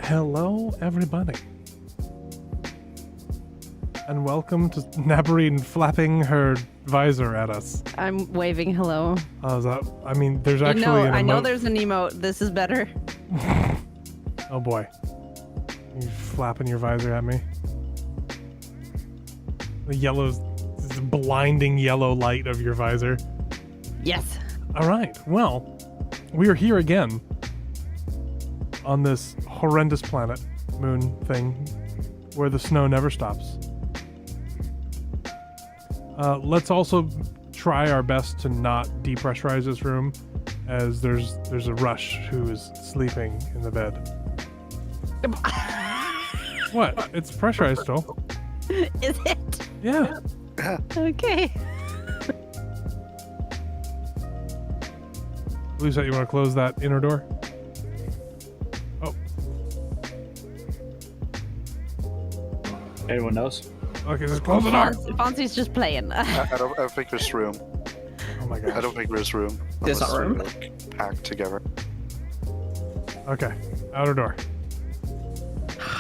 Hello, everybody. And welcome to Nabarine flapping her visor at us. I'm waving hello. Oh, is that, I mean, there's actually an emote. I know there's an emote. This is better. Oh boy. You flapping your visor at me. The yellow, this blinding yellow light of your visor. Yes. All right. Well, we are here again on this horrendous planet, moon thing, where the snow never stops. Let's also try our best to not depressurize this room, as there's a Rush who is sleeping in the bed. What? It's pressurized still. Is it? Yeah. Okay. Lisa, you want to close that inner door? Oh. Anyone else? Okay, just close the door. Fonzie's just playing. I don't think there's room. Oh my gosh. I don't think there's room. There's not room? Unless they're, like, packed together. Okay, outer door.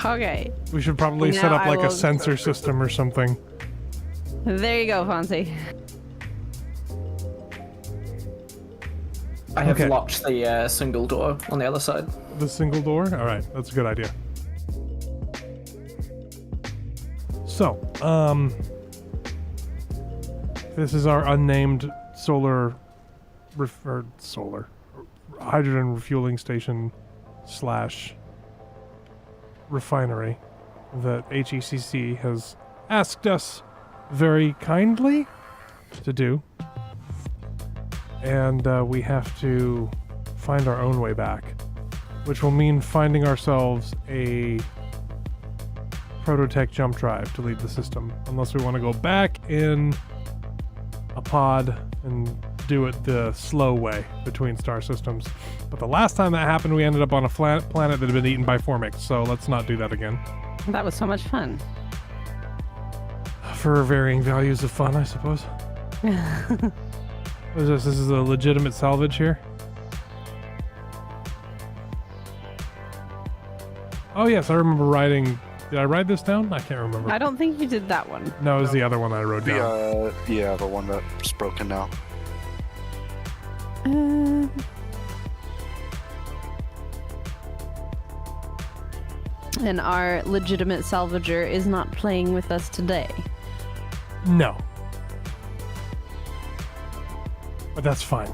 Okay. We should probably set Now up I like a will- sensor system or something. There you go, Fonzie. I have Okay. locked the single door on the other side. The single door? All right, that's a good idea. So, this is our unnamed solar hydrogen refueling station / refinery that HECC has asked us very kindly to do. And we have to find our own way back, which will mean finding ourselves a prototech jump drive to lead the system, unless we want to go back in a pod and do it the slow way between star systems. But the last time that happened, we ended up on a planet that had been eaten by formics, so let's not do that again. That was so much fun. For varying values of fun, I suppose. What is this? This is a legitimate salvage here? Oh yes, I remember riding... Did I ride this down? I can't remember. I don't think you did that one. No, it was the other one I rode down. Yeah, the one that's broken now. And our legitimate salvager is not playing with us today. No. But that's fine.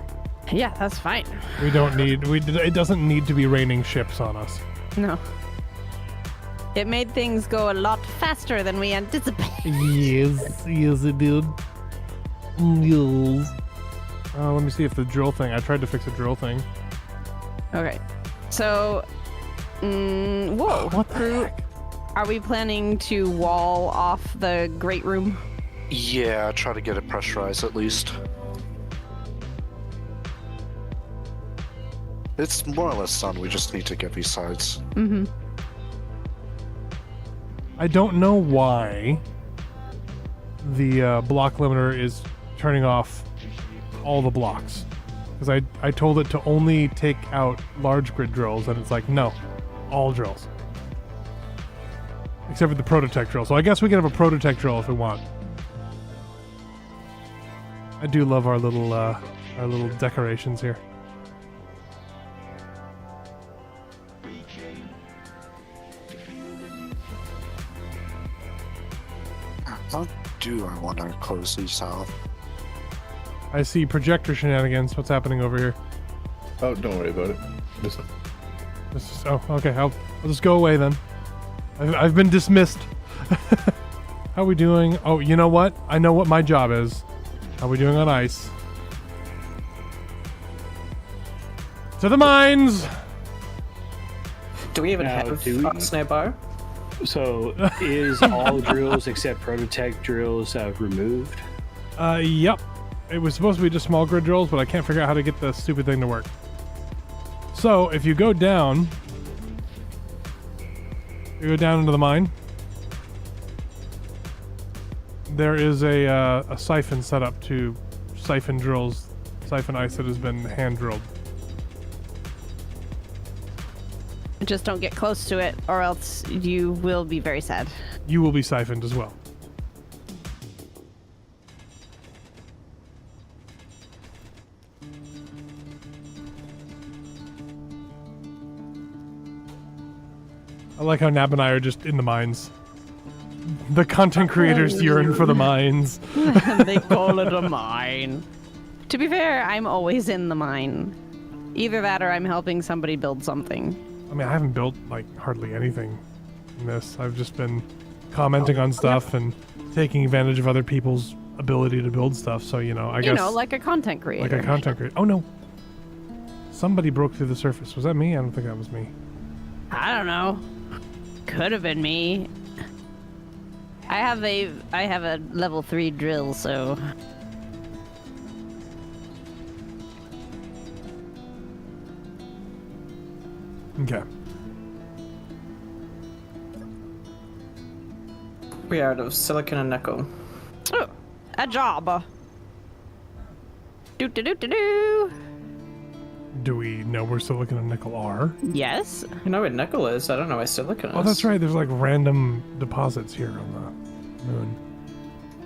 Yeah, that's fine. We don't need... it doesn't need to be raining ships on us. No. It made things go a lot faster than we anticipated. Yes it did. Yes. Let me see if the drill thing... I tried to fix the drill thing. Okay. So, whoa. What the heck? Are we planning to wall off the great room? Yeah, try to get it pressurized at least. It's more or less done. We just need to get these sides. Mm-hmm. I don't know why the block limiter is turning off all the blocks. Because I told it to only take out large grid drills, and it's like, no, all drills. Except for the prototech drill. So I guess we can have a prototech drill if we want. I do love our little decorations here. How do I want to close these out? I see projector shenanigans. What's happening over here? Oh, don't worry about it. Listen. Oh, okay. I'll just go away then. I've been dismissed. How are we doing? Oh, you know what? I know what my job is. How are we doing on ice? To the mines! Do we even Now, have do we- snow bar? So, is all drills except prototech drills removed? Yep. It was supposed to be just small grid drills, but I can't figure out how to get the stupid thing to work. So, if you go down... You go down into the mine. There is a siphon set up to siphon ice that has been hand drilled. Just don't get close to it, or else you will be very sad. You will be siphoned as well. I like how Nab and I are just in the mines. The content creators yearn for the mines. They call it a mine. To be fair, I'm always in the mine. Either that or I'm helping somebody build something. I mean, I haven't built, like, hardly anything in this. I've just been commenting on stuff and taking advantage of other people's ability to build stuff, so, you know, I guess... You know, like a content creator. Like a content creator. Oh, no. Somebody broke through the surface. Was that me? I don't think that was me. I don't know. Could have been me. I have a level 3 drill, so... Okay. We are out of silicon and nickel. Oh, a job. Do. Do we know where silicon and nickel are? Yes. You know where nickel is? I don't know where silicon is. Oh, that's right. There's, like, random deposits here on the moon.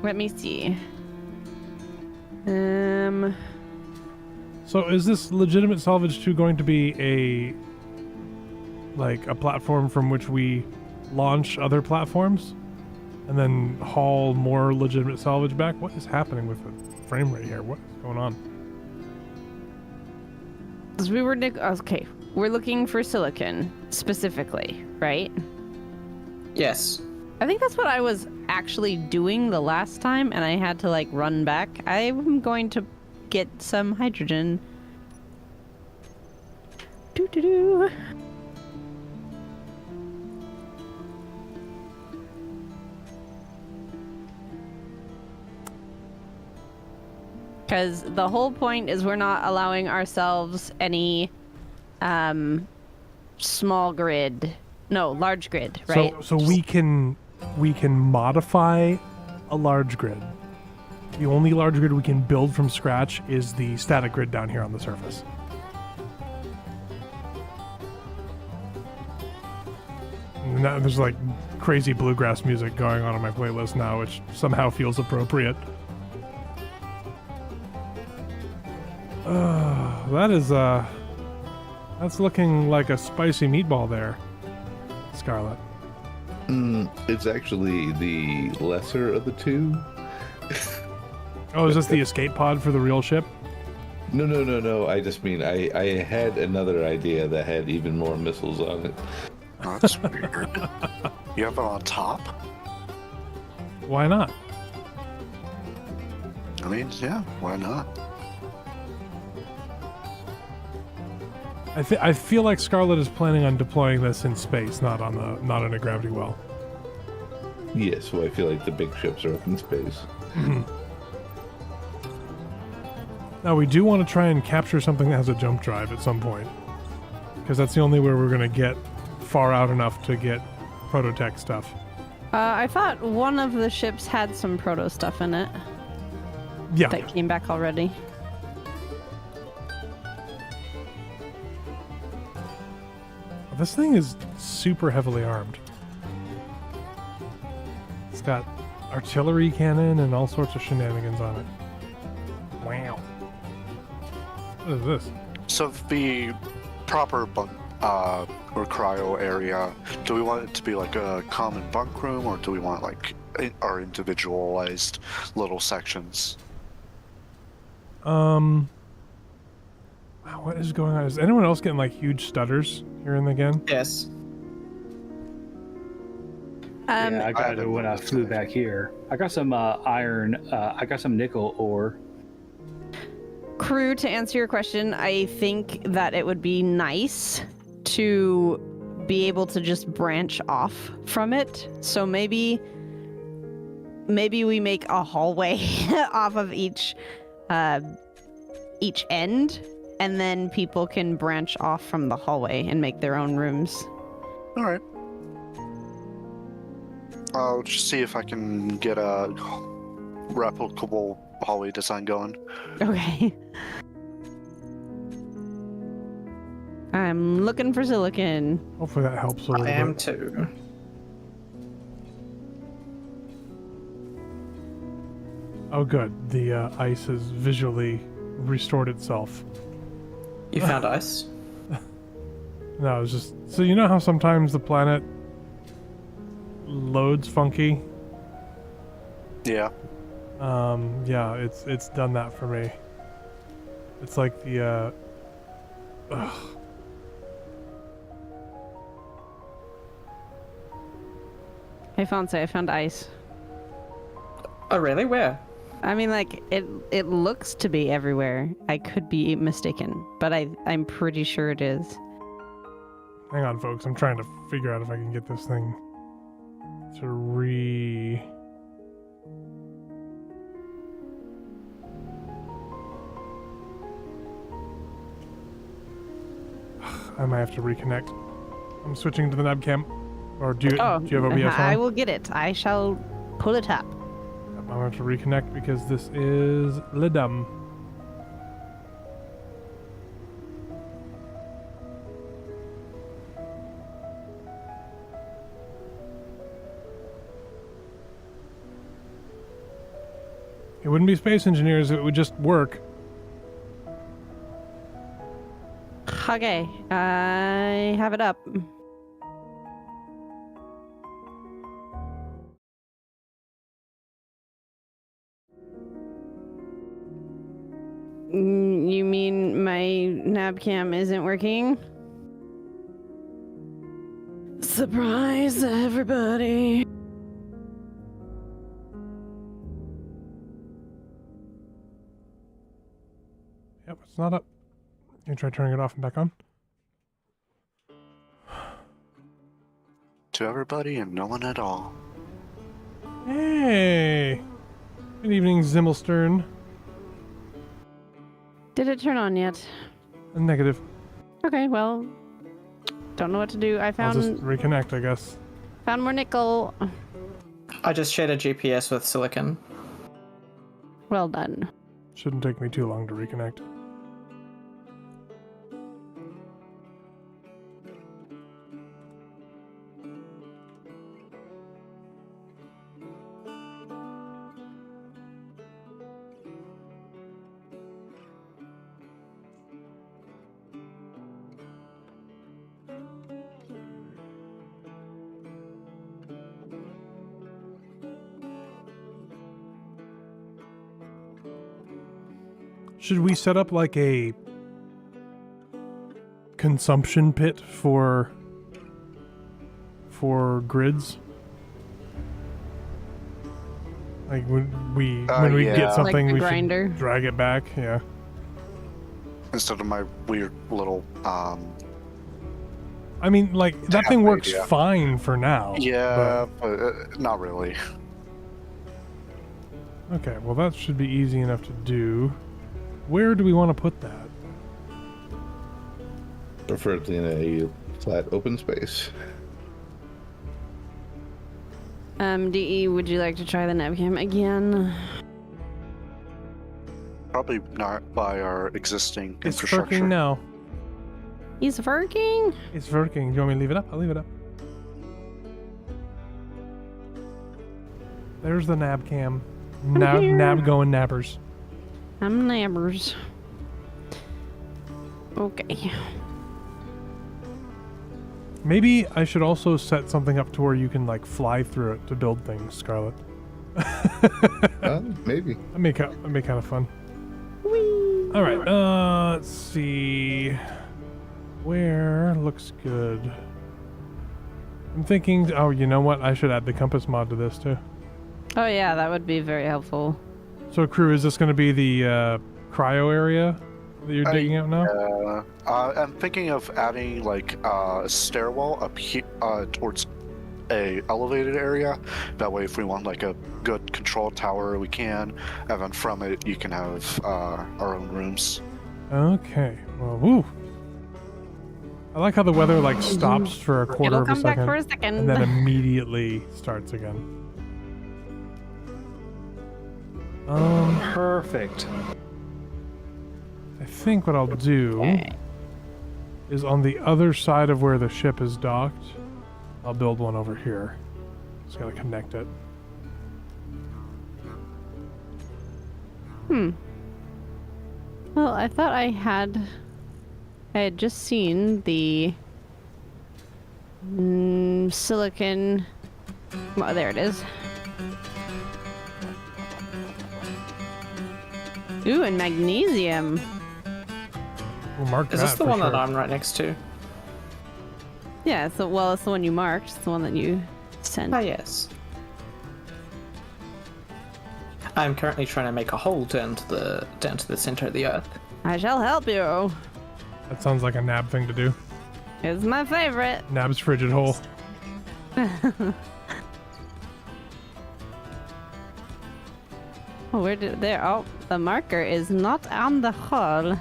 Let me see. So is this legitimate salvage 2 going to be a platform from which we launch other platforms and then haul more legitimate salvage back? What is happening with the frame rate here? What is going on? Okay, we're looking for silicon specifically, right? Yes. I think that's what I was actually doing the last time, and I had to like run back. I'm going to get some hydrogen. Do. Because the whole point is we're not allowing ourselves any large grid, right? So we can modify a large grid. The only large grid we can build from scratch is the static grid down here on the surface. And now there's like crazy bluegrass music going on my playlist now, which somehow feels appropriate. That's looking like a spicy meatball there, Scarlet. It's actually the lesser of the two. Oh, is this the escape pod for the real ship? No. I just mean I had another idea that had even more missiles on it. Oh, that's weird. You have it on top? Why not? I mean, yeah, why not? I feel like Scarlet is planning on deploying this in space, not in a gravity well. Yes, well, I feel like the big ships are up in space. Now, we do want to try and capture something that has a jump drive at some point, because that's the only way we're going to get far out enough to get prototech stuff. I thought one of the ships had some proto stuff in it. Yeah. That came back already. This thing is super heavily armed. It's got artillery cannon and all sorts of shenanigans on it. Wow. What is this? So the proper bunk or cryo area, do we want it to be like a common bunk room, or do we want like our individualized little sections? Wow, what is going on? Is anyone else getting like huge stutters here and again? Yes. Yeah, I got it when I flew back here. I got some iron. I got some nickel ore. Crew, to answer your question, I think that it would be nice to be able to just branch off from it. So maybe we make a hallway off of each end, and then people can branch off from the hallway and make their own rooms. All right. I'll just see if I can get a replicable hallway design going. Okay. I'm looking for silicon. Hopefully that helps a little I am bit. too. Oh, good. The ice has visually restored itself. You found ice? No, it's just so you know how sometimes the planet loads funky. Yeah. Yeah, it's done that for me. It's like the ugh. Hey, Fonse, I found ice. Oh, really? Where? I mean, like, it looks to be everywhere. I could be mistaken, but I'm pretty sure it is. Hang on, folks. I'm trying to figure out if I can get this thing to I might have to reconnect. I'm switching to the nabcam. Or do you have OBS on? I will get it. I shall pull it up. I'm going to have to reconnect because this is Lidum. It wouldn't be space engineers, it would just work. Okay, I have it up. You mean my nabcam isn't working? Surprise, everybody! Yep, it's not up. You try turning it off and back on? To everybody and no one at all. Hey! Good evening, Zimmelstern. Did it turn on yet? Negative. Okay, well, don't know what to do. I I'll found just reconnect, I guess. found more nickel. I just shared a GPS with silicon. Well done. Shouldn't take me too long to reconnect. Should we set up like a consumption pit for grids? Like when we Yeah. get something, Like the we grinder? should drag it back. Yeah. Instead of my weird little I mean, like that thing works idea. fine for now. yeah, but not really. Okay. Well, that should be easy enough to do. Where do we want to put that? Preferably in a flat open space. DE, would you like to try the nabcam again? Probably not by our existing It's infrastructure. working now. He's working. It's working. Do you want me to leave it up? I'll leave it up. There's the nab cam. Nab going nabbers. I'm nabbers. Okay. Maybe I should also set something up to where you can like fly through it to build things, Scarlet. Maybe. That'd be kind of fun. Whee! All right. Let's see. Where looks good? I'm thinking. Oh, you know what? I should add the compass mod to this too. Oh yeah, that would be very helpful. So, crew, is this going to be the cryo area that you're digging out now? I'm thinking of adding like a stairwell up here towards a elevated area. That way, if we want like a good control tower, we can, and then from it, you can have our own rooms. Okay. Well, woo. I like how the weather like stops for a quarter It'll of a come back second for a second. and then immediately starts again. Perfect. I think what I'll do Okay. is on the other side of where the ship is docked. I'll build one over here. Just gotta connect it. Well, I thought I had just seen the silicon. Oh, there it is. Ooh, and magnesium. We'll mark Is that this the for one sure. that I'm right next to? Yeah, it's the one you marked. It's the one that you sent. Ah, yes. I'm currently trying to make a hole down to the center of the Earth. I shall help you. That sounds like a Nab thing to do. It's my favorite. Nab's frigid hole. Oh, where did there? Oh, the marker is not on the hole.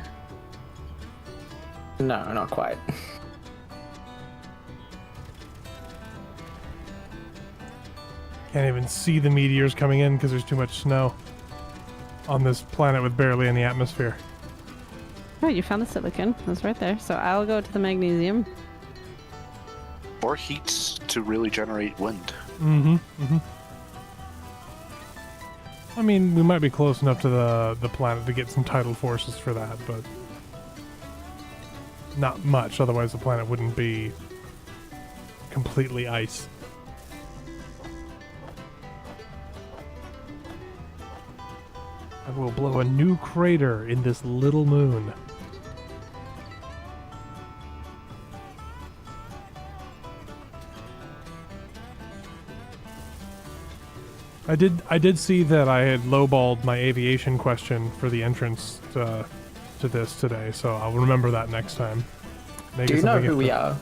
No, not quite. Can't even see the meteors coming in because there's too much snow on this planet with barely any atmosphere. Oh, you found the silicon. That's right there. So I'll go to the magnesium. Or heat to really generate wind. I mean, we might be close enough to the planet to get some tidal forces for that, but not much. Otherwise, the planet wouldn't be completely ice. I will blow a new crater in this little moon. I did see that I had lowballed my aviation question for the entrance to this today, so I'll remember that next time. Make Do it you know something who we are?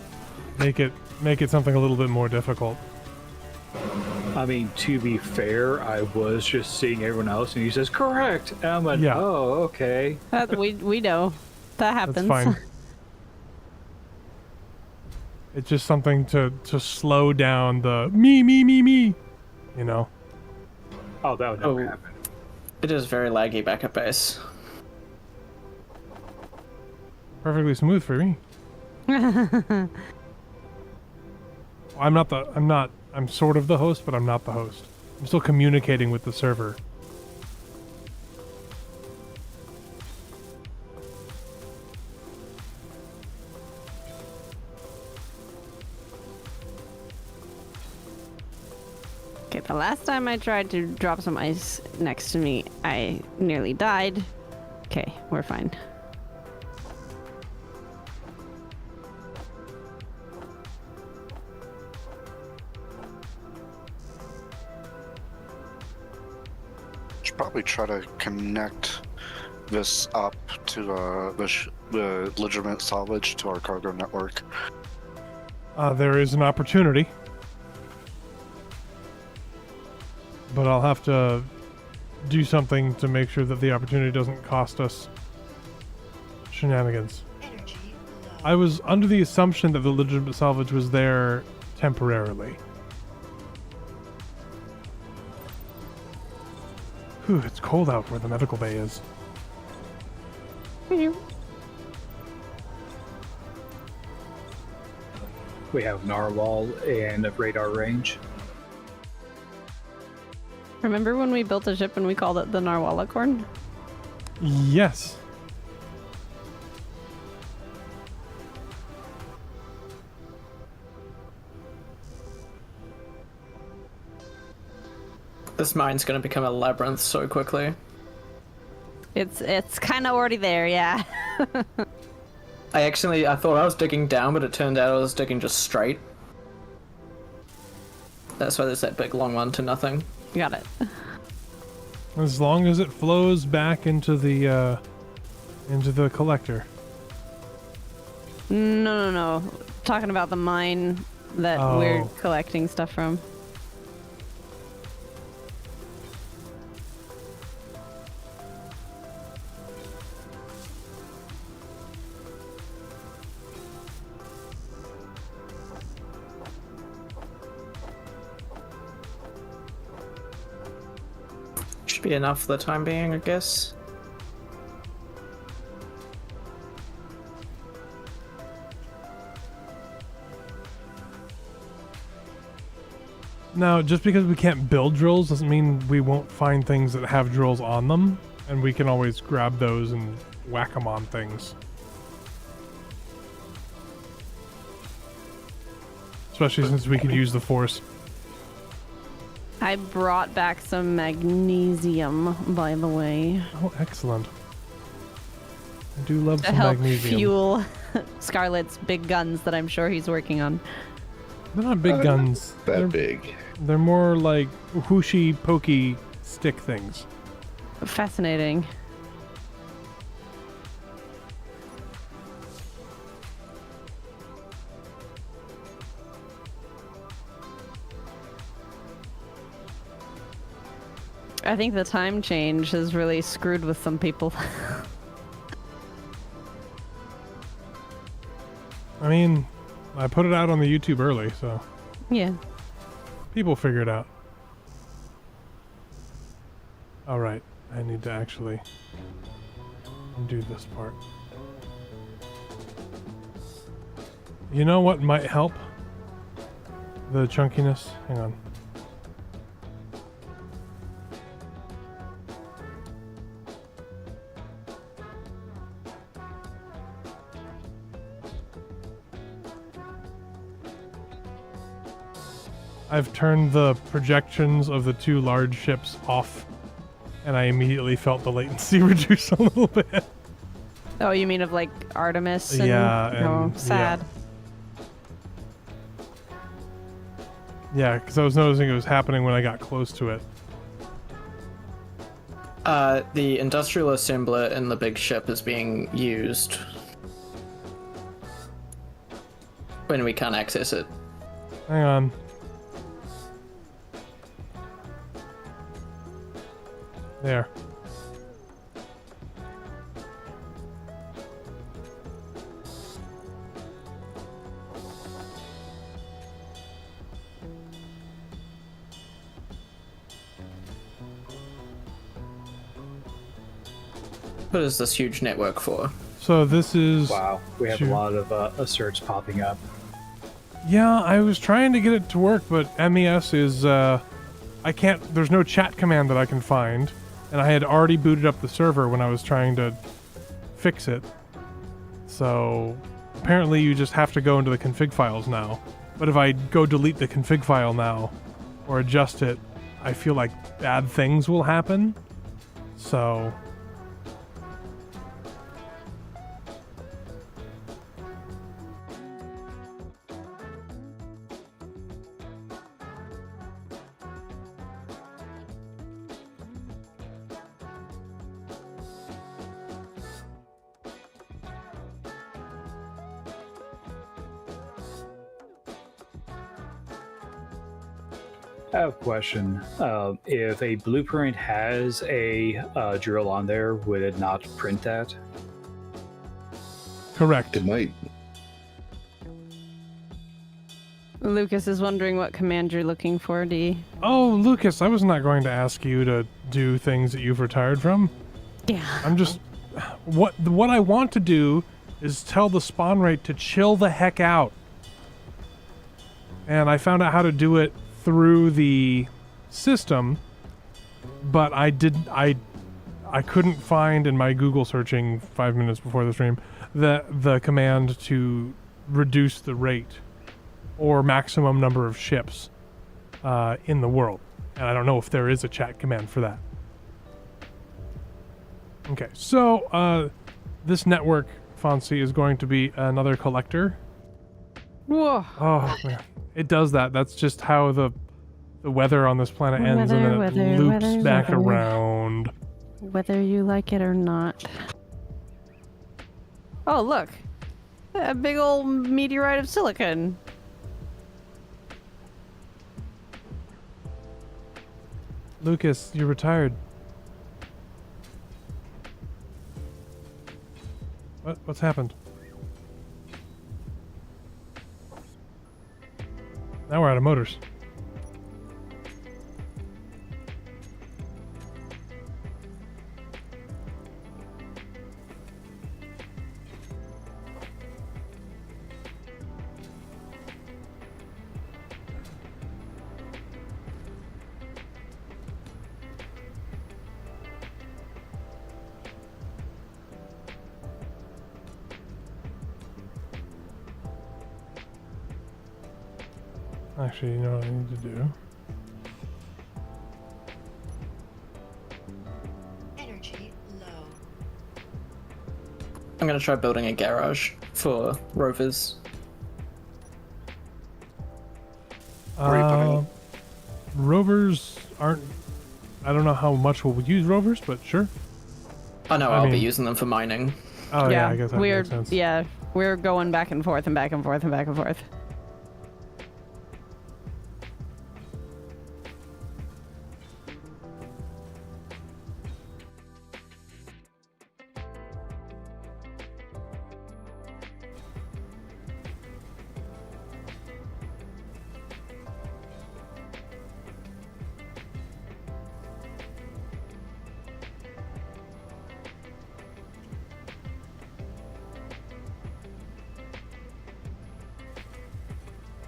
Make it something a little bit more difficult. I mean, to be fair, I was just seeing everyone else, and he says correct. And I'm like, Yeah. oh, okay. We know that happens. That's fine. It's just something to slow down the me, you know. Oh, that would never Oh. happen. It is very laggy back at base. Perfectly smooth for me. I'm sort of the host, but I'm not the host. I'm still communicating with the server. Okay, the last time I tried to drop some ice next to me, I nearly died. Okay, we're fine. Should probably try to connect this up to the legitimate salvage to our cargo network. There is an opportunity, but I'll have to do something to make sure that the opportunity doesn't cost us shenanigans. I was under the assumption that the legitimate salvage was there temporarily. Whew, it's cold out where the medical bay is. We have narwhal and a radar range. Remember when we built a ship and we called it the Narwhalicorn? Yes. This mine's gonna become a labyrinth so quickly. It's kind of already there, yeah. I thought I was digging down, but it turned out I was digging just straight. That's why there's that big long one to nothing. Got it. As long as it flows back into the collector. No. Talking about the mine that we're Oh. collecting stuff from. Should be enough for the time being, I guess. Now, just because we can't build drills doesn't mean we won't find things that have drills on them, and we can always grab those and whack them on things. Especially since we can use the force. I brought back some magnesium, by the way. Oh, excellent. I do love To some help magnesium. fuel Scarlet's big guns that I'm sure he's working on. They're not big guns. That big. They're more like whooshy, pokey stick things. Fascinating. I think the time change has really screwed with some people. I mean, I put it out on the YouTube early, so Yeah. people figure it out. All right, I need to actually do this part. You know what might help? The chunkiness? Hang on. I've turned the projections of the two large ships off, and I immediately felt the latency reduce a little bit. Oh, you mean of like Artemis? And, Yeah, oh, and- sad. Yeah, because I was noticing it was happening when I got close to it. The industrial assembler in the big ship is being used when we can't access it. Hang on. There. What is this huge network for? So this is... Wow, we have Shoot. a lot of asserts popping up. Yeah, I was trying to get it to work, but MES is, I can't, there's no chat command that I can find, and I had already booted up the server when I was trying to fix it. So, apparently you just have to go into the config files now. But if I go delete the config file now, or adjust it, I feel like bad things will happen. So... I have a question. If a blueprint has a drill on there, would it not print that? Correct. It might. Lucas is wondering what command you're looking for, D. Oh, Lucas, I was not going to ask you to do things that you've retired from. Yeah. I'm just... What I want to do is tell the spawn rate to chill the heck out. And I found out how to do it through the system, but I couldn't find in my Google searching 5 minutes before the stream the command to reduce the rate or maximum number of ships in the world. And I don't know if there is a chat command for that. Okay, so this network, Fonzie, is going to be another collector. Whoa. Oh, man. It does that. That's just how the weather on this planet ends, and then it loops back around. Whether you like it or not. Oh, look. A big old meteorite of silicon. Lucas, you're retired. What's happened? Now we're out of motors. Actually, you know what I need to do? Energy low. I'm gonna try building a garage for rovers. Where are you putting it? Rovers aren't. I don't know how much we'll use rovers, but sure. I know I I'll be mean- using them for mining. Oh yeah, I guess that we're makes sense. yeah, we're going back and forth and back and forth and back and forth.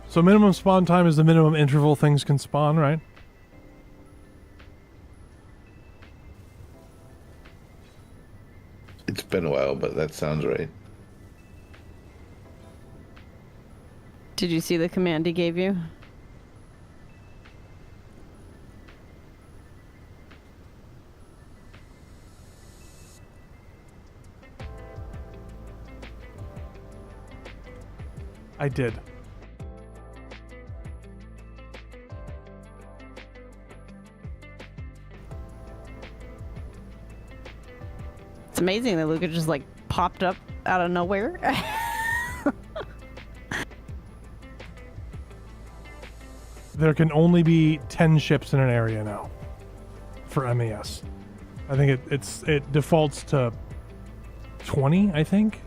So minimum spawn time is the minimum interval things can spawn, right? It's been a while, but that sounds right. Did you see the command he gave you? I did. It's amazing that Luca just like popped up out of nowhere. There can only be 10 ships in an area now for MAS. I think it defaults to 20, I think.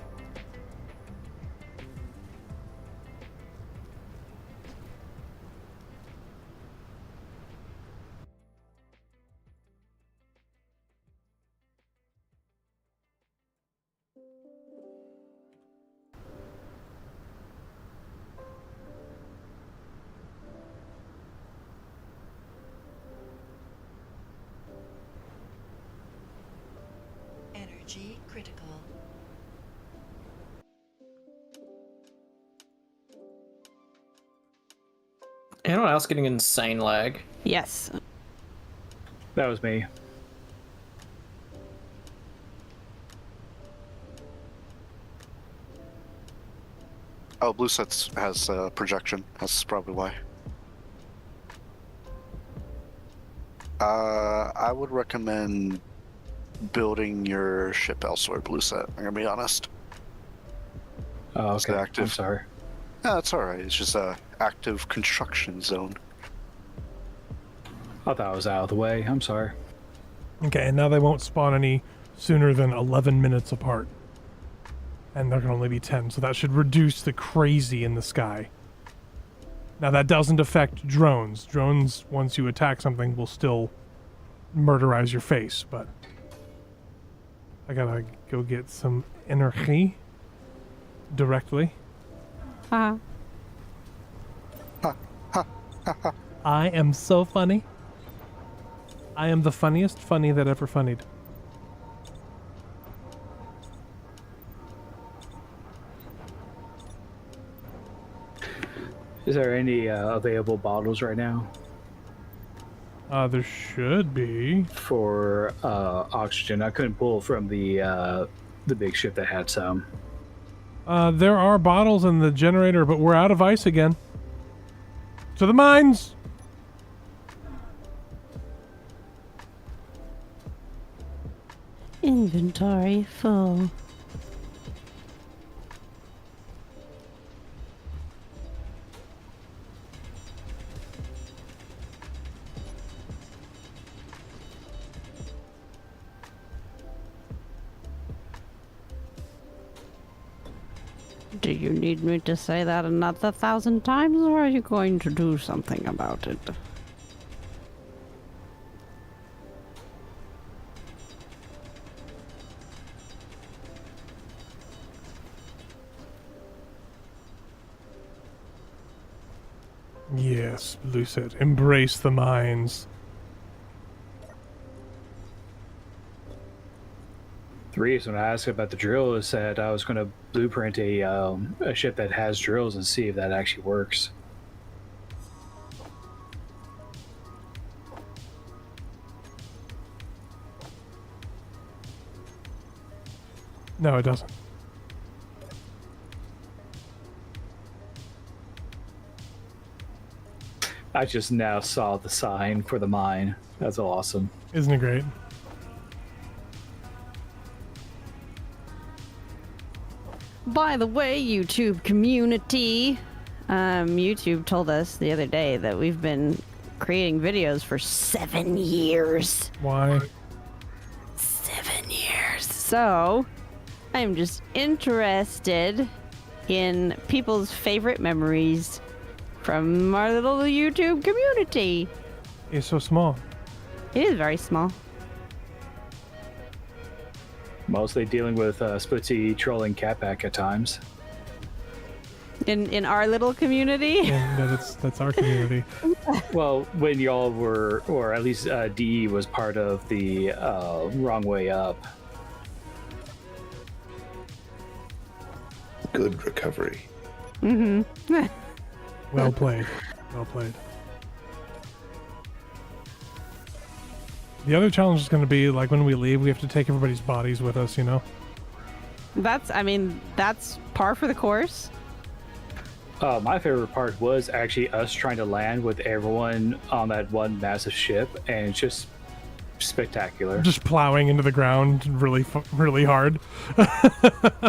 Energy critical. Anyone else getting insane lag? Yes. That was me. Oh, blue sets has projection. That's probably why. I would recommend building your ship elsewhere, blue set. I'm gonna be honest. Oh, It's okay. I'm active. sorry. No, that's alright. It's just a active construction zone. I thought I was out of the way. I'm sorry. Okay, and now they won't spawn any sooner than 11 minutes apart. And there can only be 10, so that should reduce the crazy in the sky. Now that doesn't affect drones. Drones, once you attack something, will still murderize your face, but... I gotta go get some energy directly. Uh-huh. I am so funny. I am the funniest funny that ever funnied. Is there any available bottles right now There should be. for oxygen? I couldn't pull from the big ship that had some. There are bottles in the generator, but we're out of ice again. To the mines! Inventory full. Do you need me to say that another 1,000 times, or are you going to do something about it? Yes, Lucid. Embrace the mines. The reason I asked about the drill is that I was going to blueprint a ship that has drills and see if that actually works. No, it doesn't. I just now saw the sign for the mine. That's awesome. Isn't it great? By the way, YouTube community, YouTube told us the other day that we've been creating videos for 7 years. Why? 7 years. So, I'm just interested in people's favorite memories from our little YouTube community. It's so small. It is very small. Mostly dealing with Splitsy trolling Catback at times. In our little community. And that's our community. Well, when y'all were, or at least DE was part of the Wrong Way Up. Good recovery. Well played. Well played. The other challenge is going to be, like, when we leave, we have to take everybody's bodies with us, you know? That's par for the course. My favorite part was actually us trying to land with everyone on that one massive ship, and it's just spectacular. Just plowing into the ground really hard.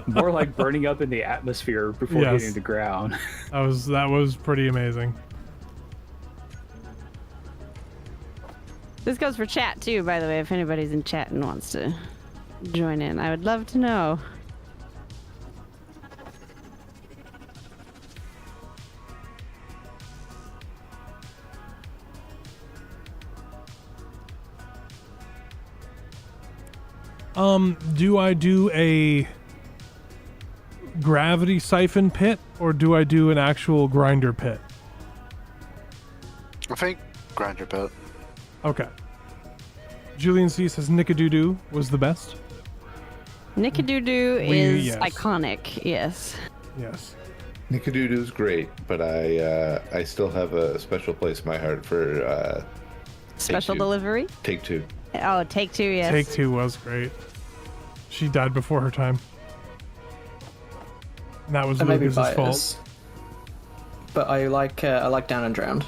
More like burning up in the atmosphere before Yes. hitting the ground. That was pretty amazing. This goes for chat too, by the way, if anybody's in chat and wants to join in. I would love to know. Do I do a gravity siphon pit or do I do an actual grinder pit? I think grinder pit. Okay. Julian C says Nickadoodoo was the best. Nickadoodoo is yes. iconic, yes. Yes. Nickadoodoo's great, but I still have a special place in my heart for Special Two. delivery? Take Two. Oh, Take Two, yes. Take Two was great. She died before her time. And that was I may be Lucas's fault. biased, but I like Down and Drowned.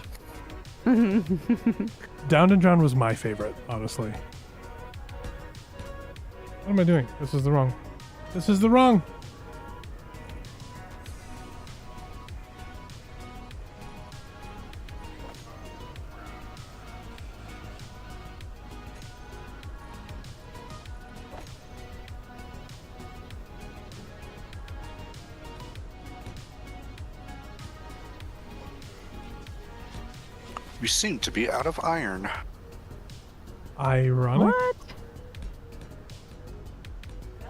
Down and Drown was my favorite, honestly. What am I doing? This is the wrong. This is the wrong. We seem to be out of iron. Ironic. What?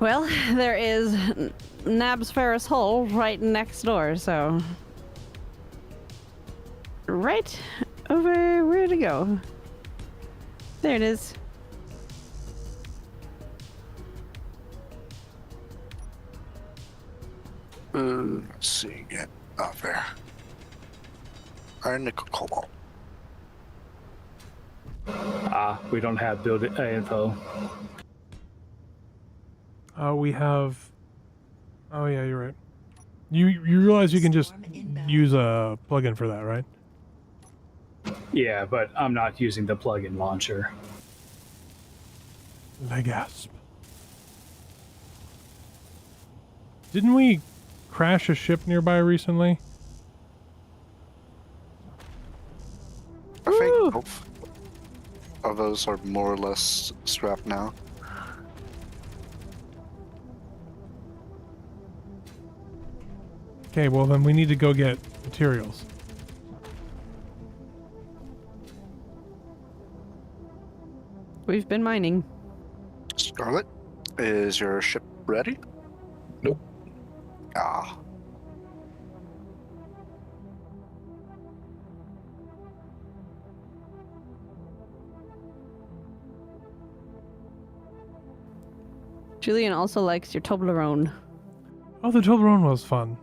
Well, there is Nab's Ferris Hole right next door, so... Right over where to go. There it is. Let's see. Yeah, out there. Iron, nickel, cobalt. We don't have build info. We have. Oh yeah, you're right. You realize you can just use a plugin for that, right? Yeah, but I'm not using the plugin launcher. Legasp. Didn't we crash a ship nearby recently? I think both of those are more or less strapped now. Okay, well then we need to go get materials. We've been mining. Scarlet, is your ship ready? Nope. Ah. Julian also likes your Toblerone. Oh, the Toblerone was fun.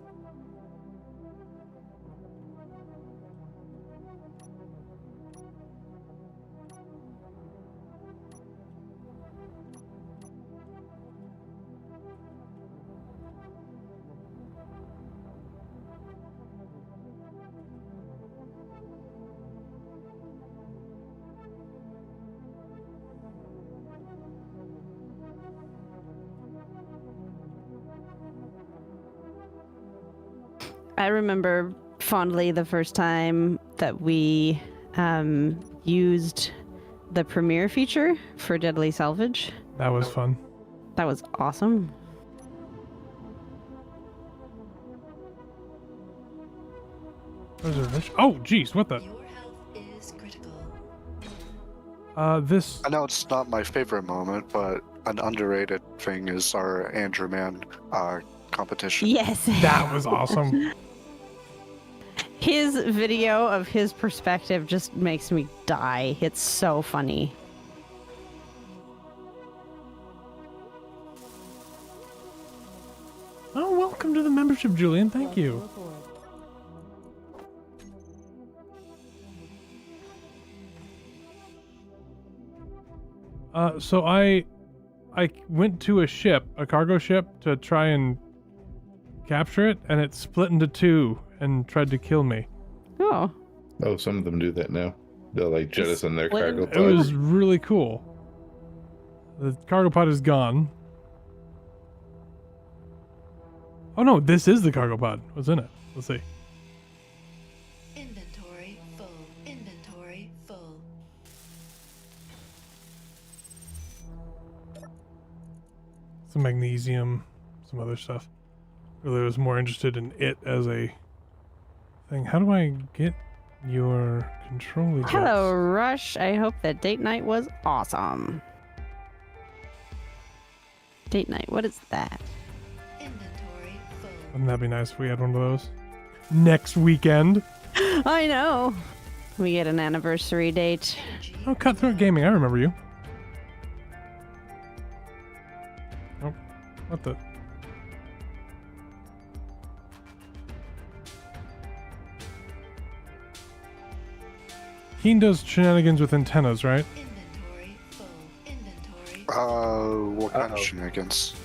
I remember fondly the first time that we used the premiere feature for Deadly Salvage. That was fun. That was awesome. Preservation. Oh, geez, what the? Your health is critical. This. I know it's not my favorite moment, but an underrated thing is our Andrew Man competition. Yes. That was awesome. His video of his perspective just makes me die. It's so funny. Oh, welcome to the membership, Julian. Thank you. So I went to a ship, a cargo ship, to try and capture it, and it split into two and tried to kill me. Oh. Oh, some of them do that now. They'll like jettison their split cargo into- pod. It was really cool. The cargo pod is gone. Oh no, this is the cargo pod. What's in it? Let's see. Inventory full. Inventory full. Some magnesium, some other stuff. Really was more interested in it as a thing. How do I get your control ejects? Hello, Rush. I hope that date night was awesome. Date night, what is that? Inventory full. Wouldn't that be nice if we had one of those? Next weekend. I know. We get an anniversary date. Energy Oh, Cutthroat Gaming, I remember you. Oh, what the? Keen does shenanigans with antennas, right? Inventory full. Inventory. What kind of Uh-oh. shenanigans?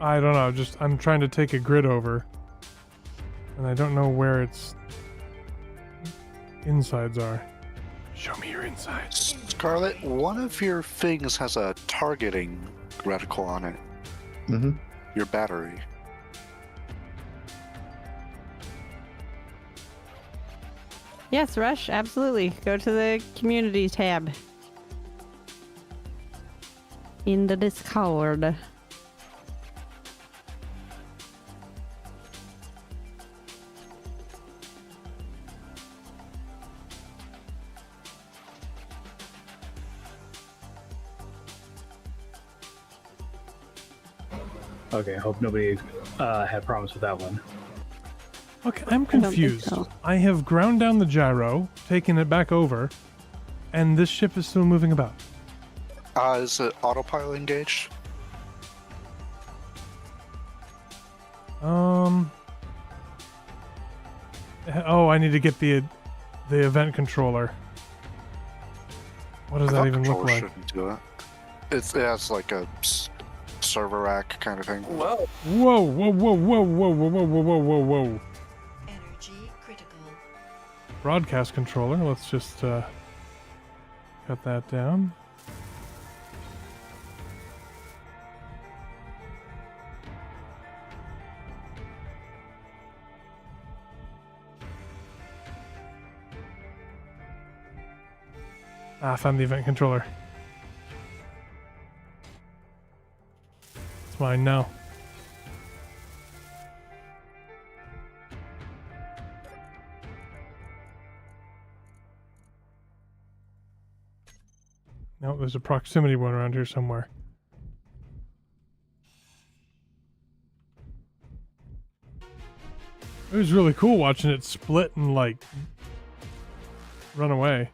I don't know, I'm trying to take a grid over. And I don't know where its insides are. Show me your insides. Scarlet, one of your things has a targeting reticle on it. Mm-hmm. Your battery. Yes, Rush, absolutely. Go to the community tab. In the Discord. Okay, I hope nobody had problems with that one. Okay, I'm think confused. so. I have ground down the gyro, taken it back over, and this ship is still moving about. Is it autopilot engaged? Oh, I need to get the event controller. What does that Thought even look controller like? shouldn't do it. It has like a server rack kind of thing. Whoa. Whoa, whoa, whoa, whoa, whoa, whoa, whoa, whoa, whoa, whoa, whoa. Energy critical. Broadcast controller. Let's just cut that down. I found the event controller. It's mine now. No, there's a proximity one around here somewhere. It was really cool watching it split and like run away.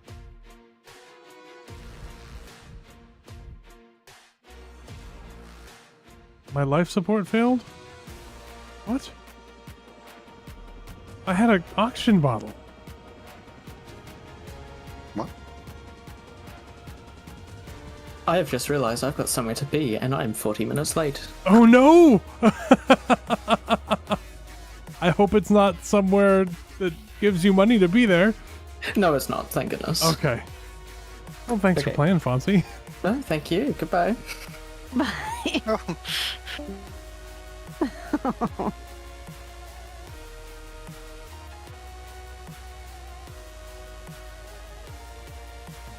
My life support failed? What? I had an oxygen bottle. What? I have just realised I've got somewhere to be, and I'm 40 minutes late. Oh no! I hope it's not somewhere that gives you money to be there. No, it's not, thank goodness. Okay. Well, thanks for Okay. playing, Fonzie. No, thank you. Goodbye. Bye.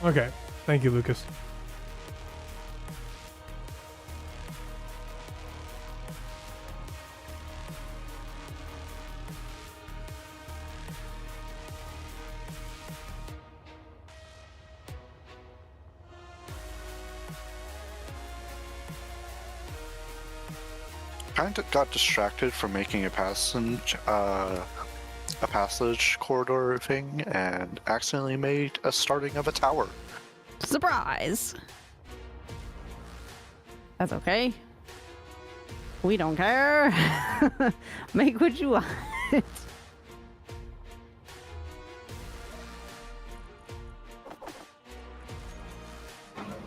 Okay. Thank you, Lucas. Kind of got distracted from making a passage corridor thing and accidentally made a starting of a tower. Surprise! That's okay. We don't care. Make what you want.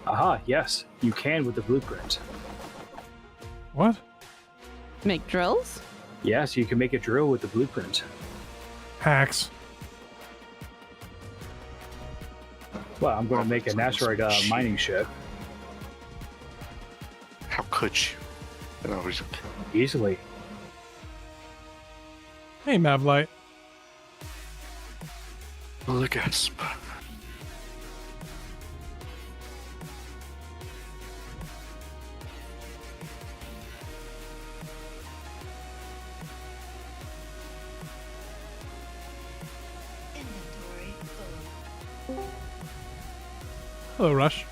Aha, yes, you can with the blueprint. What? Make drills? Yes, you can make a drill with the blueprint. Hacks. Well, I'm going to make an asteroid mining ship. How could you? And I was Easily. Hey, Mavlight. the gasp. Inventory full. Hello, Rush.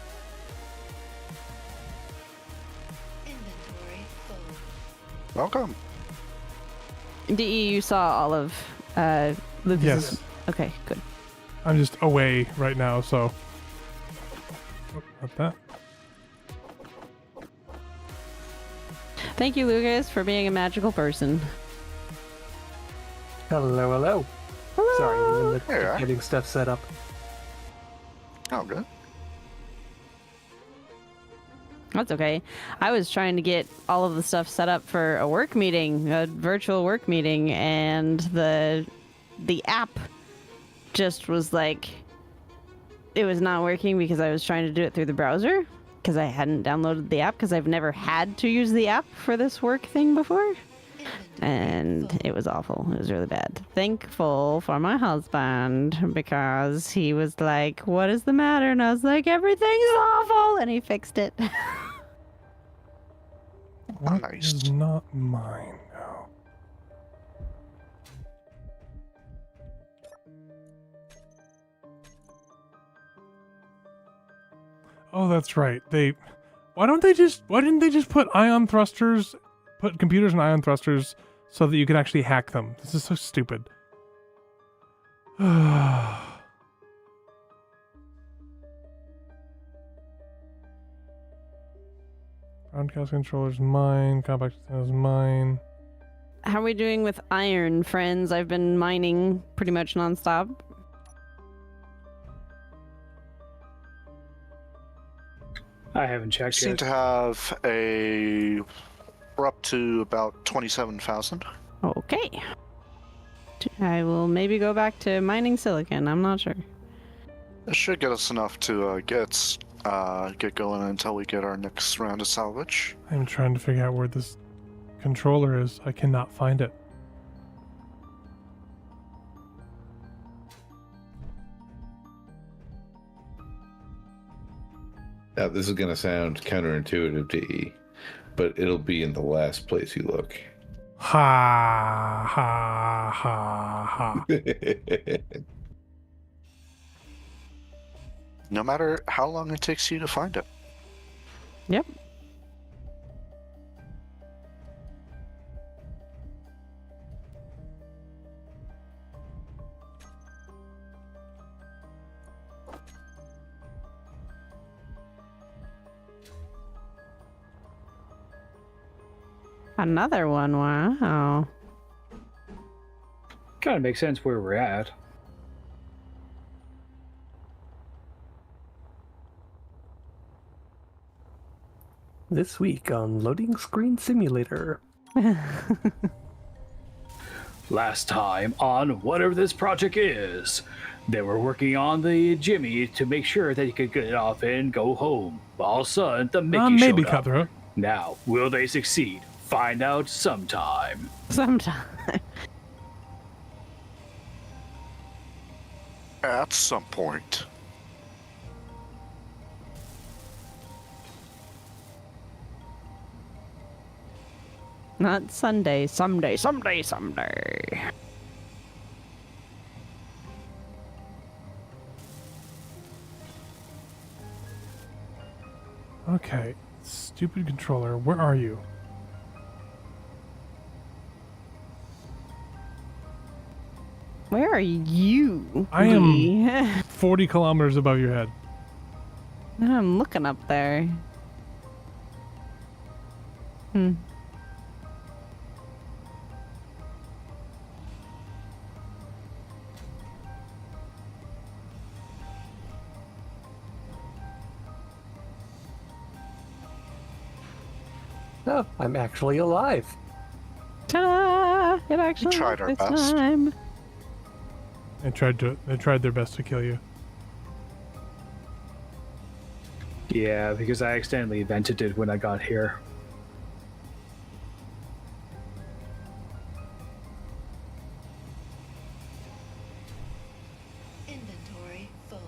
Inventory full. Welcome. DE, you saw all of Lucas's. Yes. Okay, good. I'm just away right now, so. Oh, not that. Thank you, Lucas, for being a magical person. Hello, hello. Sorry, I'm in the Hey, right. getting stuff set up. Oh, good. That's okay. I was trying to get all of the stuff set up for a work meeting, a virtual work meeting, and the app just was like, it was not working because I was trying to do it through the browser because I hadn't downloaded the app because I've never had to use the app for this work thing before. And it was awful. It was really bad. Thankful for my husband because he was like, "What is the matter?" And I was like, "Everything's awful," and he fixed it. What nice. is not mine now? Oh, that's right. Why didn't they just put ion thrusters, put computers in ion thrusters so that you could actually hack them? This is so stupid. Broadcast controller's mine, compact is mine. How are we doing with iron, friends? I've been mining pretty much nonstop. I haven't checked Seem yet. to have we're up to about 27,000. Okay. I will maybe go back to mining silicon. I'm not sure. That should get us enough to get going until we get our next round of salvage. I'm trying to figure out where this controller is. I cannot find it. Now, this is going to sound counterintuitive to E, but it'll be in the last place you look. Ha ha ha ha. No matter how long it takes you to find it. Yep. Another one, wow. Kind of makes sense where we're at. This week on Loading Screen Simulator. Last time on whatever this project is, they were working on the Jimmy to make sure that he could get off and go home. All of a sudden, the Mickey Maybe showed up. Cutthroat. Now, will they succeed? Find out sometime. Sometime. At some point. Not Sunday. Someday. Okay, stupid controller, where are you? Where are you? I am- Lee? 40 kilometers above your head. I'm looking up there. Hmm. Oh, I'm actually alive. Ta-da! It actually tried our worked this best. time. They tried their best to kill you. Yeah, because I accidentally vented it when I got here. Inventory full.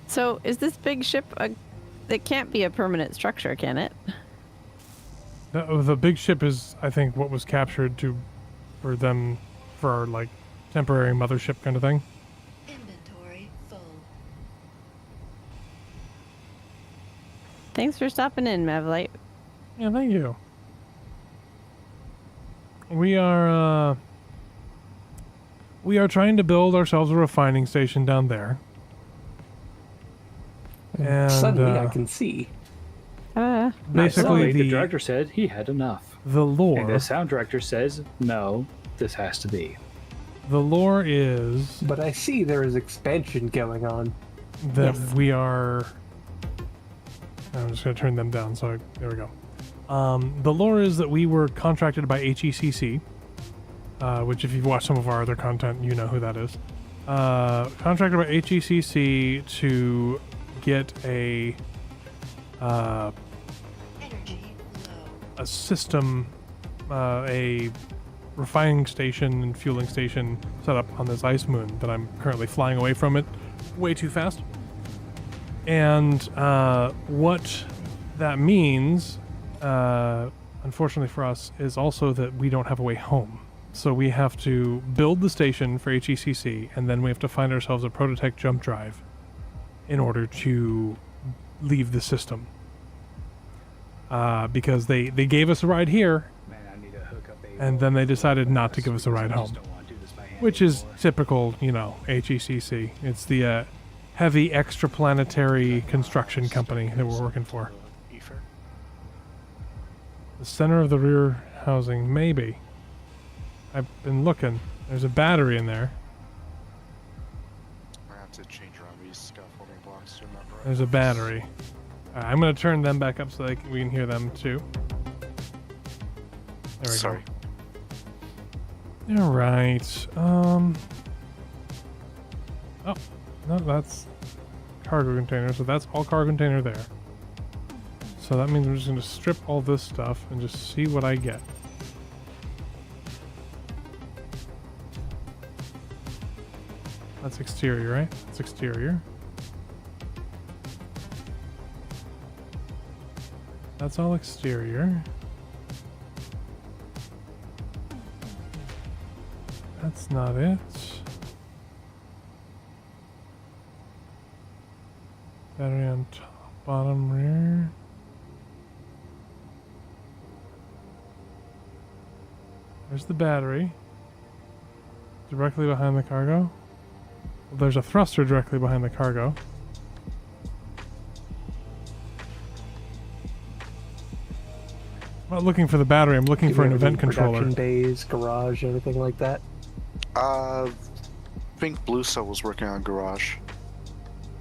So, is this big ship it can't be a permanent structure, can it? The big ship is, I think, what was captured for them, for our, like, temporary mothership kind of thing. Inventory full. Thanks for stopping in, Mavlite. Yeah, thank you. We are trying to build ourselves a refining station down there. And Suddenly I can see. basically Suddenly, the the director said he had enough. the And lore the sound director says, no, this has to be. the lore is But I see there is expansion going on. that Yes. we are. I'm just going to turn them down. So there we go. The lore is that we were contracted by HECC, which if you've watched some of our other content, you know who that is. Contracted by HECC to get Energy low. a system, a refining station and fueling station set up on this ice moon that I'm currently flying away from it way too fast. And what that means, unfortunately for us, is also that we don't have a way home. So we have to build the station for HECC, and then we have to find ourselves a prototech jump drive in order to leave the system. Because they gave us a ride here, Man, I need to hook up a and then they decided not to give us a ride I just home, don't want to do this by hand which is anymore. typical, HECC. It's the heavy extraplanetary construction company that we're working for. Ether. The center of the rear housing, maybe. I've been looking. There's a battery in there. I have to change around these scaffolding blocks to remember. There's a battery. I'm going to turn them back up so we can hear them too. There we Sorry. go. All right. Oh, no, that's cargo container. So that's all cargo container there. So that means I'm just going to strip all this stuff and just see what I get. That's exterior, right? That's exterior. That's all exterior. That's not it. Battery on top, bottom, rear. There's the battery. Directly behind the cargo. Well, there's a thruster directly behind the cargo. I'm not looking for the battery, I'm looking Do for we an have any event controller. Production bays, garage, anything like that. I think Blue Cell was working on garage.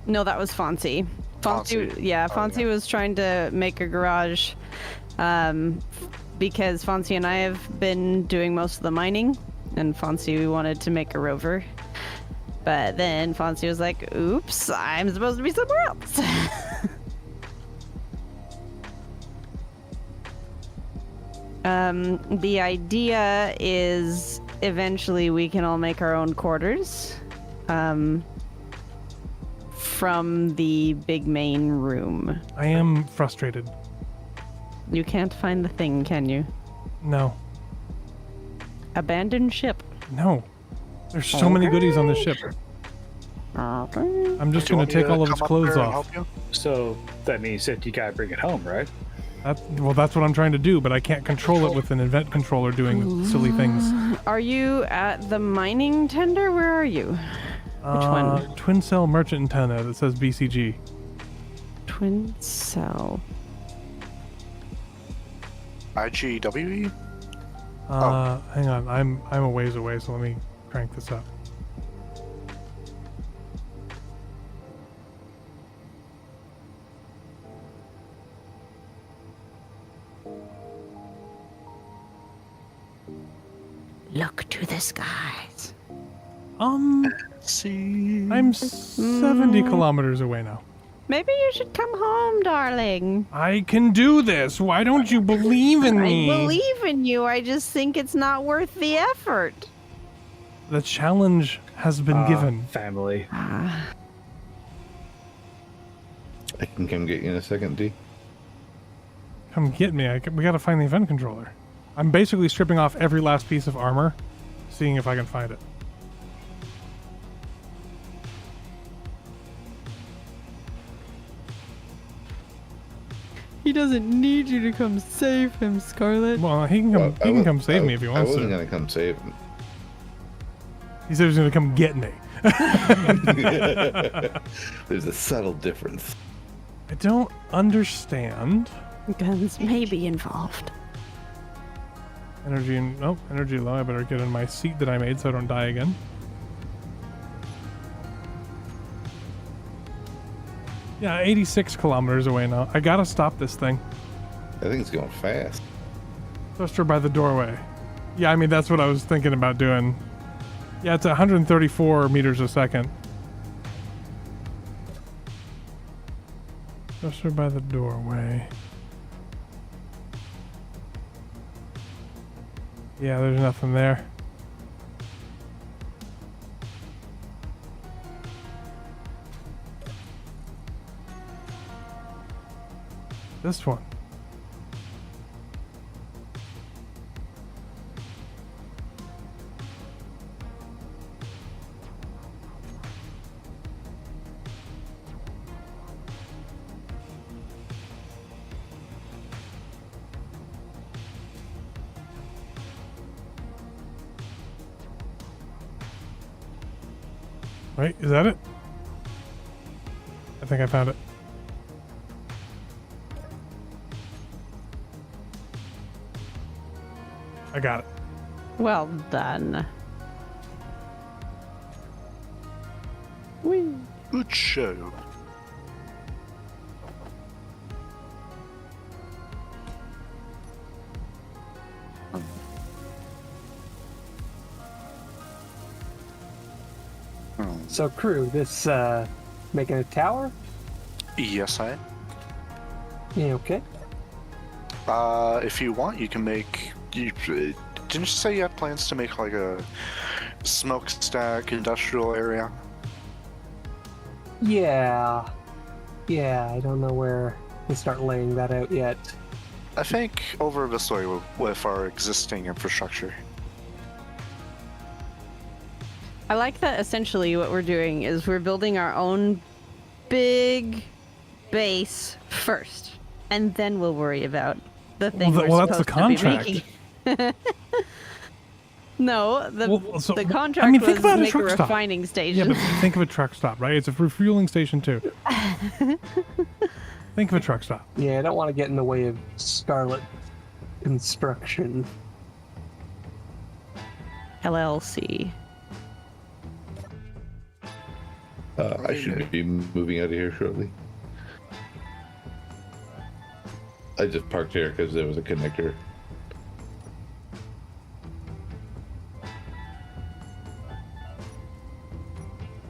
No, that was Fonzie. Fonzie, Fonzie. yeah, Oh, Fonzie yeah. was trying to make a garage, because Fonzie and I have been doing most of the mining, and Fonzie wanted to make a rover. But then Fonzie was like, oops, I'm supposed to be somewhere else. The idea is eventually we can all make our own quarters from the big main room. I am frustrated. You can't find the thing, can you? No. Abandoned ship. No. There's so many goodies on this ship. Okay. I'm just Do you going want to me take all of come its up clothes there and off. help you? So that means that you gotta bring it home, right? Well, that's what I'm trying to do, but I can't control it with an event controller doing silly things. Are you at the mining tender? Where are you? Which one? Twin cell merchant antenna that says BCG. Twin cell. IGWE? Hang on, I'm a ways away, so let me crank this up. Look to the skies. See. I'm 70 kilometers away now. Maybe you should come home, darling. I can do this. Why don't you believe in me? I believe in you. I just think it's not worth the effort. The challenge has been given. Family. I can come get you in a second, D. Come get me. We gotta find the event controller. I'm basically stripping off every last piece of armor, seeing if I can find it. He doesn't need you to come save him, Scarlet. Well, he can come. Well, he can come save me if he I wants wasn't to. gonna come save him. He said he was gonna come get me. There's a subtle difference. I don't understand. Guns may be involved. Energy and energy low. I better get in my seat that I made so I don't die again. Yeah, 86 kilometers away now. I gotta stop this thing. I think it's going fast. Thruster by the doorway. Yeah, I mean that's what I was thinking about doing. Yeah, it's 134 meters a second. Thruster by the doorway. Yeah, there's nothing there. This one. Wait, is that it? I think I found it. I got it. Well done. Whee. Good show. So, crew, this making a tower? Yes, I am. Yeah, okay. If you want, you can make. Didn't you say you had plans to make like a smokestack industrial area? Yeah. Yeah, I don't know where to start laying that out yet. I think over this way with our existing infrastructure. I like that essentially what we're doing is we're building our own big base first, and then we'll worry about the thing we're well, that's the supposed to be contract. making. No, the I contract mean, was think about a make a truck stop. refining Yeah, station. but think of a truck stop, right? It's a refueling station too. Think of a truck stop. Yeah, I don't want to get in the way of Scarlet construction. LLC. I should be moving out of here shortly. I just parked here because there was a connector.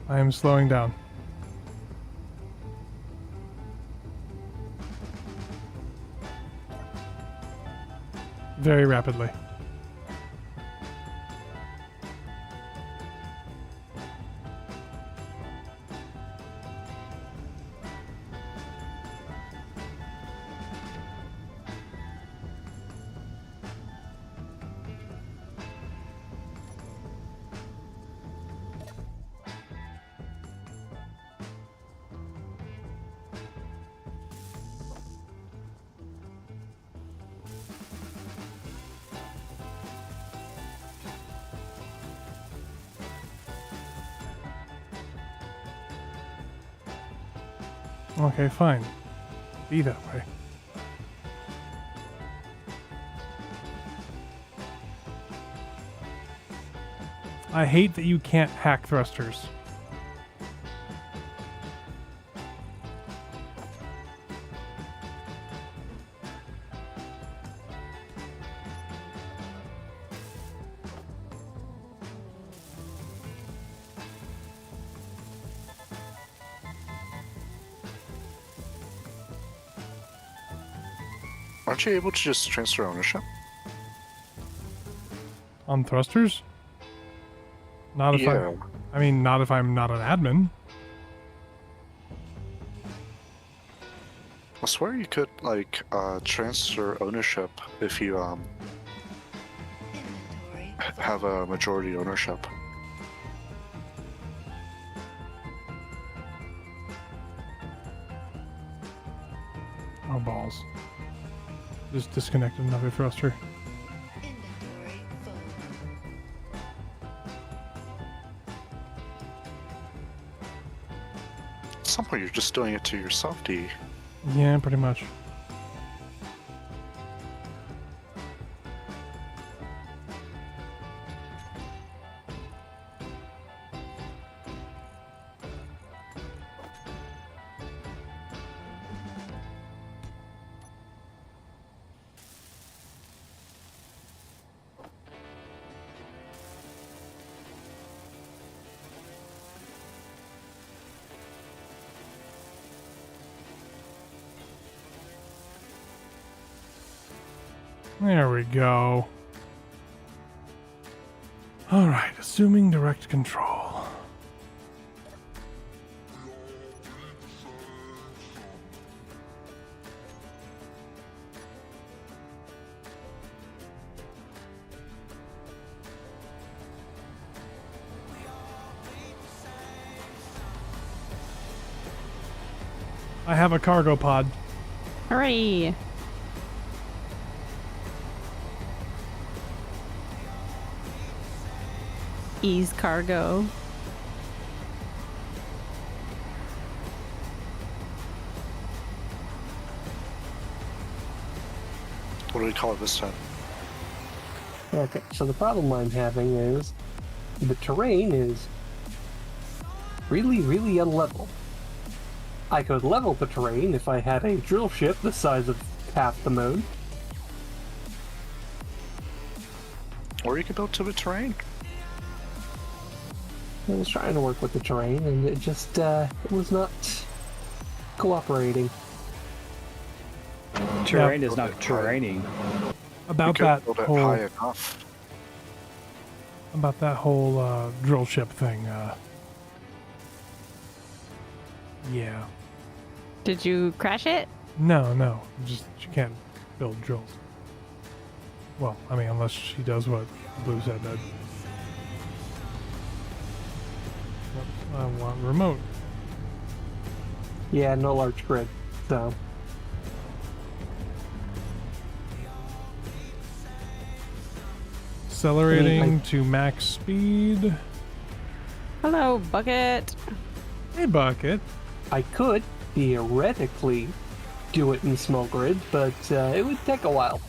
I am slowing down. very rapidly. Okay, fine. Be that way. I hate that you can't hack thrusters. Aren't you able to just transfer ownership? On thrusters? Not if Yeah. I mean, not if I'm not an admin. I swear you could like transfer ownership if you Inventory. have a majority ownership. Oh, balls. Just disconnected another thruster. Inventory full. At some point, you're just doing it to yourself, D. Yeah, pretty much. There we go. All right, assuming direct control. I have a cargo pod. Hooray! Ease cargo. What do we call it this time? Okay, so the problem I'm having is the terrain is really, really unlevel. I could level the terrain if I had a drill ship the size of half the moon. Or you could build to the terrain. I was trying to work with the terrain, and it just it was not cooperating. Terrain is not terraining. You About could that build it whole high enough. drill ship thing. Yeah. Did you crash it? No. Just she can't build drills. Well, I mean, unless she does what Blue said that. I want remote. Yeah, no large grid, so. Accelerating to max speed. Hello, Bucket. Hey, Bucket. I could theoretically do it in small grid, but it would take a while.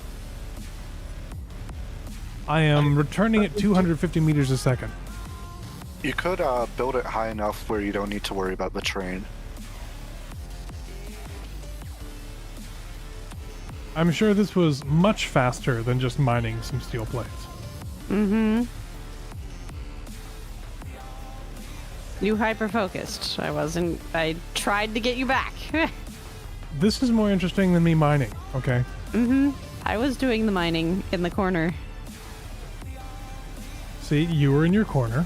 I am returning at 250 meters a second. You could build it high enough where you don't need to worry about the terrain. I'm sure this was much faster than just mining some steel plates. Mm-hmm. You hyper-focused. I tried to get you back. This is more interesting than me mining, okay? Mm-hmm. I was doing the mining in the corner. See, you were in your corner,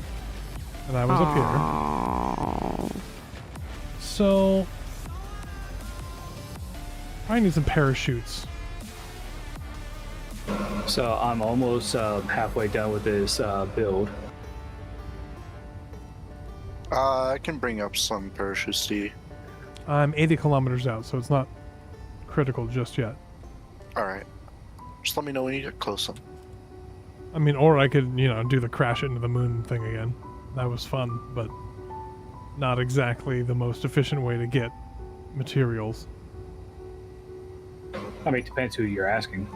and I was up here. Oh. So, I need some parachutes. So I'm almost halfway done with this build. I can bring up some parachutes to you. I'm 80 kilometers out, so it's not critical just yet. Alright. Just let me know when you get closer. I mean, or I could, do the crash into the moon thing again. That was fun, but not exactly the most efficient way to get materials. I mean, it depends who you're asking.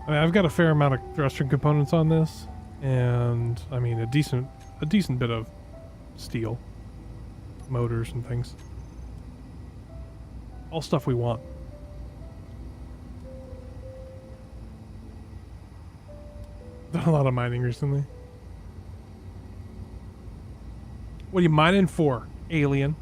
I mean, I've got a fair amount of thrustering components on this, and I mean a decent bit of steel, motors and things. All stuff we want. Done a lot of mining recently. What are you mining for, alien?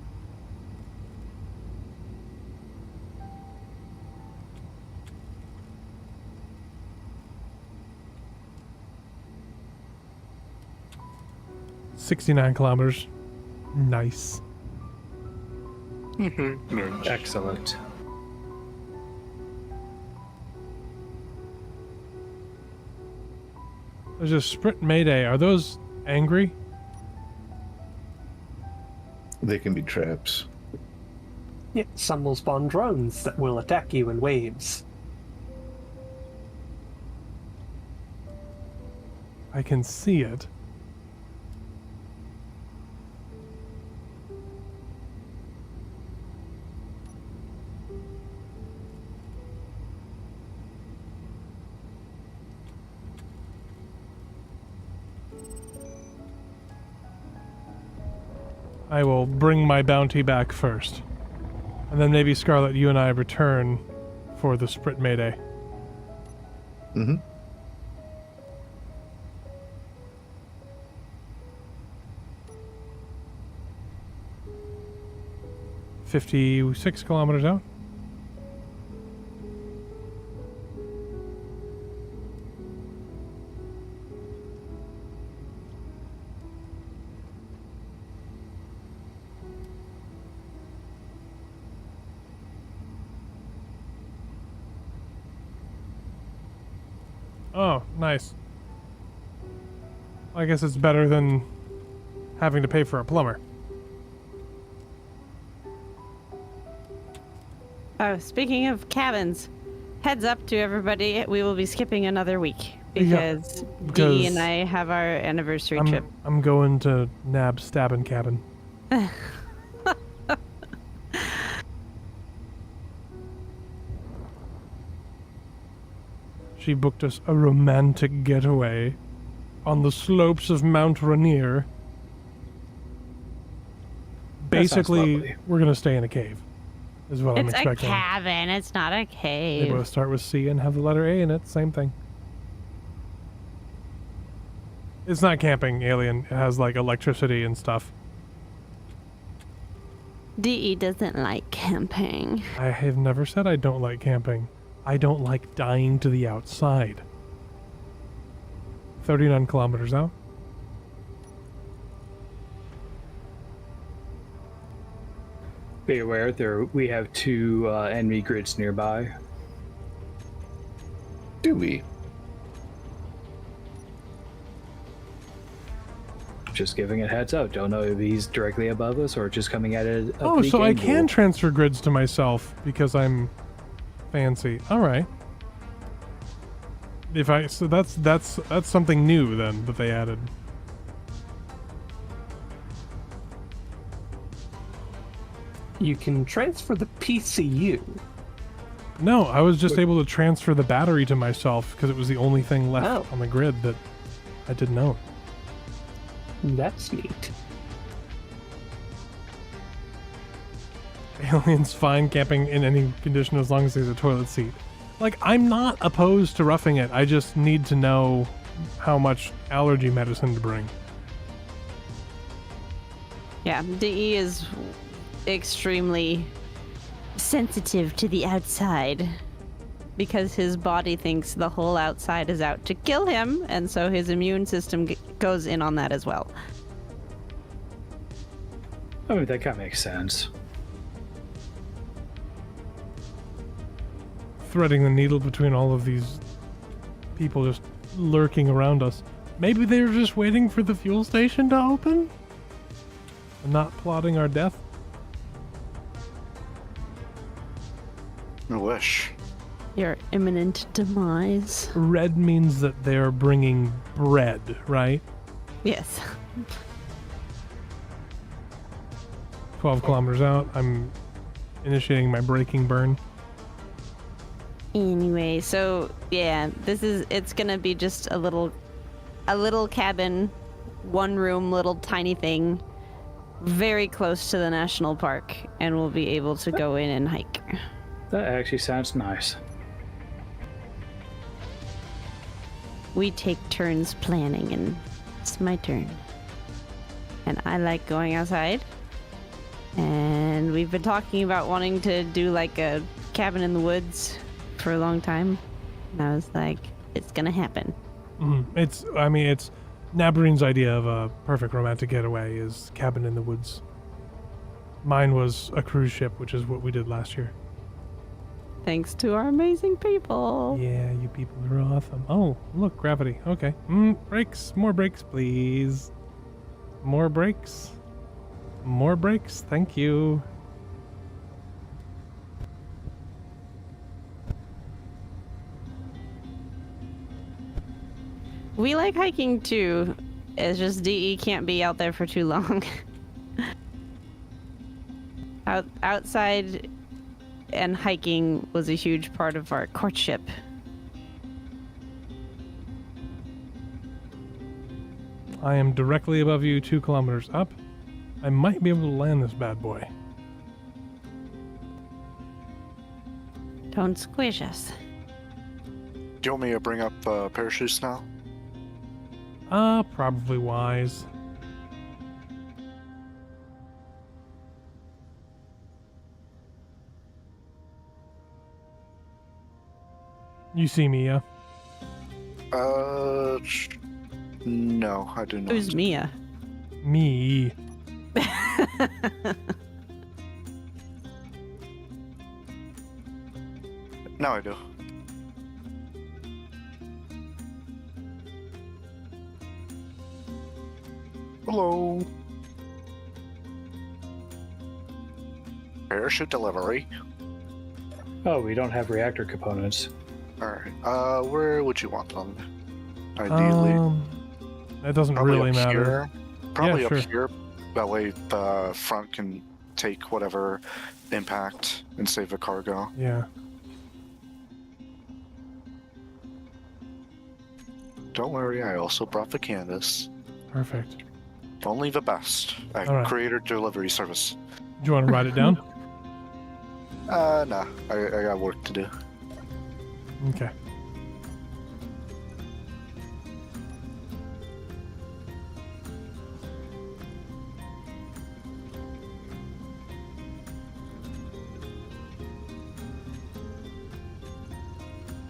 $69 kilometers. Nice. Excellent. There's a sprint mayday. Are those angry? They can be traps. Yeah, some will spawn drones that will attack you in waves. I can see it. I will bring my bounty back first. And then maybe, Scarlet, you and I return for the sprint mayday. Mm-hmm. $56 kilometers out. Oh, nice. I guess it's better than having to pay for a plumber. Oh, speaking of cabins, heads up to everybody, we will be skipping another week Yeah, because because Dee and I have our anniversary trip. I'm going to Nab Stabbin' Cabin. She booked us a romantic getaway on the slopes of Mount Rainier. That sounds Basically, lovely. we're going to stay in a cave, is what I'm It's a expecting. cabin, it's not a They cave. both start with C and have the letter A in it. Same thing. It's not camping, Alien. It has, like, electricity and stuff. DE doesn't like camping. I have never said I don't like camping. I don't like dying to the outside. 39 kilometers out. Be aware, we have two enemy grids nearby. Do we? Just giving it heads up. Don't know if he's directly above us or just coming at it. Oh, so I can transfer grids to myself because I'm fancy. All right. So that's something new then that they added. You can transfer the PCU. No, I was just able to transfer the battery to myself because it was the only thing left Oh. on the grid that I didn't own. That's neat. Alien's fine camping in any condition as long as there's a toilet seat. Like, I'm not opposed to roughing it. I just need to know how much allergy medicine to bring. Yeah, DE is extremely sensitive to the outside. because his body thinks the whole outside is out to kill him, and so his immune system goes in on that as well. I mean, that kind of makes sense. Threading the needle between all of these people just lurking around us. Maybe they were just waiting for the fuel station to open? And not plotting our death? I wish. Your imminent demise. Red means that they're bringing bread, right? Yes. 12 kilometers out. I'm initiating my braking burn. Anyway, so yeah, it's gonna be just a little cabin, one room, little tiny thing, very close to the national park, and we'll be able to go in and hike. That actually sounds nice. We take turns planning, and it's my turn. And I like going outside. And we've been talking about wanting to do like a cabin in the woods for a long time. And I was like, it's gonna happen. It's Nabreen's idea of a perfect romantic getaway is cabin in the woods. Mine was a cruise ship, which is what we did last year. Thanks to our amazing people. Yeah, you people are awesome. Oh, look, gravity. Okay. Brakes. More brakes, please. More brakes. More brakes. Thank you. We like hiking too. It's just DE can't be out there for too long. Outside and hiking was a huge part of our courtship. I am directly above you, 2 kilometers up. I might be able to land this bad boy. Don't squish us. Do you want me to bring up parachutes now? Probably wise. You see me, yeah? No, I do not. Who's Mia? Me. Now I do. Hello. Parachute delivery. Oh, we don't have reactor components. Alright. Where would you want them? Ideally. That doesn't Probably really up matter. Here. Probably Yeah, up sure. here. That way the front can take whatever impact and save the cargo. Yeah. Don't worry, I also brought the canvas. Perfect. Only the best at All right. creator delivery service. Do you want to write it down? Nah. I got work to do. Okay.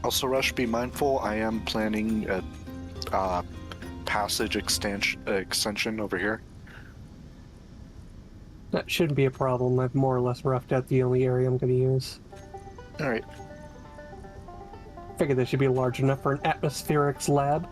Also, Rush, be mindful, I am planning a passage extension over here. That shouldn't be a problem. I've more or less roughed out the only area I'm going to use. Alright. Figured this should be large enough for an atmospherics lab.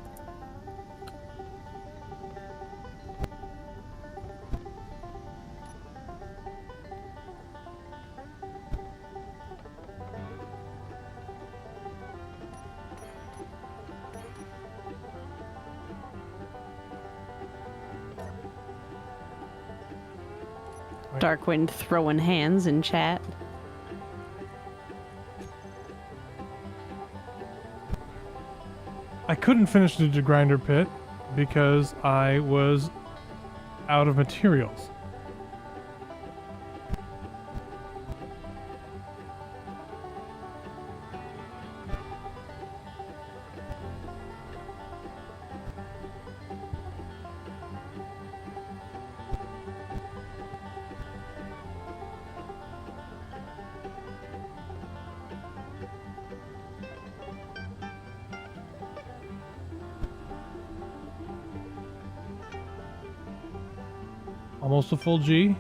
Darkwind throwing hands in chat. I couldn't finish the grinder pit because I was out of materials. Almost a full G.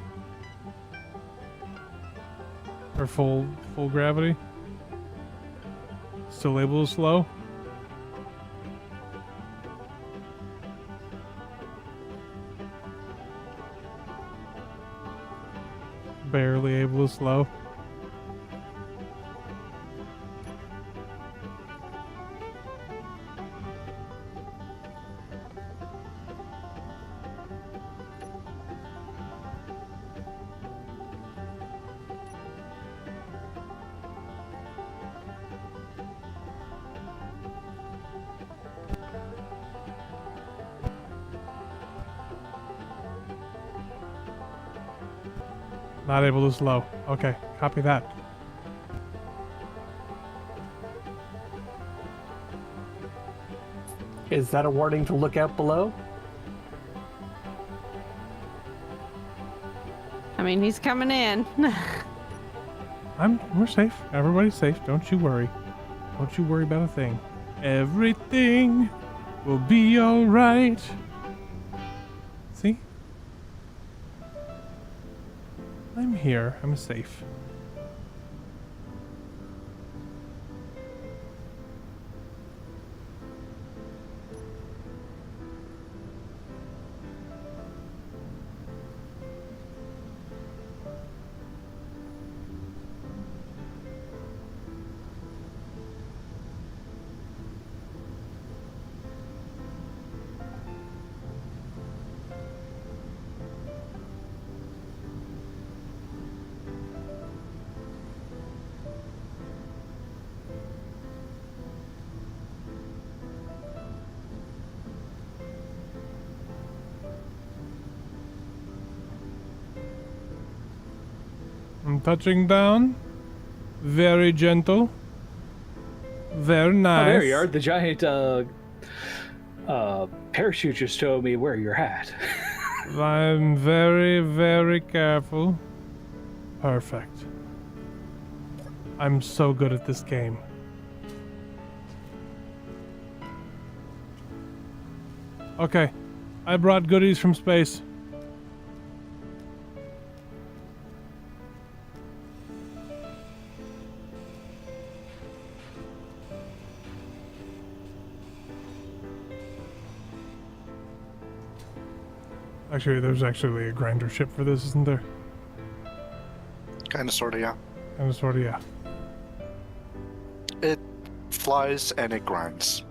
Or full gravity. Still able to slow. Barely able to slow. Not able to slow. Okay, copy that. Is that a warning to look out below? I mean, he's coming in. We're safe. Everybody's safe. Don't you worry. Don't you worry about a thing. Everything will be alright. See? I'm here. I'm safe. I'm touching down. Very gentle. Very nice. Oh, there you are. The giant parachute just showed me where you're at. I'm very, very careful. Perfect. I'm so good at this game. Okay. I brought goodies from space. Actually, there's actually a grinder ship for this, isn't there? Kind of, sort of, yeah. Kind of, sort of, yeah. It flies and it grinds.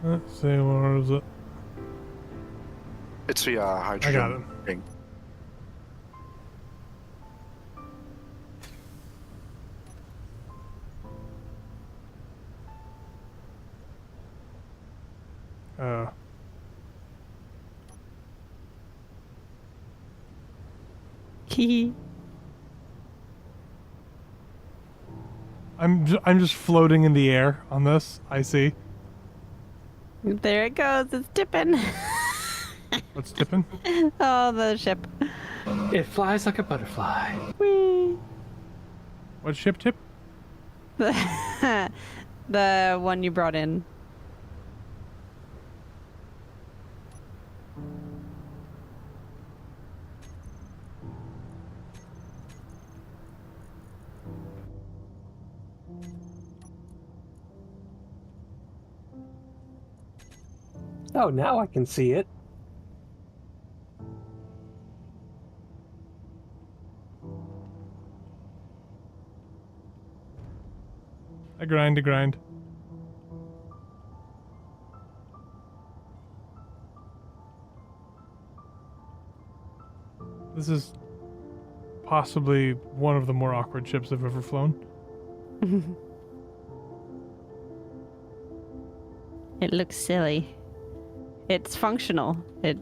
Let's see, where is it? It's the hydrogen I got it. thing. I'm just floating in the air on this. I see. There it goes. It's tipping. What's tipping? Oh, the ship. It flies like a butterfly. Whee. What ship tip? The one you brought in. Oh, now I can see it. I grind to grind. This is possibly one of the more awkward ships I've ever flown. It looks silly. It's functional. It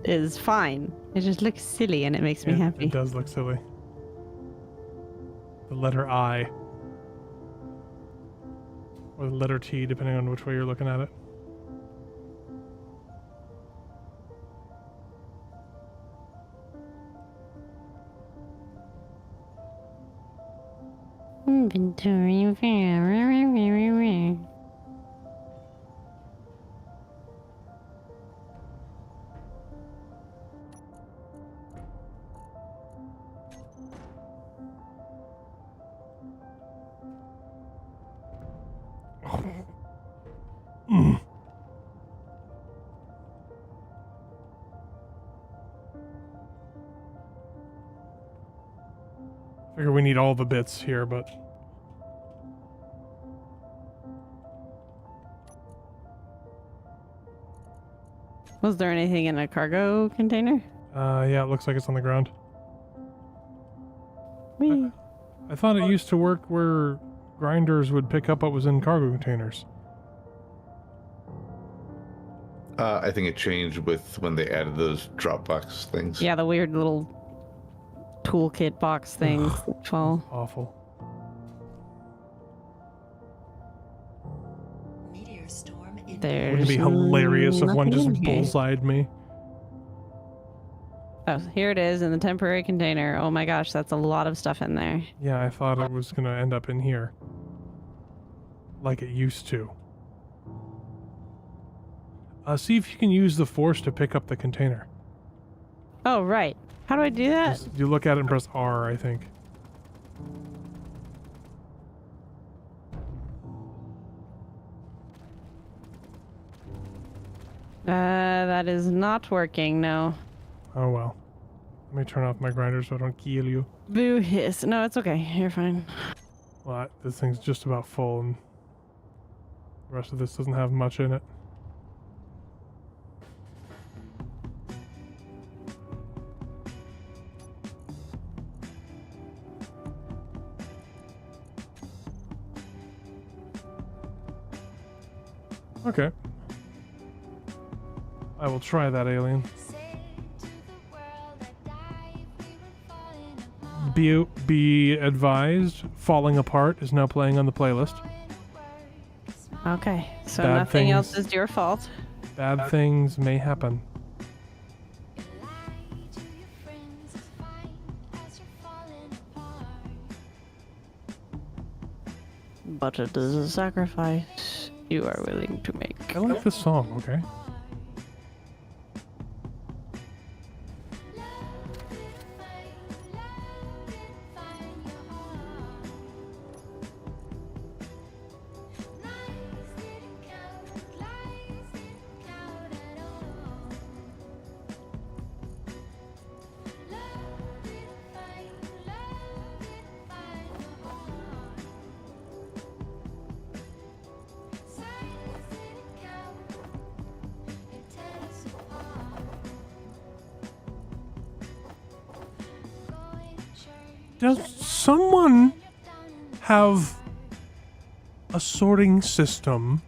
is fine. It just looks silly and it makes me happy. It does look silly. The letter I. Or the letter T, depending on which way you're looking at it. Inventory. Figure we need all the bits here, but Was there anything in a cargo container? yeah, it looks like it's on the ground. Whee. I thought it used to work where grinders would pick up what was in cargo containers. I think it changed with when they added those Dropbox things. Yeah, the weird little toolkit box things that fall. Awful. Meteor storm in There's Wouldn't it be hilarious if one just nothing in here. bullseyed me? Oh, here it is in the temporary container. Oh my gosh, that's a lot of stuff in there. Yeah, I thought it was gonna end up in here. Like it used to. See if you can use the force to pick up the container. Oh, right. How do I do that? Just- you look at it and press R, I think. That is not working, no. Oh well. Let me turn off my grinder so I don't kill you. Boo hiss. No, it's okay. You're fine. Well, this thing's just about full and the rest of this doesn't have much in it. Okay. I will try that, alien. Be advised, Falling Apart is now playing on the playlist. Okay, so Bad nothing else things. is your fault. Bad things may happen. But it is a sacrifice you are willing to make. I like this song, okay? Does someone have a sorting system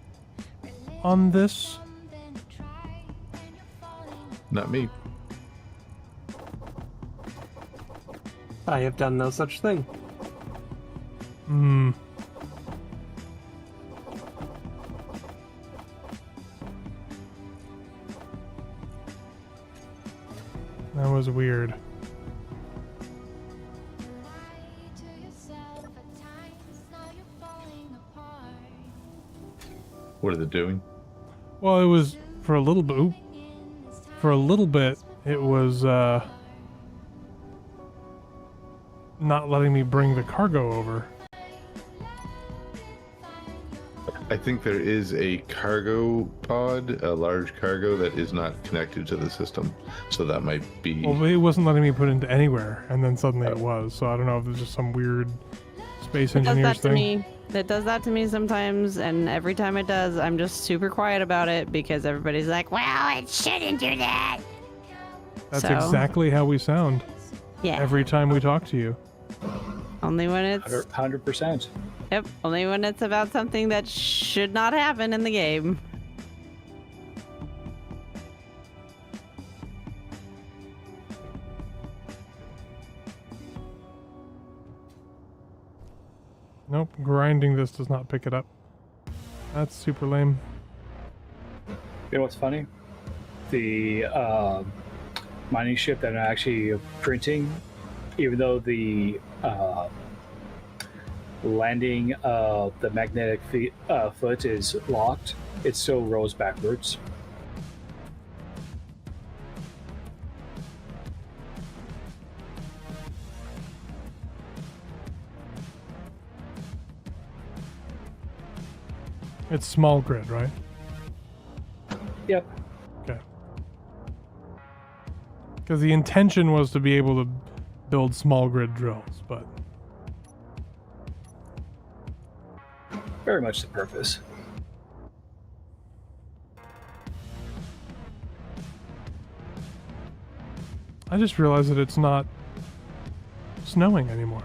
on this? Not me. I have done no such thing. Hmm. That was weird. What are they doing? Well, it was for a little bit. For a little bit, it was not letting me bring the cargo over. I think there is a cargo pod, a large cargo that is not connected to the system. So that might be... Well, it wasn't letting me put it into anywhere, and then suddenly it was. So I don't know if it's just some weird space It does engineers that to thing. me. It does that to me sometimes, and every time it does, I'm just super quiet about it because everybody's like, "Well, it shouldn't do that." That's So- exactly how we sound Yeah. every time we talk to you. Only when it's 100%. yep. Only when it's about something that should not happen in the game. Nope, grinding this does not pick it up. That's super lame. You know what's funny? The mining ship that I'm actually printing, even though the landing of the magnetic foot is locked, it still rolls backwards. It's small grid, right? Yep. Okay. Because the intention was to be able to build small grid drills, but Very much the purpose. I just realized that it's not snowing anymore.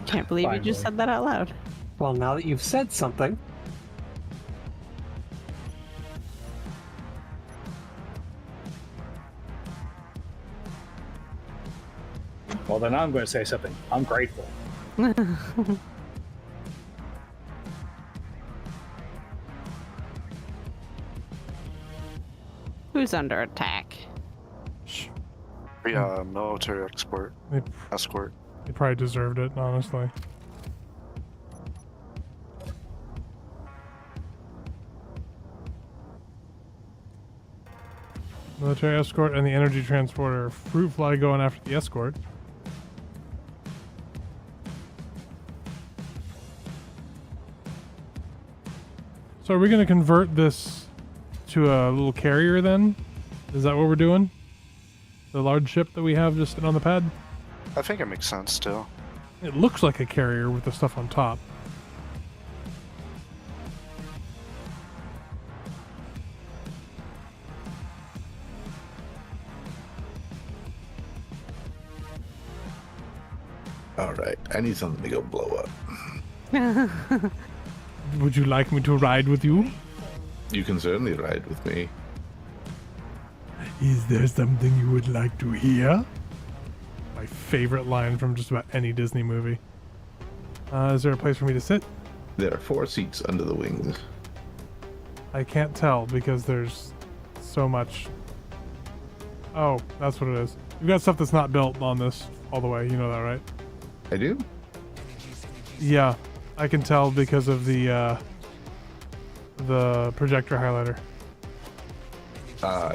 Can't believe you just said that out loud. Well, now that you've said something, Well, then I'm going to say something. I'm grateful. Who's under attack? Shh. Yeah, military escort. They, Escort. they probably deserved it, honestly. Military escort and the energy transporter. Fruit fly going after the escort. So are we going to convert this to a little carrier then? Is that what we're doing? The large ship that we have just sitting on the pad? I think it makes sense too. It looks like a carrier with the stuff on top. All right, I need something to go blow up. Would you like me to ride with you? You can certainly ride with me. Is there something you would like to hear? My favorite line from just about any Disney movie. Is there a place for me to sit? There are 4 seats under the wings. I can't tell because there's so much. Oh, that's what it is. You've got stuff that's not built on this all the way. You know that, right? I do? Yeah, I can tell because of the projector highlighter.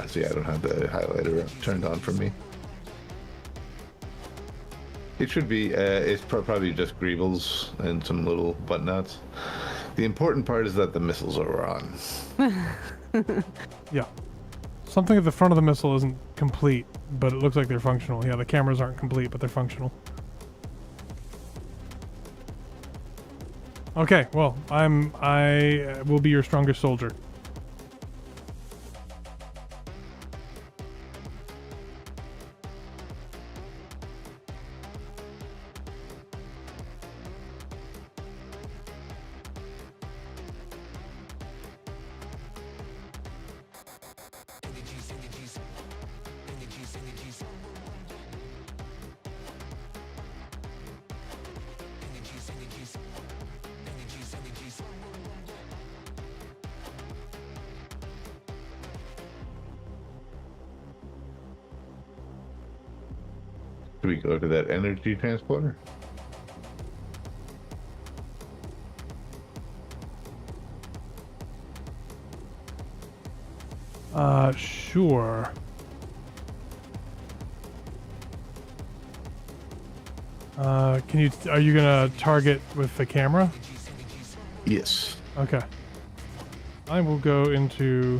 See, I don't have the highlighter turned on for me. It should be, it's probably just greebles and some little butt nuts. The important part is that the missiles are on. Yeah. Something at the front of the missile isn't complete, but it looks like they're functional. Yeah, the cameras aren't complete, but they're functional. Okay, well, I will be your strongest soldier. Should we go to that energy transporter? Sure. Are you gonna target with the camera? Yes. Okay. I will go into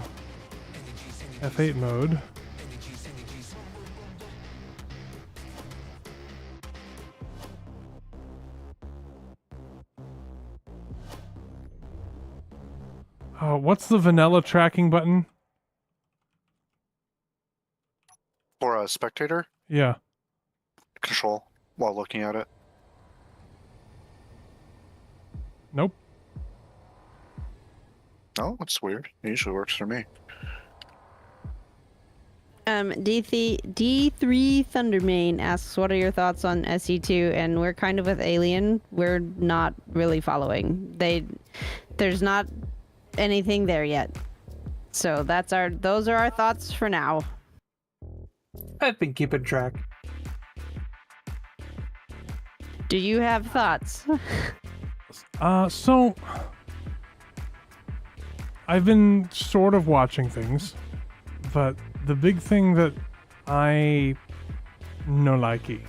F8 mode. What's the vanilla tracking button? For a spectator, Yeah. control while looking at it. Nope. Oh, that's weird. It usually works for me. D3 Thundermane asks, what are your thoughts on SE2? And we're kind of with Alien. We're not really following. There's not anything there yet. So those are our thoughts for now. I've been keeping track. Do you have thoughts? So I've been sort of watching things, but the big thing that I no likey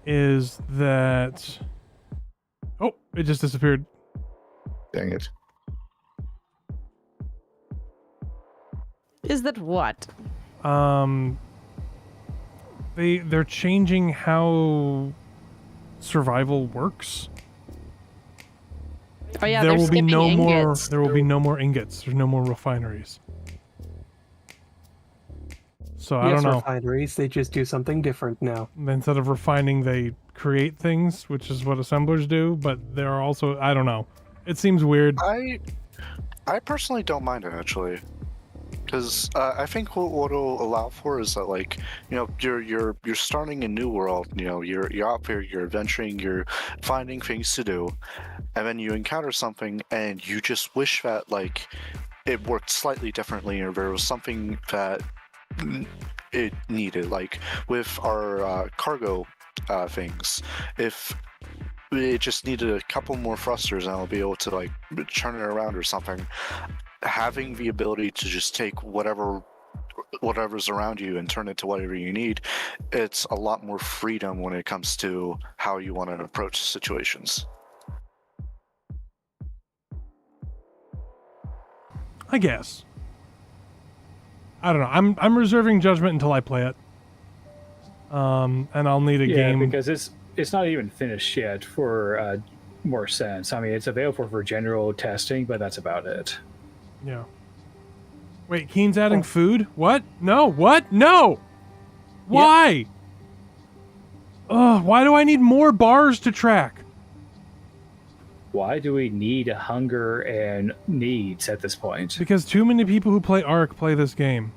is that it just disappeared. Dang it. Is that what? They're changing how survival works. Oh yeah, there they're will be skipping no ingots. more. There will be no more ingots. There's no more refineries. So I yes, don't know. refineries, they just do something different now. Instead of refining, they create things, which is what assemblers do. But there are also, I don't know. It seems weird. I personally don't mind it actually, because I think what it'll allow for is that, like, you know, you're starting a new world. You know, you're out there, you're adventuring, you're finding things to do, and then you encounter something, and you just wish that, like, it worked slightly differently, or there was something that it needed. Like with our cargo things, if it just needed a couple more thrusters and I'll be able to like turn it around or something. Having the ability to just take whatever's around you and turn it to whatever you need, it's a lot more freedom when it comes to how you want to approach situations. I guess. I don't know. I'm reserving judgment until I play it. And I'll need a game because it's not even finished yet for more sense. I mean, it's available for general testing, but that's about it. Yeah. Wait, Keen's adding food? What? No, what? No! Why? Ugh, why do I need more bars to track? Why do we need hunger and needs at this point? Because too many people who play Ark play this game.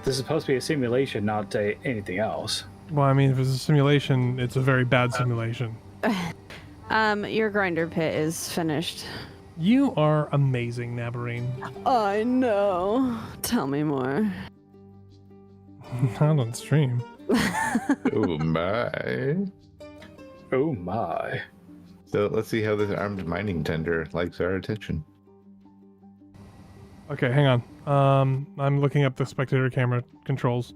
This is supposed to be a simulation, not anything else. Well, I mean, if it's a simulation, it's a very bad simulation. Your grinder pit is finished. You are amazing, Nabarine. I know. Tell me more. Not on stream. Oh my. Oh my. So let's see how this armed mining tender likes our attention. Okay, hang on. I'm looking up the spectator camera controls.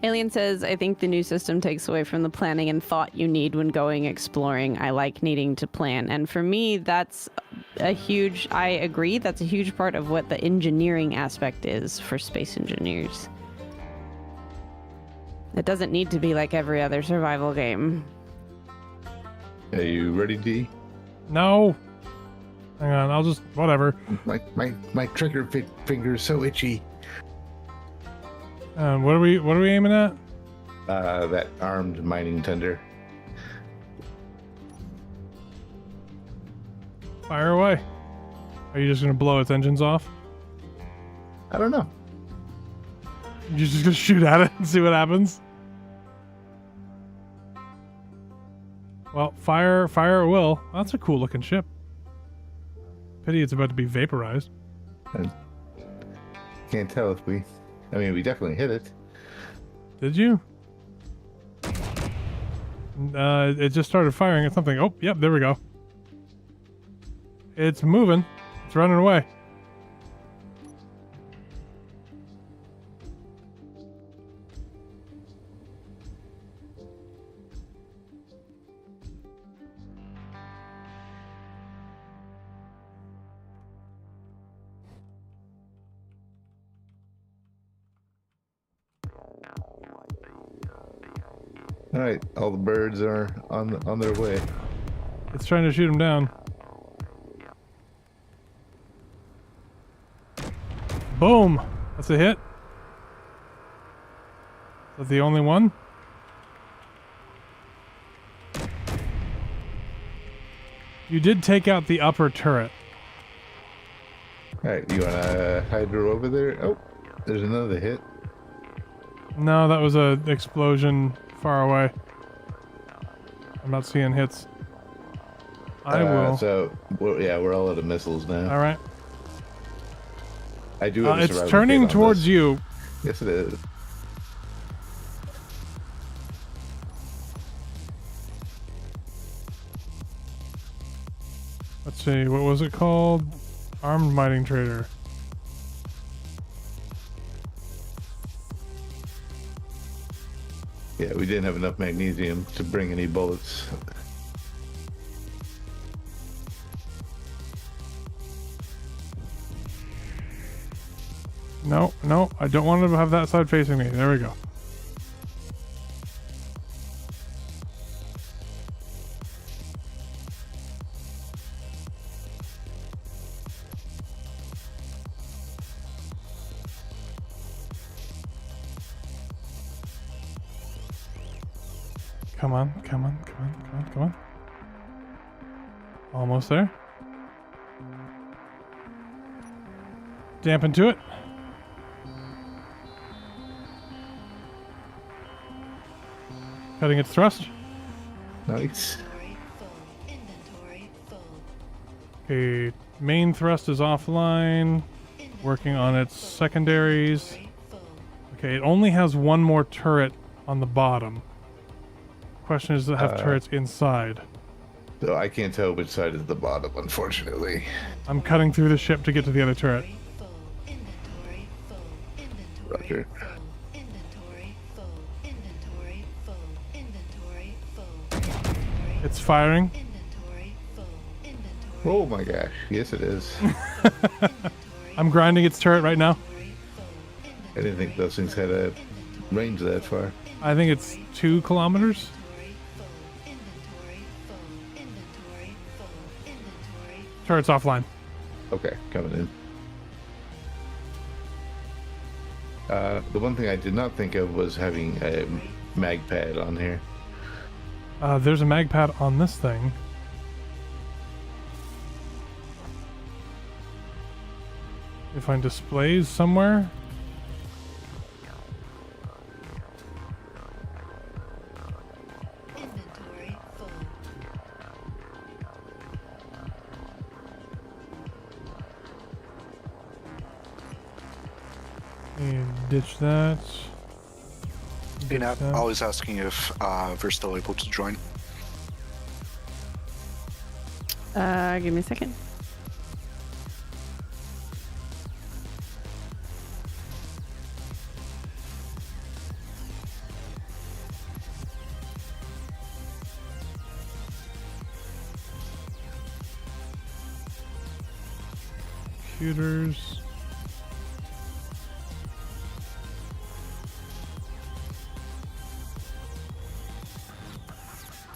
Alien says, I think the new system takes away from the planning and thought you need when going exploring. I like needing to plan. And for me, that's I agree, that's a huge part of what the engineering aspect is for space engineers. It doesn't need to be like every other survival game. Are you ready, D? No. Hang on, I'll just, whatever. My trigger finger is so itchy. What are we aiming at? That armed mining tender. Fire away. Are you just gonna blow its engines off? I don't know. You're just gonna shoot at it and see what happens? Well, fire it will. That's a cool looking ship. Pity it's about to be vaporized. Can't tell if we... I mean, we definitely hit it. Did you? It just started firing at something. Oh, yep, there we go. It's moving. It's running away. All right, all the birds are on their way. It's trying to shoot him down. Boom! That's a hit. Is that the only one? You did take out the upper turret. All right, you wanna hydro over there? Oh, there's another hit. No, that was a explosion far away. I'm not seeing hits. I will. So, yeah, we're all out of missiles now. All right. I do have a it's survival turning kit on towards this. you. Yes, it is. Let's see, what was it called? Armed mining trader. Yeah, we didn't have enough magnesium to bring any bullets. No, no, I don't want to have that side facing me. There we go. Come on, come on, come on, come on, come on. Almost there. Dampen to it. Cutting its thrust. Nice. Inventory full. Inventory full. Okay, main thrust is offline. Working on its secondaries. Inventory full. Okay, it only has one more turret on the bottom. Question is, does it have turrets inside? So I can't tell which side is the bottom, unfortunately. I'm cutting through the ship to get to the other turret. Full. Inventory full. Inventory Roger. full. Inventory full. Inventory full. Inventory full. Inventory. It's firing. Inventory full. Inventory. Oh my gosh. Yes, it is. I'm grinding its turret right now. Inventory full. I didn't think those things had a range that far. I think it's 2 kilometers. Inventory full. Inventory full. Inventory. Turret's offline. Okay, coming in. The one thing I did not think of was having a mag pad on here. There's a mag pad on this thing. You find displays somewhere. Inventory full. You ditch that. You know, Ditch that. always asking if we're still able to join. Give me a second. Computers.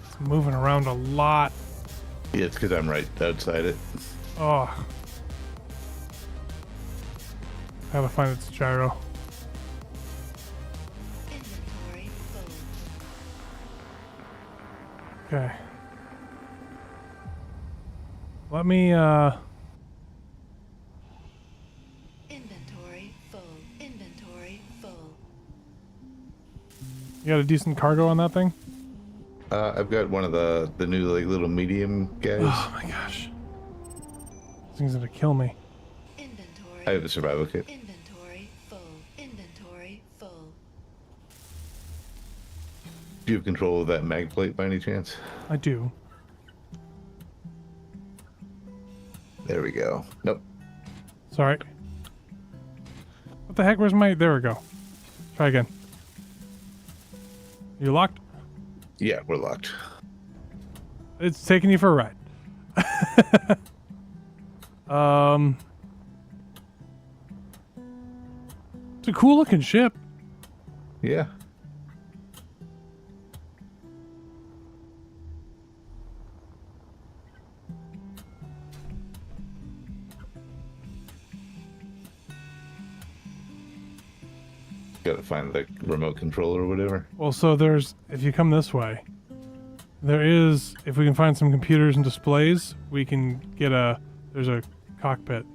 It's moving around a lot. Yeah, it's because I'm right outside it. Oh. Gotta find its gyro. Inventory full. Okay. Let me, Inventory full. Inventory full. you got a decent cargo on that thing? I've got one of the new like little medium guys. Oh my gosh. This thing's gonna kill me. Inventory. I have a survival kit. Inventory full. Inventory full. Do you have control of that mag plate by any chance? I do. There we go. Nope. Sorry. What the heck? Where's my... There we go. Try again. You locked? Yeah, we're locked. It's taking you for a ride. It's a cool looking ship. Yeah. Gotta find the remote control or whatever. Well, so there's... If you come this way, there is... If we can find some computers and displays, we can get a... There's a cockpit.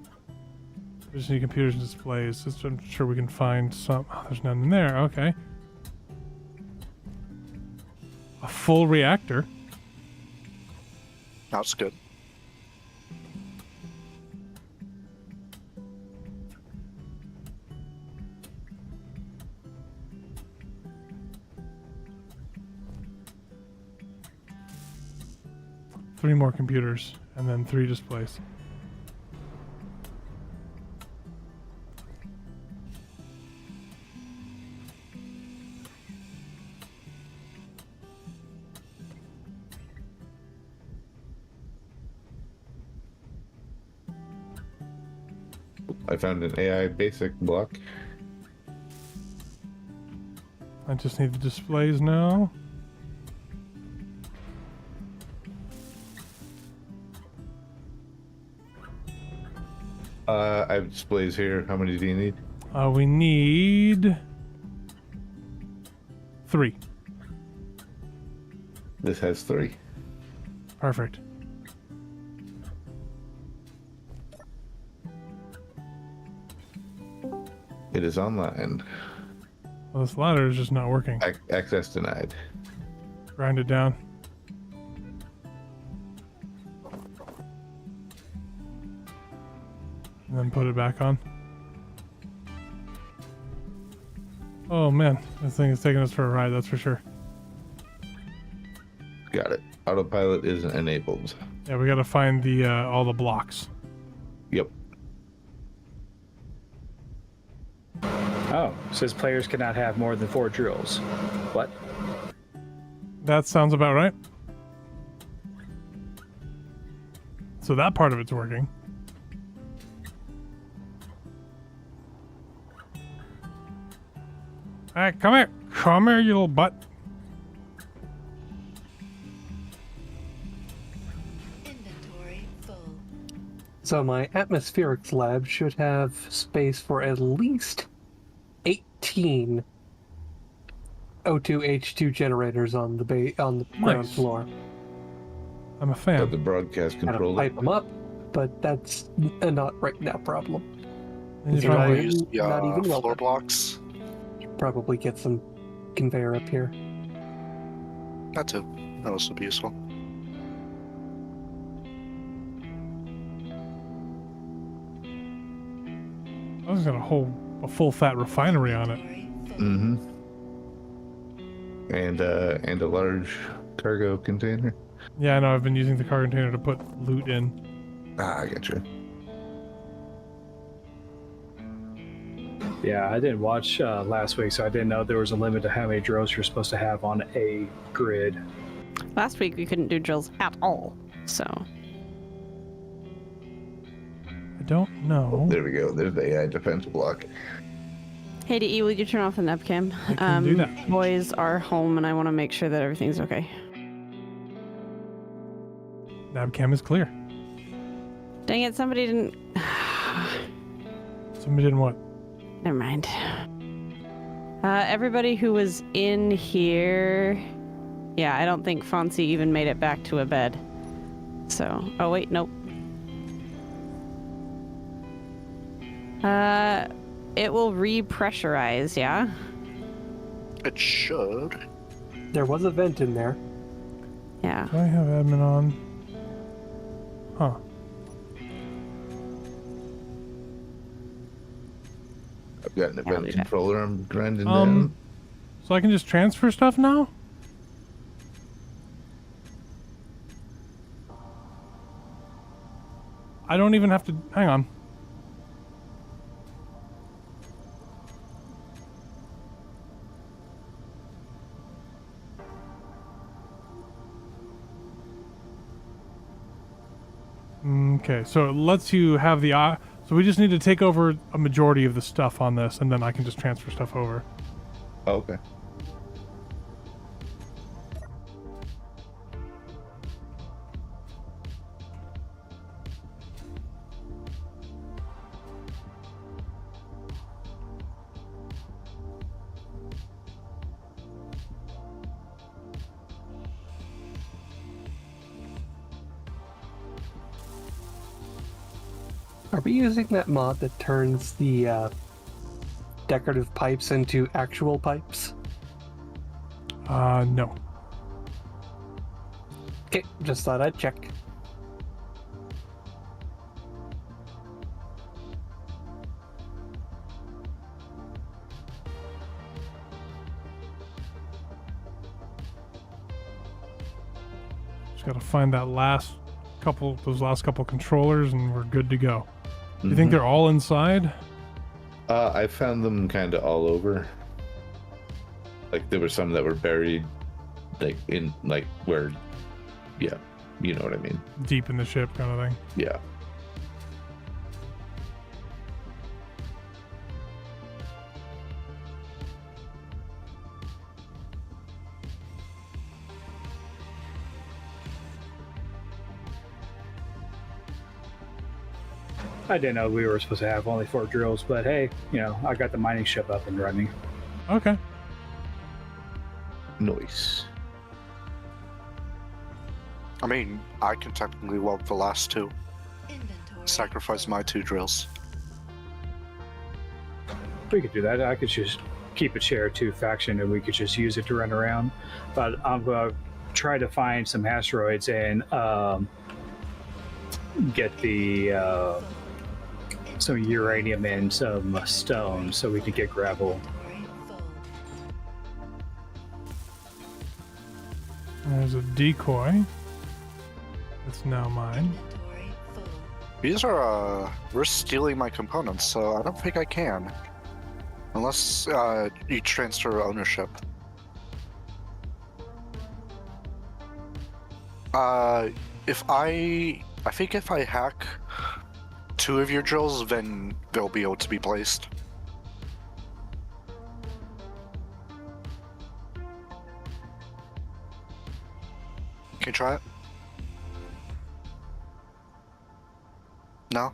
We just need computers and displays. I'm sure we can find some... Oh, there's none in there. Okay. A full reactor. That's good. Three more computers, and then 3 displays. I found an AI basic block. I just need the displays now. I have displays here. How many do you need? We need 3. This has 3. Perfect. It is online. Well, this ladder is just not working. Access denied. Grind it down. And then put it back on. Oh man, this thing is taking us for a ride, that's for sure. Got it. Autopilot is enabled. Yeah, we gotta find the all the blocks. Yep. Oh, says players cannot have more than 4 drills. What? That sounds about right. So that part of it's working. Hey, come here. Come here, you little butt. Inventory full. So my atmospherics lab should have space for at least 18 O2H2 generators on the ground Nice. floor. I'm a Got fan. the broadcast Gotta controller. pipe them up, but that's a not right now problem. And Is you're it trying to- right? Use Not even floor welcome. blocks. Probably get some conveyor up here. That too. That also be useful. I was gonna a full fat refinery on it. Inventory full. Mm-hmm. And a large cargo container. Yeah, I know. I've been using the car container to put loot in. Ah, I got you. Yeah, I didn't watch last week, so I didn't know there was a limit to how many drills you're supposed to have on a grid. Last week we couldn't do drills at all, so I don't know. There we go. There's the AI defense block. hey, DE, will you turn off the webcam? I can do that. Boys are home, and I want to make sure that everything's okay. Nabcam is clear. Dang it, somebody didn't. Somebody didn't what? Never mind. Everybody who was in here. Yeah, I don't think Fonzie even made it back to a bed. So, oh wait, nope. It will repressurize, yeah? It should. There was a vent in there. Yeah. Do I have admin on? Huh. I've got an I'll event do that. controller I'm grinding Um, down. So I can just transfer stuff now? I don't even have to. Hang on. Okay, so it lets you have the. So we just need to take over a majority of the stuff on this, and then I can just transfer stuff over. Oh, okay. Are we using that mod that turns the decorative pipes into actual pipes? No. Okay, just thought I'd check. Just gotta find that those last couple controllers, and we're good to go. You think they're all inside? I found them kind of all over. Like there were some that were buried, like in like where, yeah, you know what I mean. Deep in the ship, kind of thing. Yeah. I didn't know we were supposed to have only 4 drills, but hey, I got the mining ship up and running. Okay. Nice. I mean, I can technically weld the last 2. Inventory. Sacrifice my 2 drills. We could do that. I could just keep a share 2 faction and we could just use it to run around. But I'm going to try to find some asteroids and get the some uranium and some stone so we could get gravel. Inventory full. There's a decoy. It's now mine. Inventory full. These are, we're stealing my components, so I don't think I can. Unless, you transfer ownership. I think if I hack 2 of your drills, then they'll be able to be placed. Can you try it? No?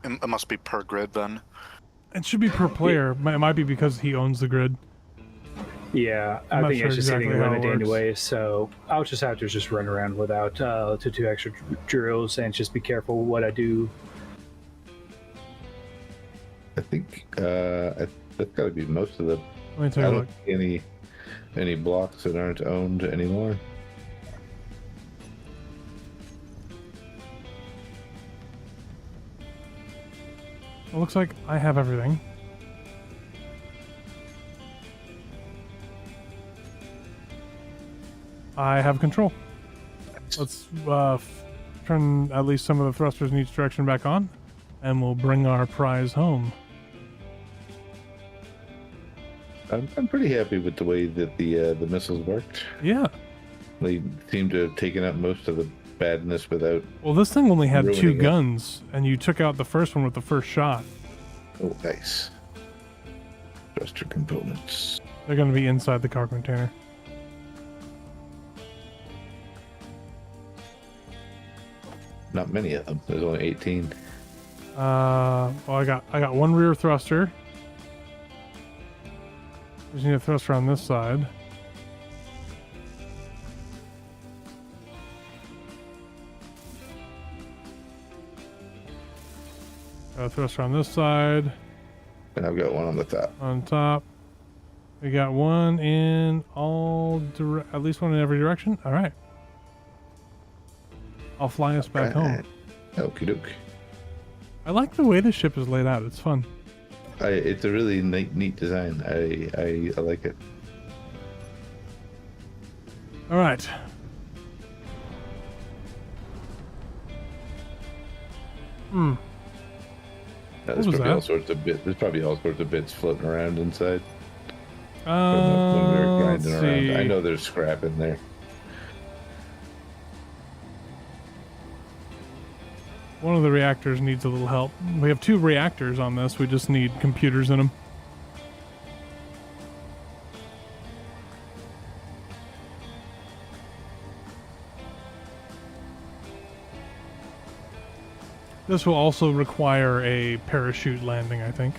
It must be per grid then. It should be per player. It might be because he owns the grid. Yeah, I'm I not think sure it's just exactly hitting how limit it works. anyway, so I'll just have to just run around without to 2 extra drills and just be careful what I do. I think that's got to be most of the. Let me I take a don't look. see any blocks that aren't owned anymore. It looks like I have everything. I have control. Let's turn at least some of the thrusters in each direction back on, and we'll bring our prize home. I'm pretty happy with the way that the missiles worked. Yeah. They seem to have taken out most of the badness without. Well, this thing only had 2 Ruining it. guns, and you took out the first one with the first shot. Oh, nice. Thruster components. They're going to be inside the cargo container. Not many of them. There's only 18. Well, I got 1 rear thruster. Just need a thruster on this side. Got a thruster on this side. And I've got one on the top. On top. We got 1 in at least 1 in every direction. All right. I'll fly us back home. Okie doke. I like the way the ship is laid out. It's fun. It's a really neat design. I like it. All right. Now, there's was probably all that? sorts of bits. There's probably all sorts of bits floating around inside. When we were Let's grinding around. see. I know there's scrap in there. One of the reactors needs a little help. We have 2 reactors on this. We just need computers in them. This will also require a parachute landing, I think.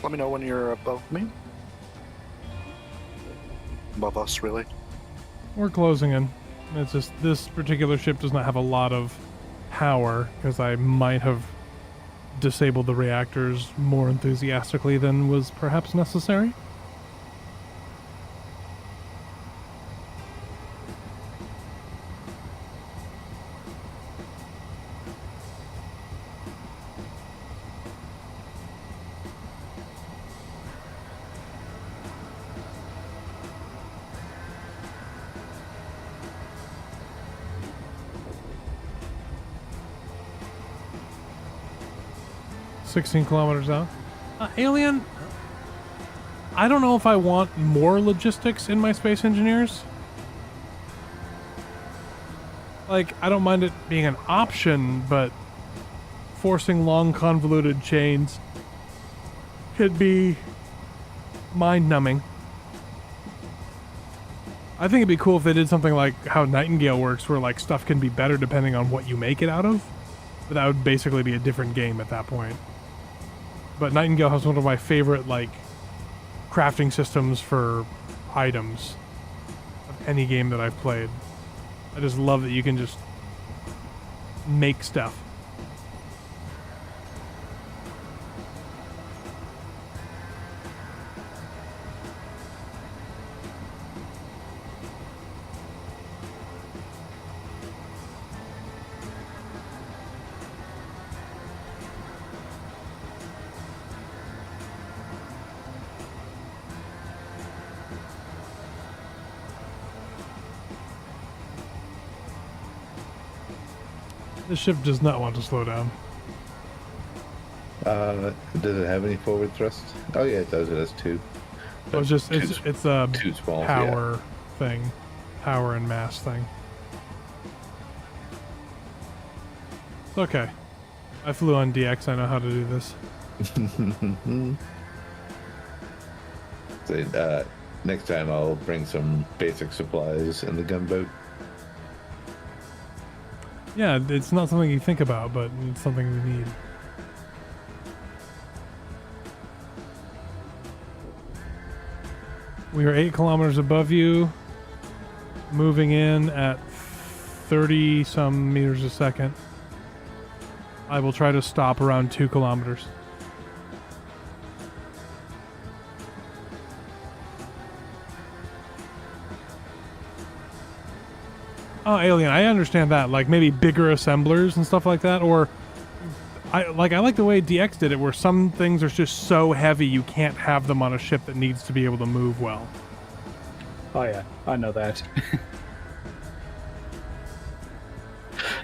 Let me know when you're above me. Above us, really. We're closing in. It's just this particular ship does not have a lot of power because I might have disabled the reactors more enthusiastically than was perhaps necessary. "16 kilometers out." Alien, I don't know if I want more logistics in my space engineers. Like, I don't mind it being an option, but forcing long convoluted chains could be mind-numbing. I think it'd be cool if they did something like how Nightingale works, where like stuff can be better depending on what you make it out of. But that would basically be a different game at that point. But Nightingale has one of my favorite like crafting systems for items of any game that I've played. I just love that you can just make stuff. This ship does not want to slow down. Does it have any forward thrust? Oh yeah, it does. It has 2. Well, it's a Too small. power thing, power and mass thing. It's okay. I flew on DX. I know how to do this. So, next time I'll bring some basic supplies in the gunboat. Yeah, it's not something you think about, but it's something we need. We are 8 kilometers above you, moving in at 30 some meters a second. I will try to stop around 2 kilometers. Oh, Alien, I understand that. Like maybe bigger assemblers and stuff like that, or I like the way DX did it, where some things are just so heavy you can't have them on a ship that needs to be able to move well. Oh yeah, I know that.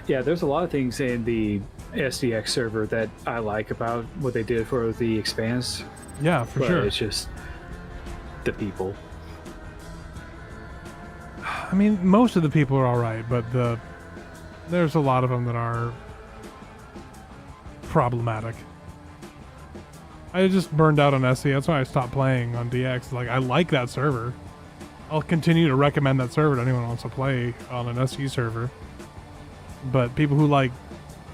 Yeah, there's a lot of things in the SDX server that I like about what they did for the Expanse. Yeah, for but sure. It's just the people. I mean, most of the people are all right, but there's a lot of them that are problematic. I just burned out on SE. That's why I stopped playing on DX. Like, I like that server. I'll continue to recommend that server to anyone who wants to play on an SE server. But people who like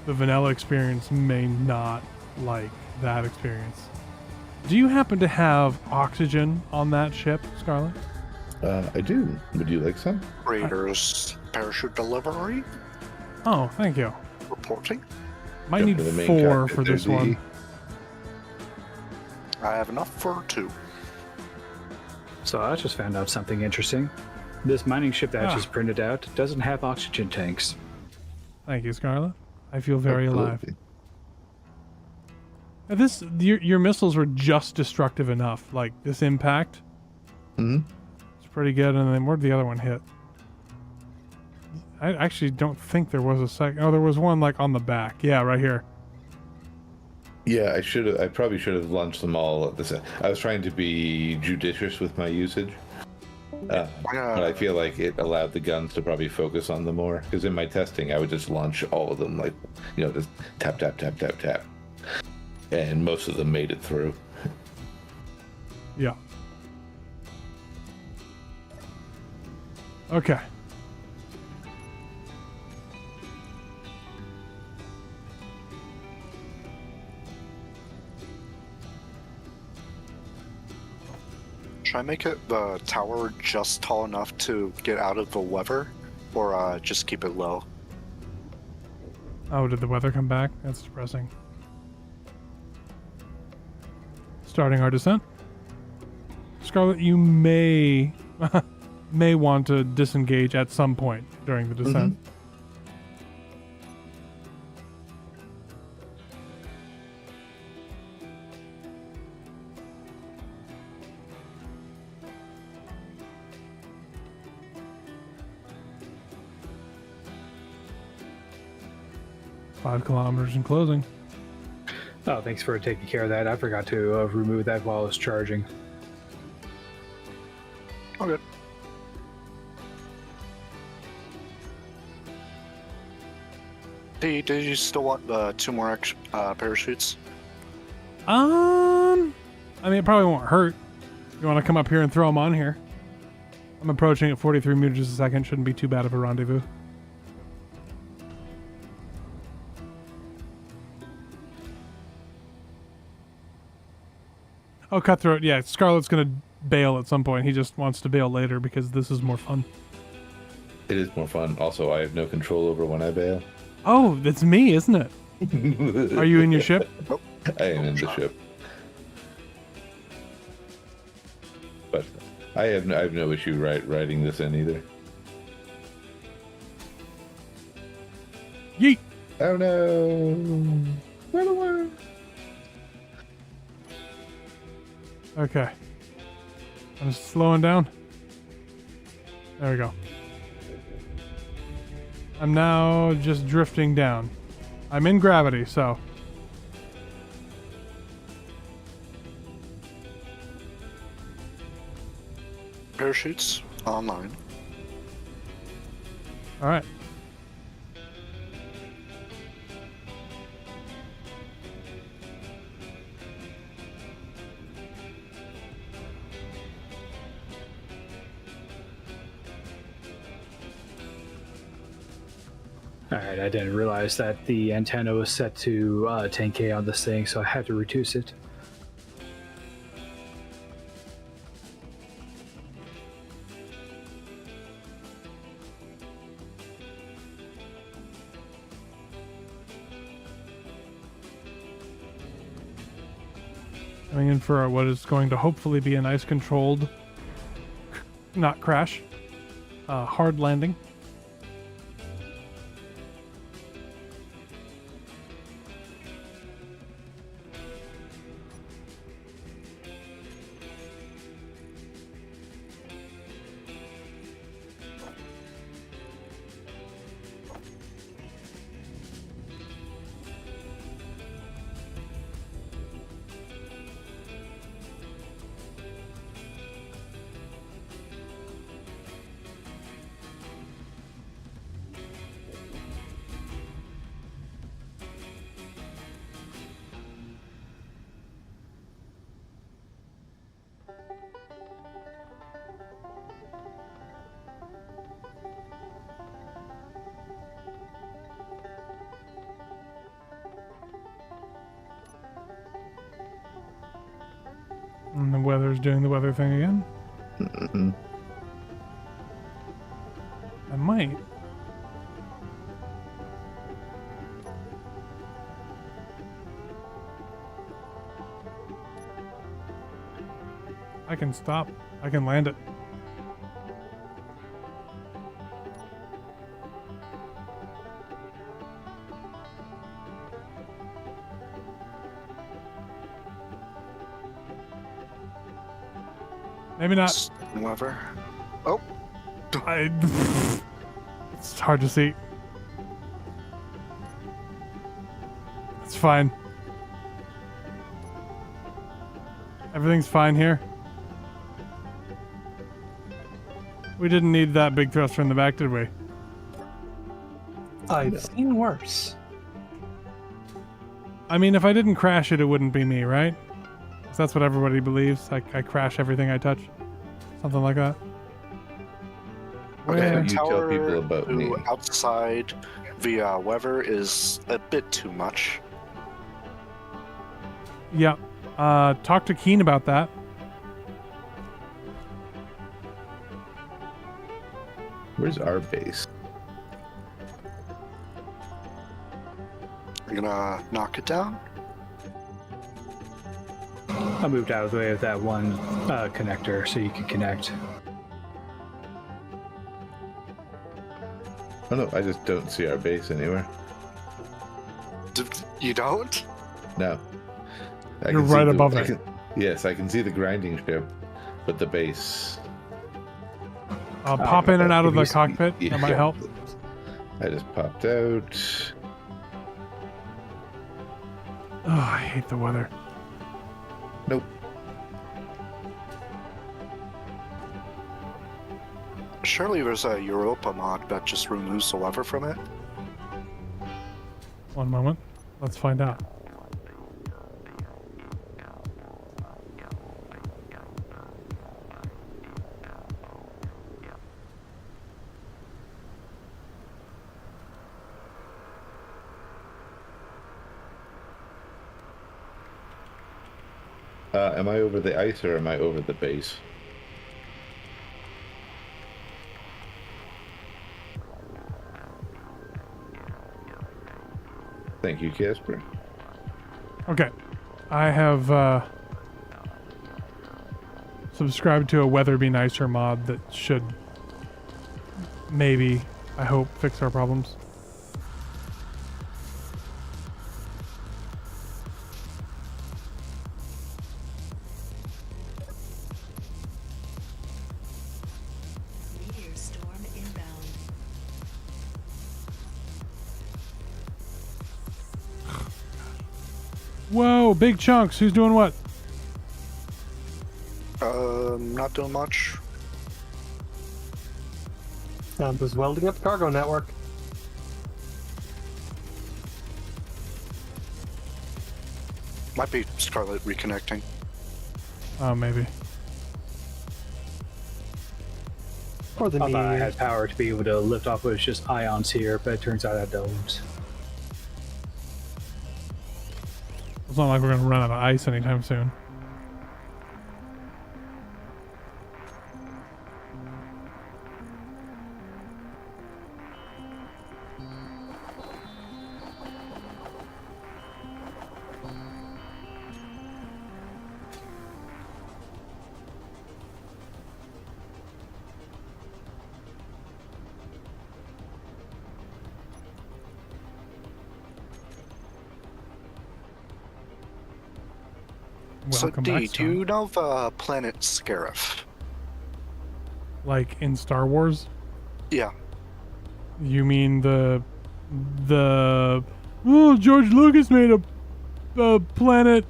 the vanilla experience may not like that experience. Do you happen to have oxygen on that ship, Scarlet? I do. Would you like some? Raiders parachute delivery Oh, thank you. reporting. Might Jump need to the main 4 cockpit, for this there's one. I have enough for 2. So I just found out something interesting. This mining ship that I just printed out doesn't have oxygen tanks. Thank you, Scarlet. I feel very alive. Absolutely. Your missiles were just destructive enough. Like this impact, Mhm. it's pretty good. And then where'd the other one hit? I actually don't think there was a second. Oh, there was one like on the back. Yeah, right here. Yeah, I probably should have launched them all at the same. I was trying to be judicious with my usage. But I feel like it allowed the guns to probably focus on them more. Because in my testing, I would just launch all of them, like, just tap, tap, tap, tap, tap. And most of them made it through. Yeah. Okay. Should I make it the tower just tall enough to get out of the weather, or just keep it low? Oh, did the weather come back? That's depressing. Starting our descent. Scarlet, you may want to disengage at some point during the descent. Mm-hmm. 5 kilometers in closing. Oh, thanks for taking care of that. I forgot to remove that while I was charging. Oh, good. Did you still want the 2 more parachutes? I mean, it probably won't hurt. You want to come up here and throw them on here? I'm approaching at 43 meters a second. Shouldn't be too bad of a rendezvous. Oh, Cutthroat. Yeah, Scarlet's going to bail at some point. He just wants to bail later because this is more fun. It is more fun. Also, I have no control over when I bail. Oh, that's me, isn't it? Are you in your ship? I am in the ship. But I have no issue writing this in either. Yeet! Oh no! Run away! Okay. I'm just slowing down. There we go. I'm now just drifting down. I'm in gravity, so. Parachutes online. All right. Alright, I didn't realize that the antenna was set to 10K on this thing, so I had to reduce it. Coming in for what is going to hopefully be a nice controlled, not crash, hard landing. And the weather's doing the weather thing again. Mm-mm. I might. I can stop. I can land it. Maybe not. Whoever. Oh, It's hard to see. It's fine. Everything's fine here. We didn't need that big thruster in the back, did we? I've seen worse. I mean, if I didn't crash it, it wouldn't be me, right? 'Cause that's what everybody believes. I crash everything I touch. Something like that. okay. Where- You tell Tower people about to me. outside via weather is a bit too much. Yeah. Talk to Keen about that. Where's our base? I'm gonna knock it down. I moved out of the way of that one connector so you can connect. Oh no, I just don't see our base anywhere. You don't? No. I You're can see right the- above I it. can- yes, I can see the grinding ship, but the base. Pop in and out of the Maybe- cockpit. That might yeah. help. I just popped out. Oh, I hate the weather. Nope. Surely there's a Europa mod that just removes the weather from it. One moment. Let's find out. Am I over the ice or am I over the base? Thank you, Casper. Okay. I have subscribed to a Weather Be Nicer mod that should maybe, I hope, fix our problems. Meteor storm inbound. Whoa, big chunks. Who's doing what? Not doing much. I'm just welding up the cargo network. Might be Scarlet reconnecting. Oh, maybe. Or the I thought I meteor. had power to be able to lift off with just ions here, but it turns out I don't. It's not like we're gonna run out of ice anytime soon. So, Welcome D, back, do son. you know of planet Scarif? Like in Star Wars? Yeah. You mean the oh, George Lucas made a planet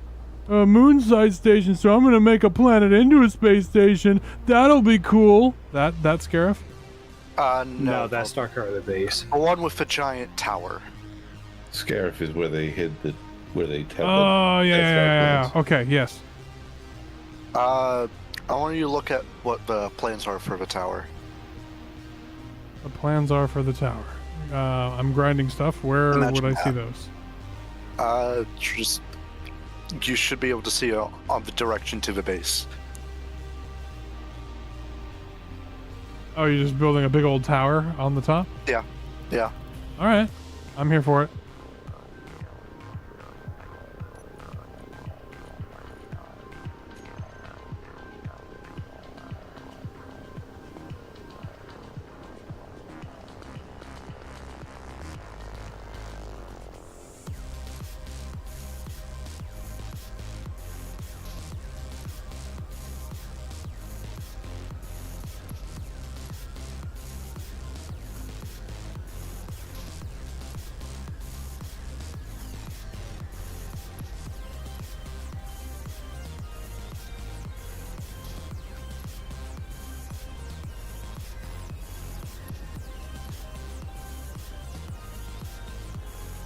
a moon side station, so I'm gonna make a planet into a space station. That'll be cool. That Scarif? No, that's Dark Earth base. The one with the giant tower. Scarif is where they hid the where they tell Oh the yeah. Death Star Okay, yes. I want you to look at what the plans are for the tower. The plans are for the tower. I'm grinding stuff. Where Imagine would I see that. those? Just you should be able to see it on the direction to the base. Oh, you're just building a big old tower on the top? Yeah. All right. I'm here for it.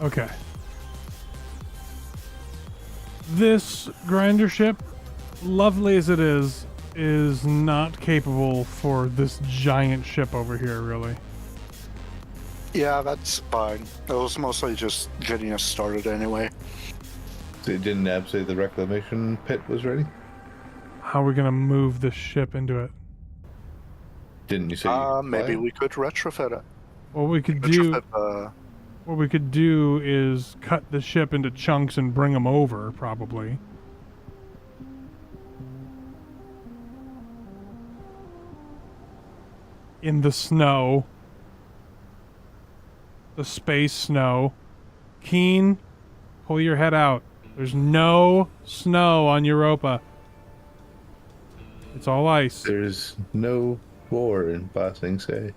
Okay. This grinder ship, lovely as it is not capable for this giant ship over here, really. Yeah, that's fine. It was mostly just getting us started anyway. So didn't Nab say the reclamation pit was ready? How are we gonna move this ship into it? Didn't you say? you could Maybe fly? we could retrofit it. What we could do, Retrofit, what we could do is cut the ship into chunks and bring them over, probably. In the snow. The space snow. Keen, pull your head out. There's no snow on Europa. It's all ice. There's no war in Ba Sing Se.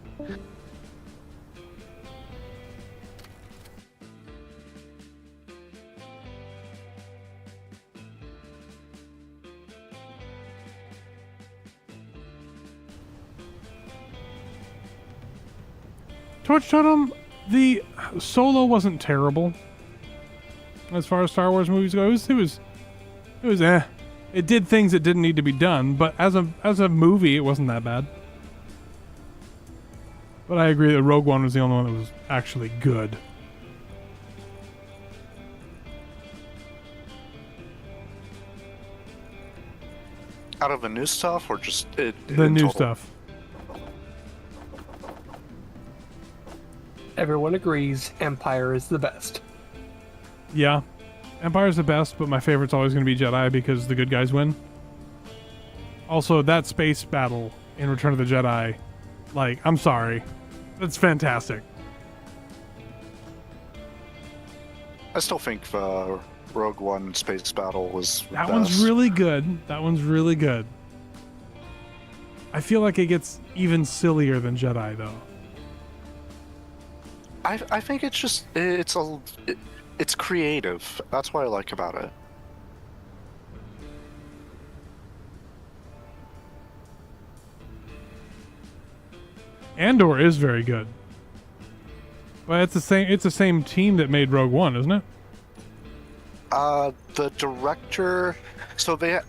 Torch Totem, the Solo wasn't terrible. As far as Star Wars movies go, it was eh. It did things that didn't need to be done, but as a movie, it wasn't that bad. But I agree that Rogue One was the only one that was actually good. Out of the new stuff, or just it? The in new total? stuff. Everyone agrees Empire is the best. Yeah. Empire's the best, but my favorite's always going to be Jedi because the good guys win. Also, that space battle in Return of the Jedi, like, I'm sorry. That's fantastic. I still think the Rogue One space battle was the That best. one's really good. That one's really good. I feel like it gets even sillier than Jedi, though. I think it's just it's creative. That's what I like about it. Andor is very good. But it's the same team that made Rogue One, isn't it? The director. So they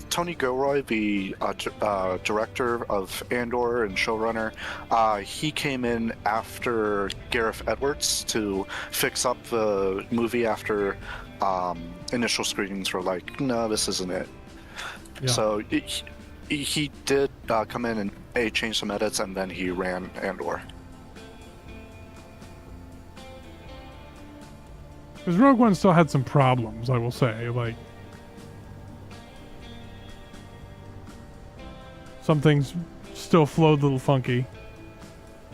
Tony Gilroy, the director of Andor and showrunner, he came in after Gareth Edwards to fix up the movie after initial screenings were like, no, this isn't it. Yeah. So he did come in and change some edits, and then he ran Andor. Because Rogue One still had some problems, I will say. Like, some things still flowed a little funky.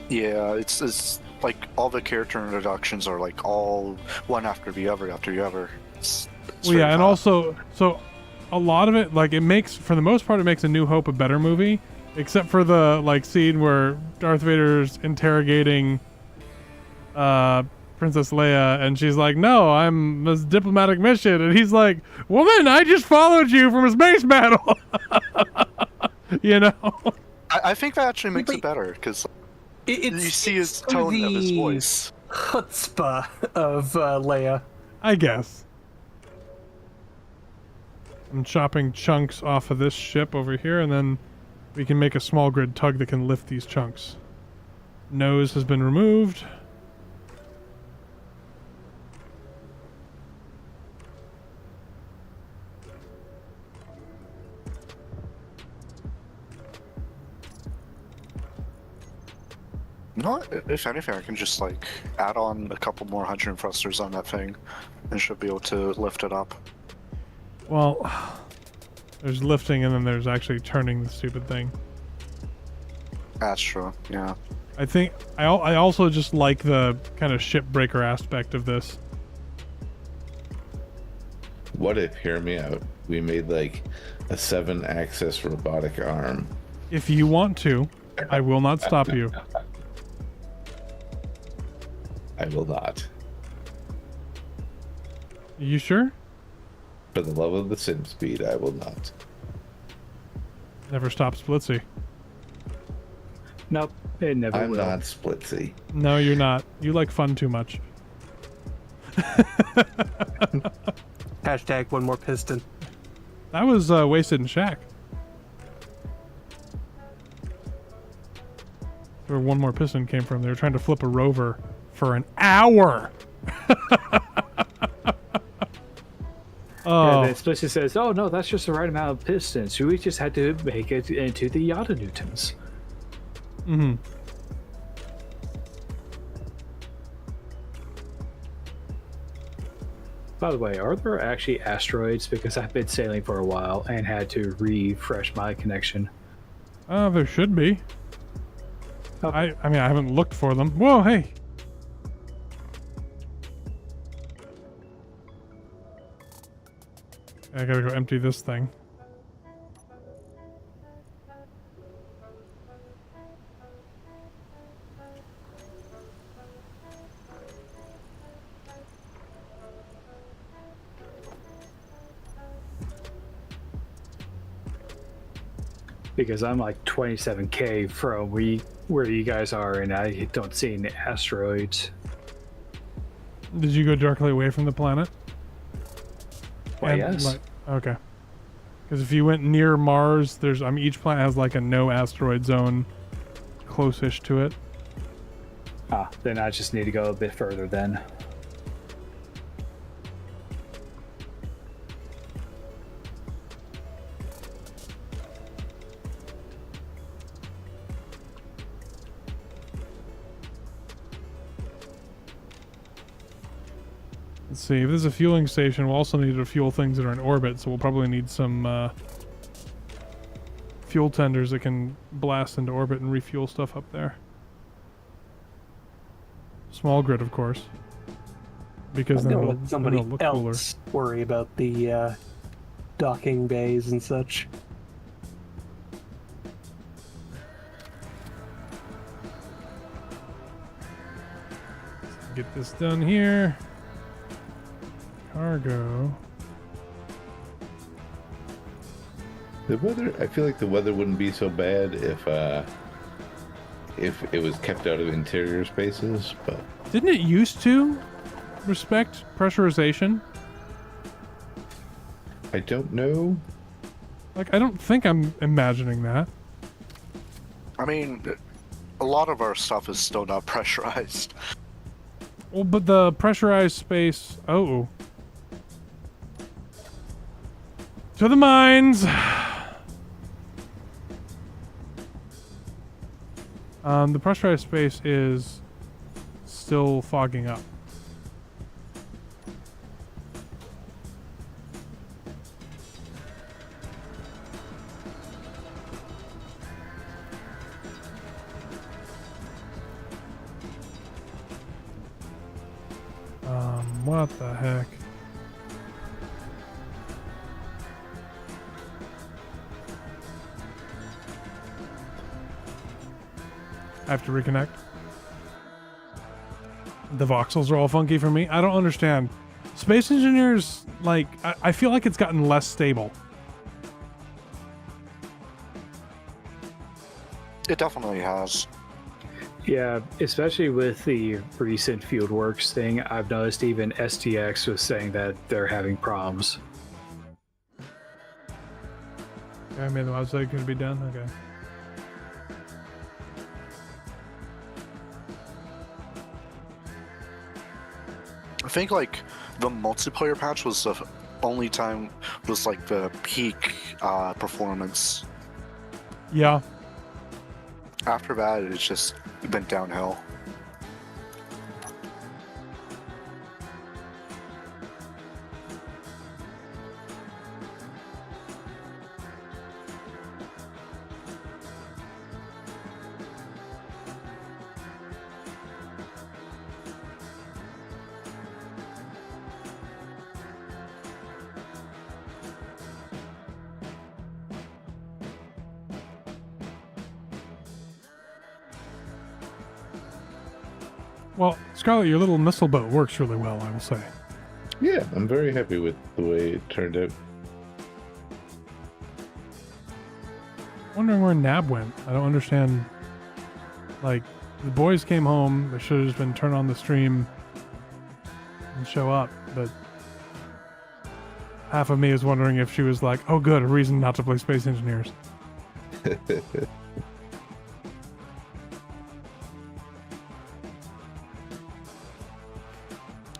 Yeah, it's like all the character introductions are like all one after the other after the other. It's Well, yeah, very and tough. also, so a lot of it, like, it makes, for the most part, it makes A New Hope a better movie, except for the, like, scene where Darth Vader's interrogating Princess Leia, and she's like, no, I'm this diplomatic mission, and he's like, woman, I just followed you from a space battle. You know? I think that actually makes But it better because It's you see his some of tone of his the voice. chutzpah of Leia. I guess. I'm chopping chunks off of this ship over here, and then we can make a small grid tug that can lift these chunks. Nose has been removed. You know what? If anything, I can just like add on a couple more 100 thrusters on that thing, and should be able to lift it up. Well, there's lifting, and then there's actually turning the stupid thing. That's true. Yeah. I think I also just like the kind of ship breaker aspect of this. What if, hear me out, we made like a 7-axis robotic arm? If you want to, I will not stop you. I will not. You sure? For the love of the sim speed, I will not. Never stop Splitsy. Nope, it never I'm will. not splitsy. No, you're not. You like fun too much. Hashtag one more piston. That was wasted in Shack. Where one more piston came from. They were trying to flip a rover for an hour. Yeah, Oh, then Splitsy says, oh no, that's just the right amount of pistons. We just had to make it into the Yotta-Newtons. mm-hmm. By the way, are there actually asteroids? Because I've been sailing for a while and had to refresh my connection. There should be. Oh. I mean, I haven't looked for them. Whoa, hey. I gotta go empty this thing. Because I'm like 27k from where you guys are, and I don't see any asteroids. Did you go directly away from the planet? Why, yes. Okay. Because if you went near Mars, there's each planet has like a no asteroid zone close-ish to it. Ah, then I just need to go a bit further then. Let's see, if there's a fueling station, we'll also need to fuel things that are in orbit, so we'll probably need some fuel tenders that can blast into orbit and refuel stuff up there. Small grid, of course. Because I'm then gonna it'll, let somebody it'll look cooler. else worry about the docking bays and such. Get this done here. Cargo. The weather, I feel like the weather wouldn't be so bad if it was kept out of interior spaces, but Didn't it used to respect pressurization? I don't know. Like, I don't think I'm imagining that. I mean, a lot of our stuff is still not pressurized. Well, but the pressurized space... Oh. To the mines! The pressurized space is still fogging up. What the heck? I have to reconnect. The voxels are all funky for me. I don't understand. Space Engineers, like, I feel like it's gotten less stable. It definitely has. Yeah, especially with the recent Fieldworks thing, I've noticed even STX was saying that they're having problems. I mean, the website could be done. Okay. I think like the multiplayer patch was the only time was like the peak performance. Yeah. After that, it's just been downhill. Well, Scarlet, your little missile boat works really well, I will say. Yeah, I'm very happy with the way it turned out. Wondering where Nab went. I don't understand. Like, the boys came home. They should have just been turn on the stream and show up. But half of me is wondering if she was like, oh, good, a reason not to play Space Engineers.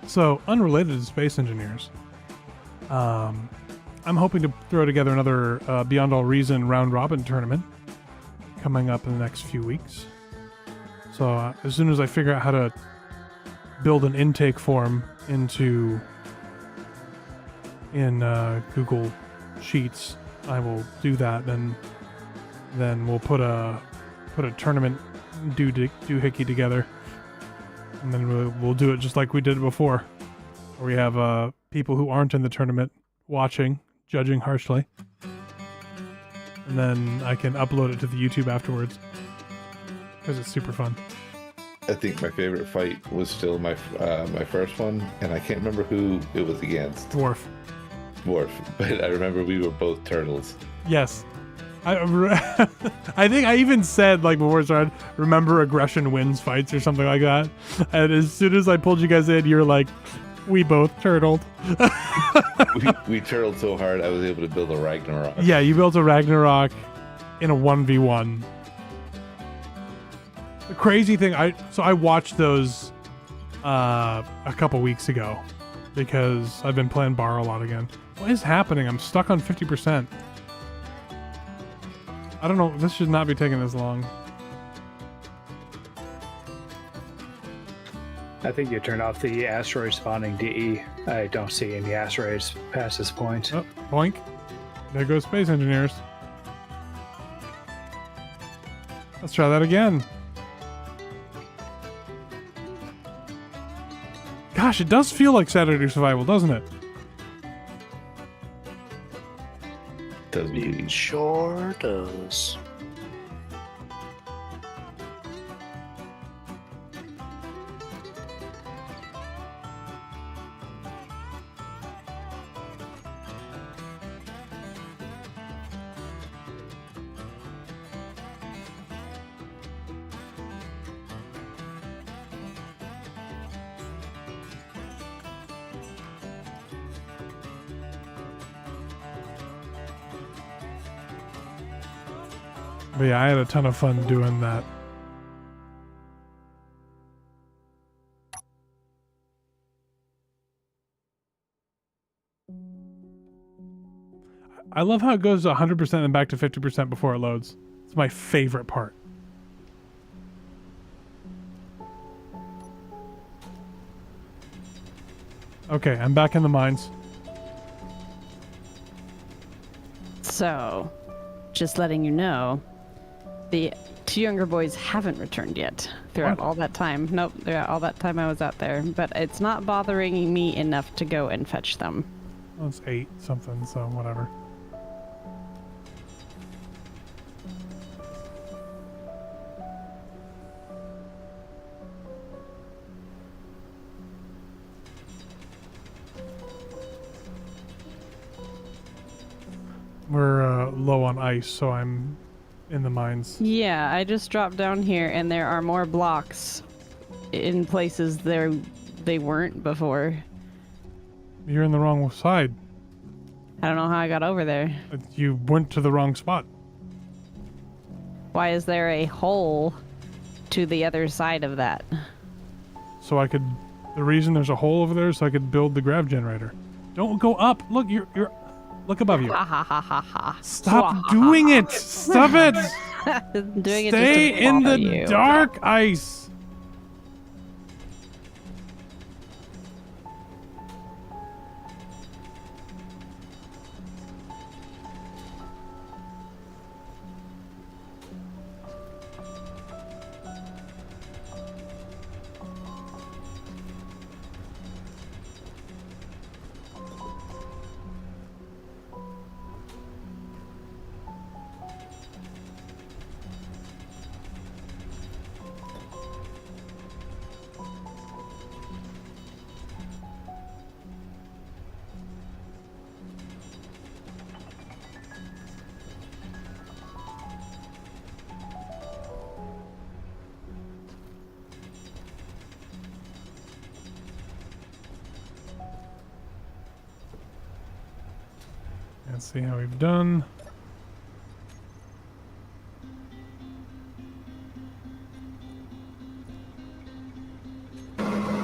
So, unrelated to Space Engineers, I'm hoping to throw together another Beyond All Reason round robin tournament coming up in the next few weeks. So as soon as I figure out how to build an intake form in Google Sheets, I will do that. Then we'll put a tournament doohickey together. And then we'll do it just like we did before, where we have people who aren't in the tournament watching, judging harshly, and then I can upload it to the YouTube afterwards because it's super fun. I think my favorite fight was still my first one, and I can't remember who it was against. Dwarf. But I remember we were both turtles. Yes. I think I even said, like, before it started, remember aggression wins fights or something like that. And as soon as I pulled you guys in, you're like, we both turtled. we turtled so hard I was able to build a Ragnarok. Yeah, you built a Ragnarok in a 1v1. The crazy thing, I watched those a couple weeks ago because I've been playing Bar a lot again. What is happening? I'm stuck on 50%. I don't know. This should not be taking this long. I think you turned off the asteroid spawning DE. I don't see any asteroids past this point. Oh, boink. There goes space engineers. Let's try that again. Gosh, it does feel like Saturday Survival, doesn't it? Does It sure does. But yeah, I had a ton of fun doing that. I love how it goes 100% and back to 50% before it loads. It's my favorite part. Okay, I'm back in the mines. So, just letting you know, the two younger boys haven't returned yet throughout What? all that time. Nope, throughout all that time I was out there. But it's not bothering me enough to go and fetch them. Well, it's 8 something, so whatever. We're low on ice, so I'm in the mines. Yeah, I just dropped down here and there are more blocks in places they weren't before. You're in the wrong side. I don't know how I got over there. You went to the wrong spot. Why is there a hole to the other side of that? So I could... The reason there's a hole over there is so I could build the grav generator. Don't go up. Look, you're... Look above you. Ha ha ha ha ha. Stop doing it! Stop it! Doing it Stay just to in the bother you. dark ice! Let's see how we've done.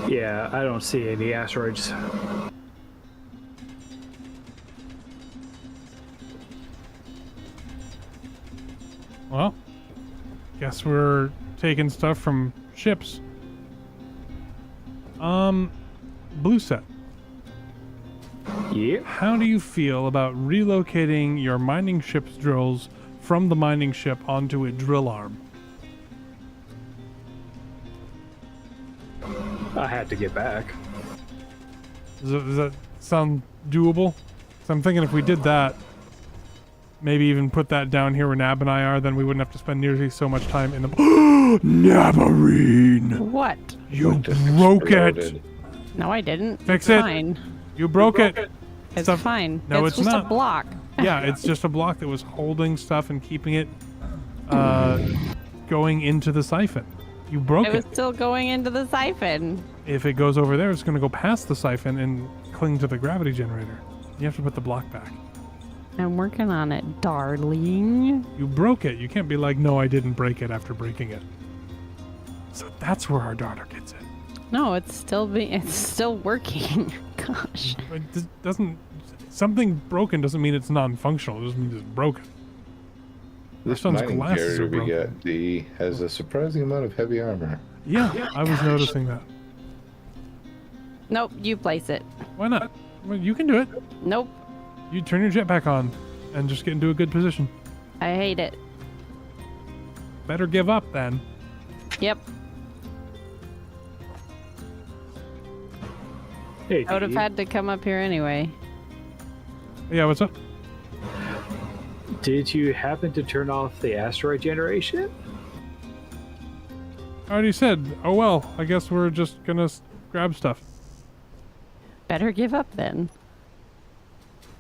Yeah, I don't see any asteroids. Well, guess we're taking stuff from ships. Blue set. Yep. How do you feel about relocating your mining ship's drills from the mining ship onto a drill arm? I had to get back. Does that sound doable? So I'm thinking if we did that, maybe even put that down here where Nab and I are, then we wouldn't have to spend nearly so much time in the... Nabarine! What? You just broke it! exploded. No, I didn't. Fix It's it. Fine. You broke it! It's Stuff- fine. No, it's it's just not. a block. Yeah, it's just a block that was holding stuff and keeping it going into the siphon. You broke It it. was still going into the siphon. If it goes over there, it's going to go past the siphon and cling to the gravity generator. You have to put the block back. I'm working on it, darling. You broke it. You can't be like, no, I didn't break it after breaking it. So that's where our daughter gets it. No, it's still working. Gosh. It doesn't... Something broken doesn't mean it's non-functional. It just means it's broken. This son's mining glasses carrier are we got, D, has a surprising amount of heavy armor. Yeah, I was noticing that. Nope, you place it. Why not? Well, you can do it. Nope, You turn your jetpack on and just get into a good position. I hate it. Better give up then. Yep, Hey, I would have Dee, had to come up here anyway. Yeah, what's up? did you happen to turn off the asteroid generation? I already said, oh well, I guess we're just gonna grab stuff. Better give up then.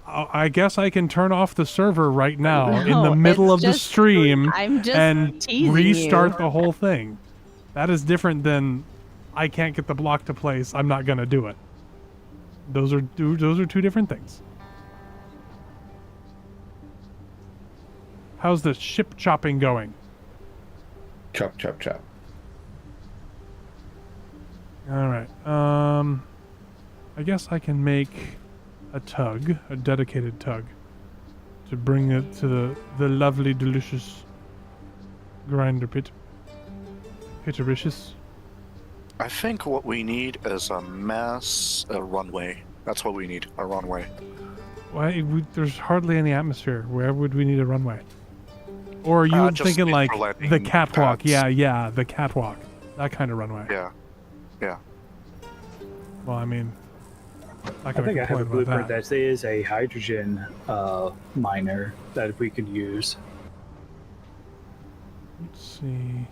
I guess I can turn off the server right now in the No, middle of it's the just- stream I'm just and teasing restart you. the whole thing. That is different than I can't get the block to place, I'm not gonna do it. Those are two different things. How's the ship chopping going? Chop, chop, chop. All right. I guess I can make a tug, a dedicated tug, to bring it to the lovely, delicious grinder pit. Pittericious. I think what we need is a runway. That's what we need, a runway. Why? There's hardly any atmosphere. Where would we need a runway? Or are you Just thinking like for landing the catwalk? pads. Yeah, the catwalk. That kind of runway. Yeah. Well, I mean, not I gonna think I have a complain blueprint about that. that is a hydrogen miner that we could use. Let's see.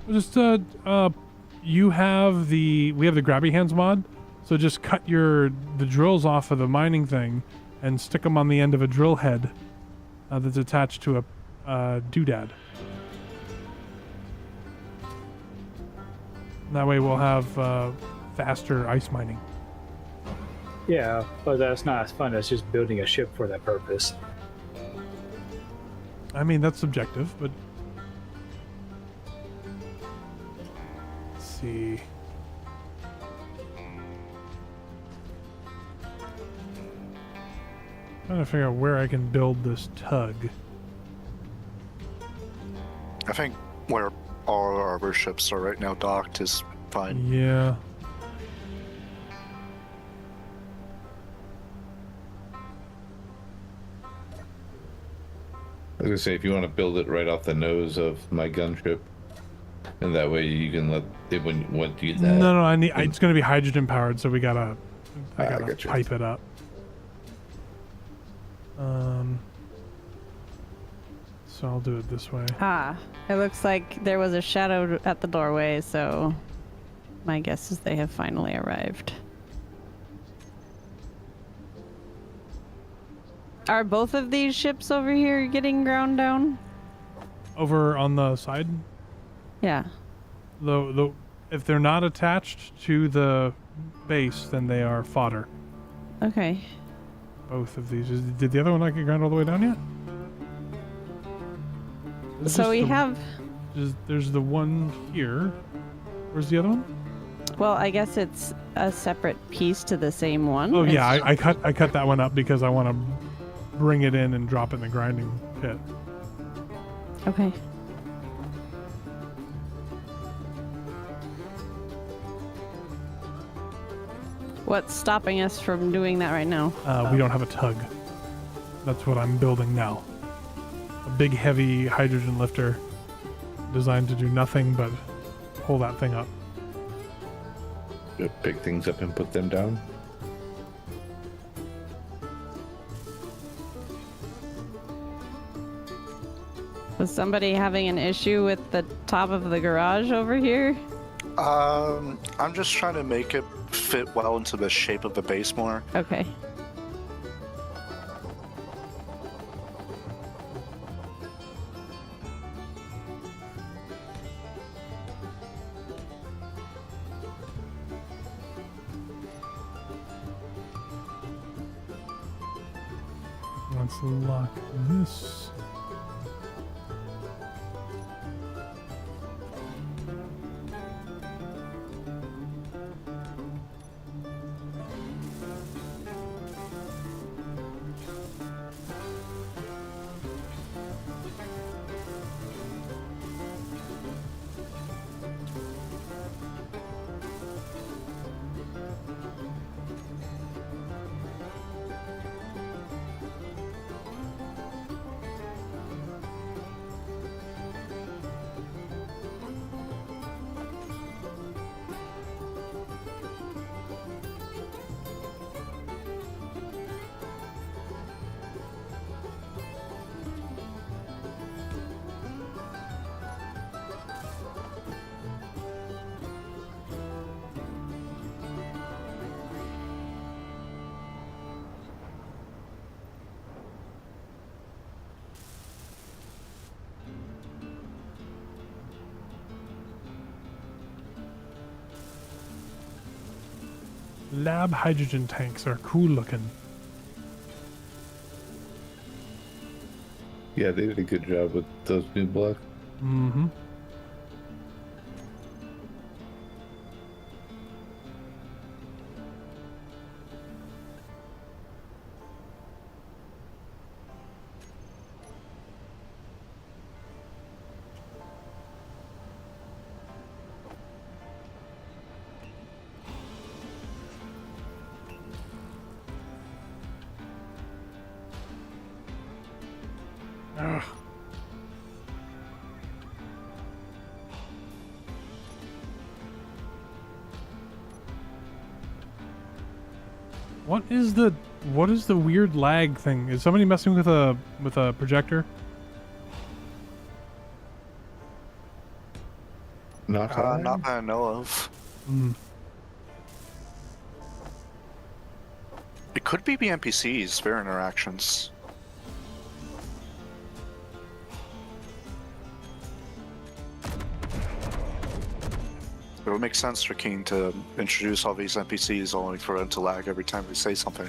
Just we have the grabby hands mod, so just cut the drills off of the mining thing and stick them on the end of a drill head that's attached to a doodad. That way we'll have faster ice mining. Yeah, but that's not as fun as just building a ship for that purpose. I mean, that's subjective, but let's see. Trying to figure out where I can build this tug. I think where all our ships are right now docked is fine. Yeah. I was gonna say, if you want to build it right off the nose of my gunship, and that way you can let it when you do that. No, it's going to be hydrogen powered, so I gotta gotcha. pipe it up. So I'll do it this way. Ah, it looks like there was a shadow at the doorway, so my guess is they have finally arrived. Are both of these ships over here getting ground down? Over on the side, Yeah. if they're not attached to the base, then they are fodder. Okay. Both of these. Did the other one not get ground all the way down yet? It's So just we have, there's the one here. Where's the other one? well, I guess it's a separate piece to the same one. Oh yeah, It's- I cut that one up because I want to bring it in and drop it in the grinding pit. Okay. What's stopping us from doing that right now? We don't have a tug. That's what I'm building now. A big, heavy hydrogen lifter designed to do nothing but pull that thing up. Pick things up and put them down. Was somebody having an issue with the top of the garage over here? I'm just trying to make it fit well into the shape of the base more. Okay. Let's lock this. Lab hydrogen tanks are cool looking. Yeah, they did a good job with those new blocks. Mm-hmm. Ugh. What is the weird lag thing? Is somebody messing with a projector? Not Not that I know of. Mm. It could be the NPCs, their interactions. It would make sense for King to introduce all these NPCs only for them to lag every time we say something.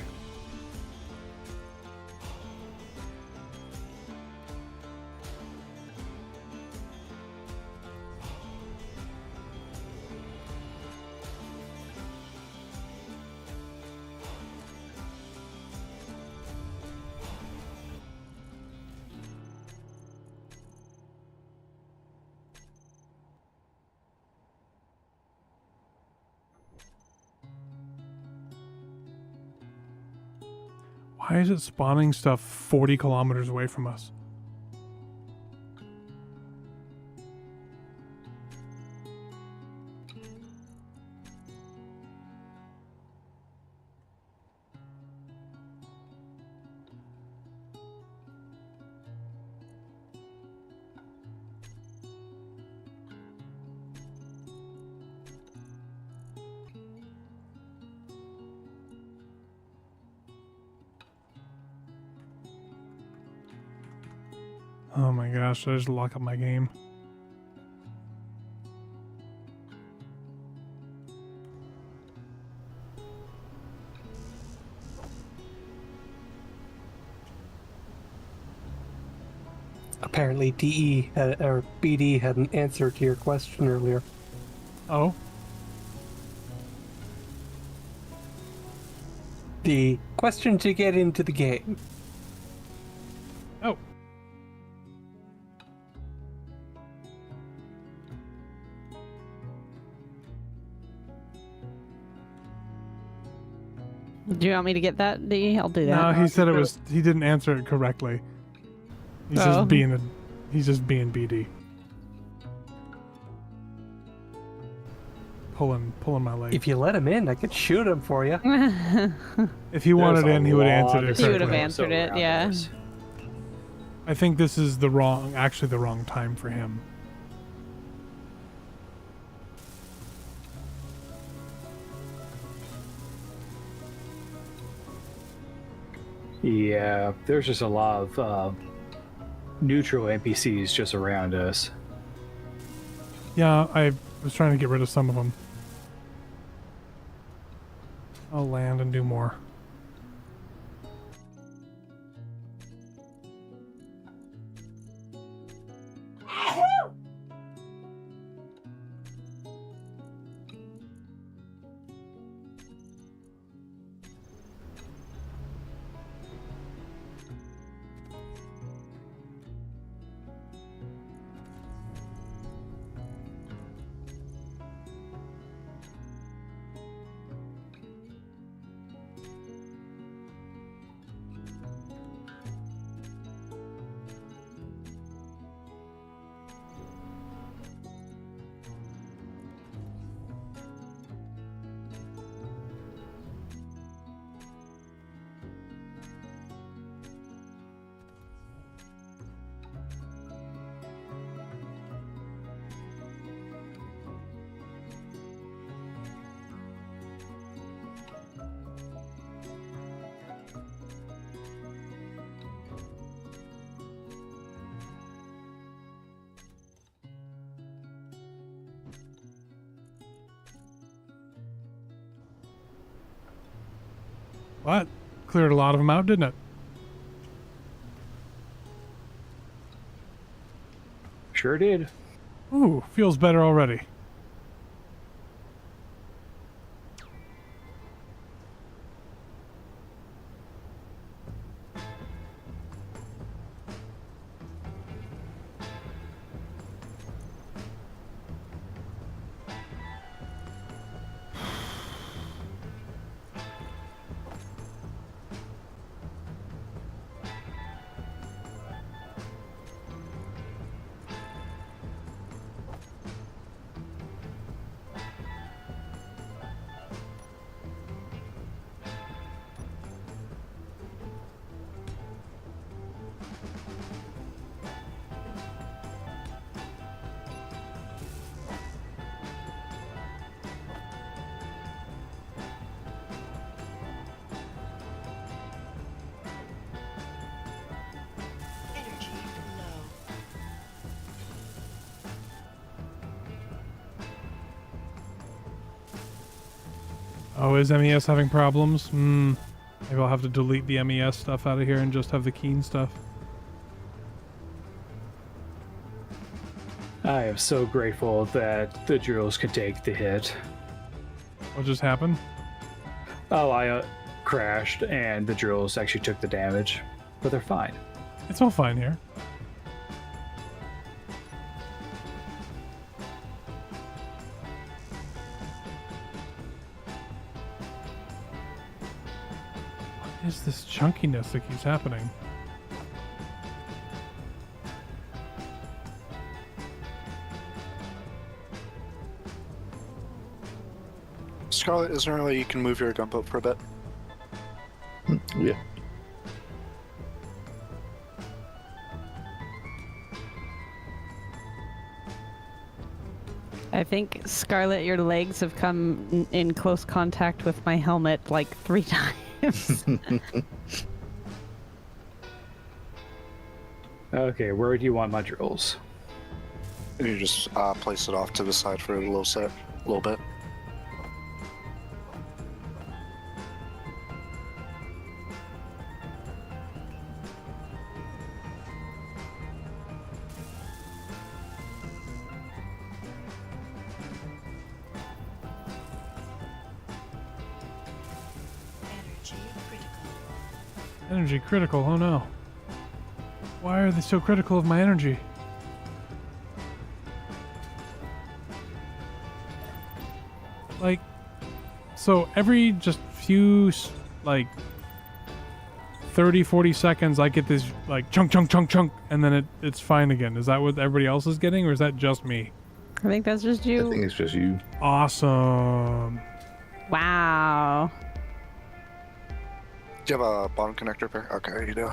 Why is it spawning stuff 40 kilometers away from us? Oh my gosh, I just lock up my game. Apparently, or BD had an answer to your question earlier. Oh? The question to get into the game. Oh. Do you want me to get that, D? I'll do that. No, he said he didn't answer it correctly. He's Oh. he's just being BD. Pulling my leg. If you let him in, I could shoot him for you. If he wanted in, he would have answered it He would have correctly. answered it, yeah. I think this is the wrong time for him. Yeah, there's just a lot of neutral NPCs just around us. Yeah, I was trying to get rid of some of them. I'll land and do more. Well, that cleared a lot of them out, didn't it? Sure did. Ooh, feels better already. Energy low. Oh, is MES having problems? Maybe I'll have to delete the MES stuff out of here and just have the Keen stuff. I am so grateful that the drills could take the hit. What just happened? Oh, I crashed and the drills actually took the damage, but they're fine. It's all fine here. What is this chunkiness that keeps happening? Scarlet, is there any way you can move your gunboat for a bit? Yeah. I think, Scarlet, your legs have come in close contact with my helmet like 3 times. Okay, where do you want my drills? You just place it off to the side for a little bit. Energy critical. Energy critical, oh no. Why are they so critical of my energy? Like, so every just few, like, 30, 40 seconds, I get this, like, chunk, and then it's fine again. Is that what everybody else is getting, or is that just me? I think that's just I you. think it's just you. Awesome. Wow. Do you have a bottom connector pair? Okay, you do.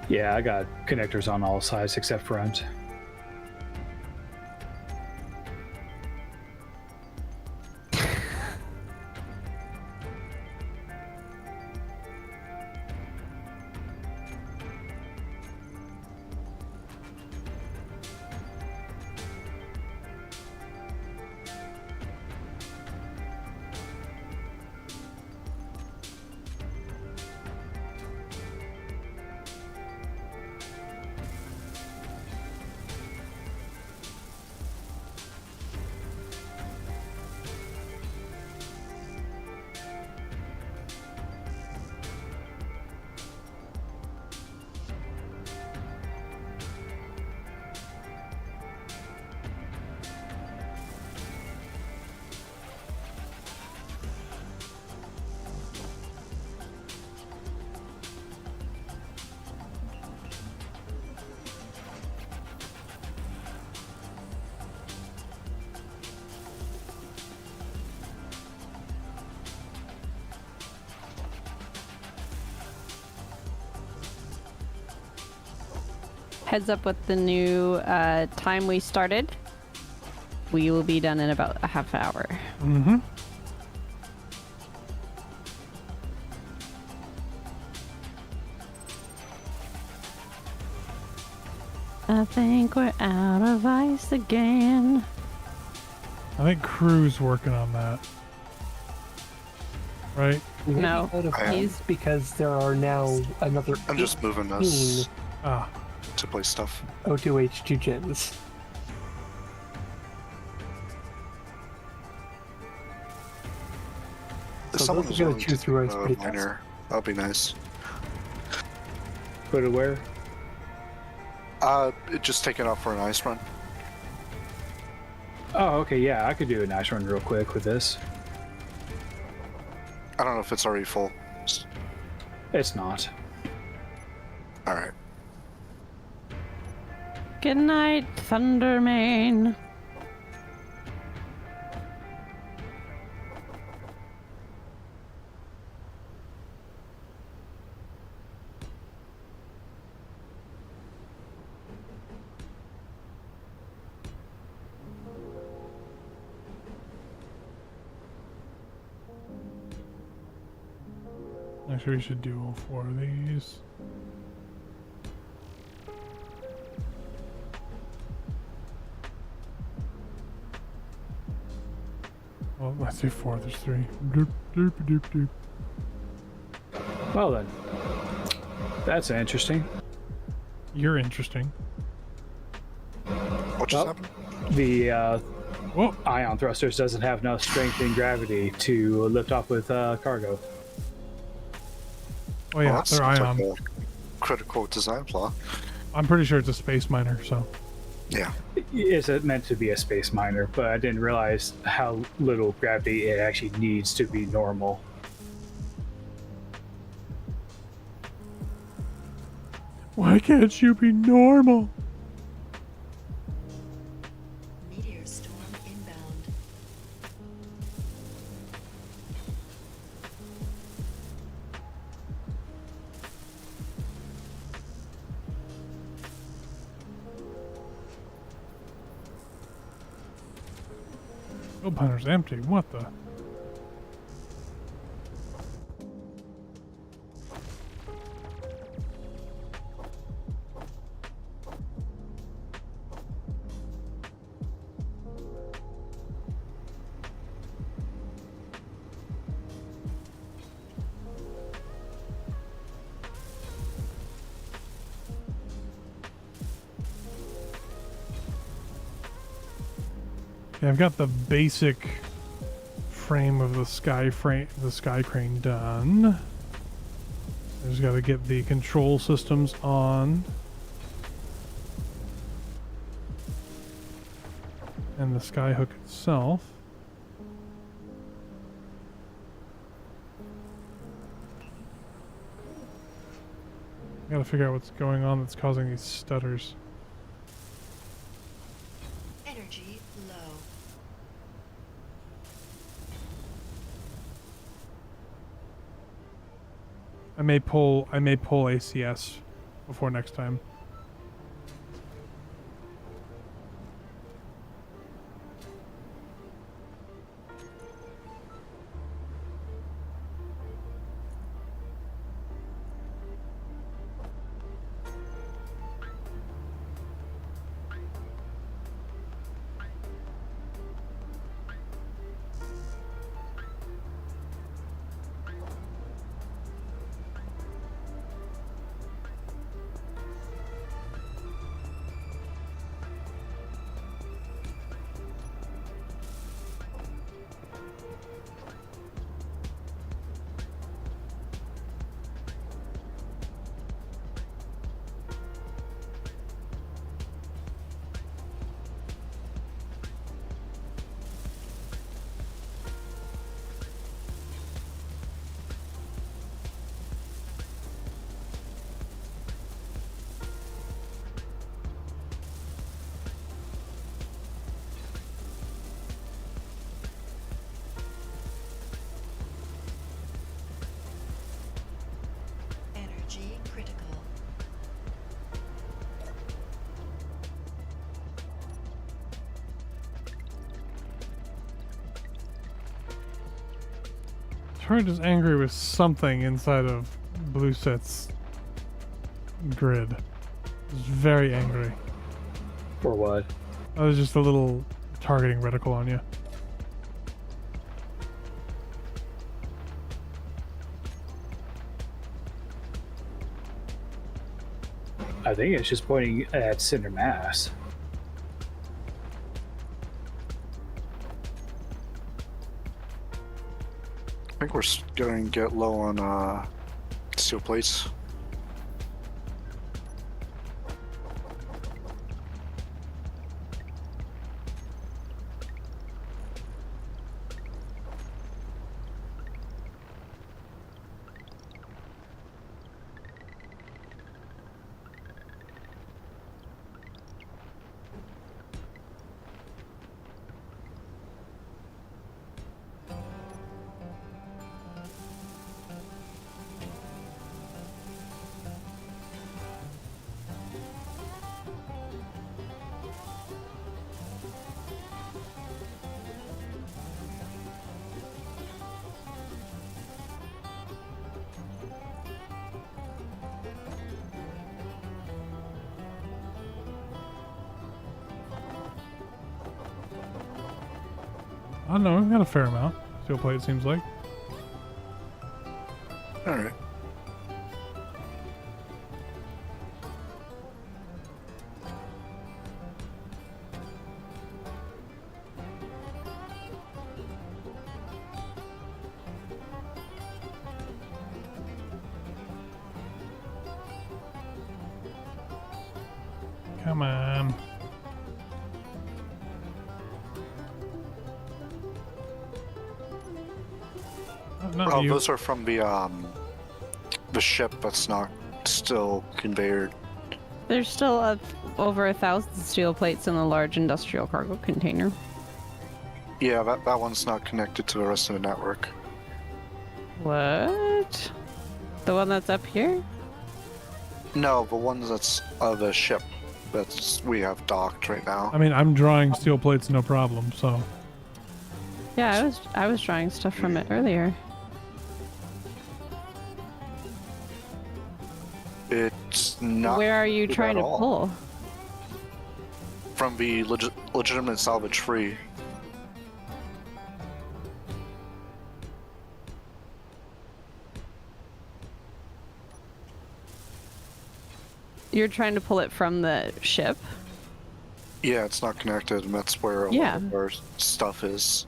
Yeah, I got connectors on all sides except front. Heads up with the new time we started. We will be done in about a half hour. Mm-hmm. I think we're out of ice again. I think Crew's working on that. Right? No, Out of I am. phase because there are now another. I'm just moving us Ah, to play stuff. O2H2 gens. If So someone those was are gonna willing chew to through do ice a pretty fast. miner, that'd be nice. Put it where? Just take it out for an ice run. Oh, okay, yeah, I could do a nice run real quick with this. I don't know if it's already full. It's not. All right. Good night, Thundermane. actually, we should do all 4 of these. Well, I say 4. There's 3. Doop, doop, doop, doop. Well then. That's interesting. You're interesting. What just Well, happened? The Whoa! ion thrusters doesn't have enough strength and gravity to lift off with cargo. Oh yeah, that they're sounds ion. like a critical design flaw. I'm pretty sure it's a space miner. So Yeah. Is it meant to be a space miner? But I didn't realize how little gravity it actually needs to be normal. why can't you be normal? Meteor storm inbound. Oh, punter's empty. What the? Okay, I've got the basic frame of the sky crane done. I just got to get the control systems on. And the sky hook itself. I gotta figure out what's going on that's causing these stutters. Energy low. I may pull ACS before next time. Energy critical. Turret is angry with something inside of Blue Set's grid. It's very angry. For what? That was just a little targeting reticle on you. I think it's just pointing at center mass. I think we're going to get low on steel plates. I don't know, we've got a fair amount. Steel plate seems like. Alright. Come on. Not Oh, you. those are from the ship that's not still conveyored. There's still over 1,000 steel plates in the large industrial cargo container. Yeah, that one's not connected to the rest of the network. What? The one that's up here? No, the one that's the ship that's we have docked right now. I mean, I'm drawing steel plates, no problem. So Yeah, I was drawing stuff from it earlier. It's not. Where are you at trying to all. pull? From the legitimate salvage free. You're trying to pull it from the ship? Yeah, it's not connected, and that's where a lot of our stuff is.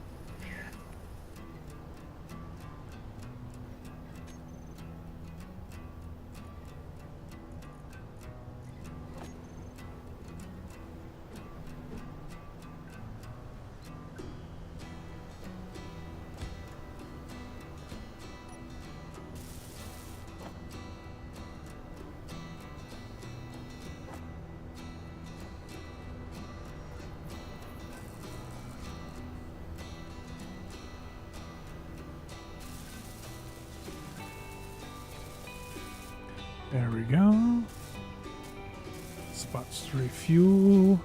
there we go. Spots to refuel.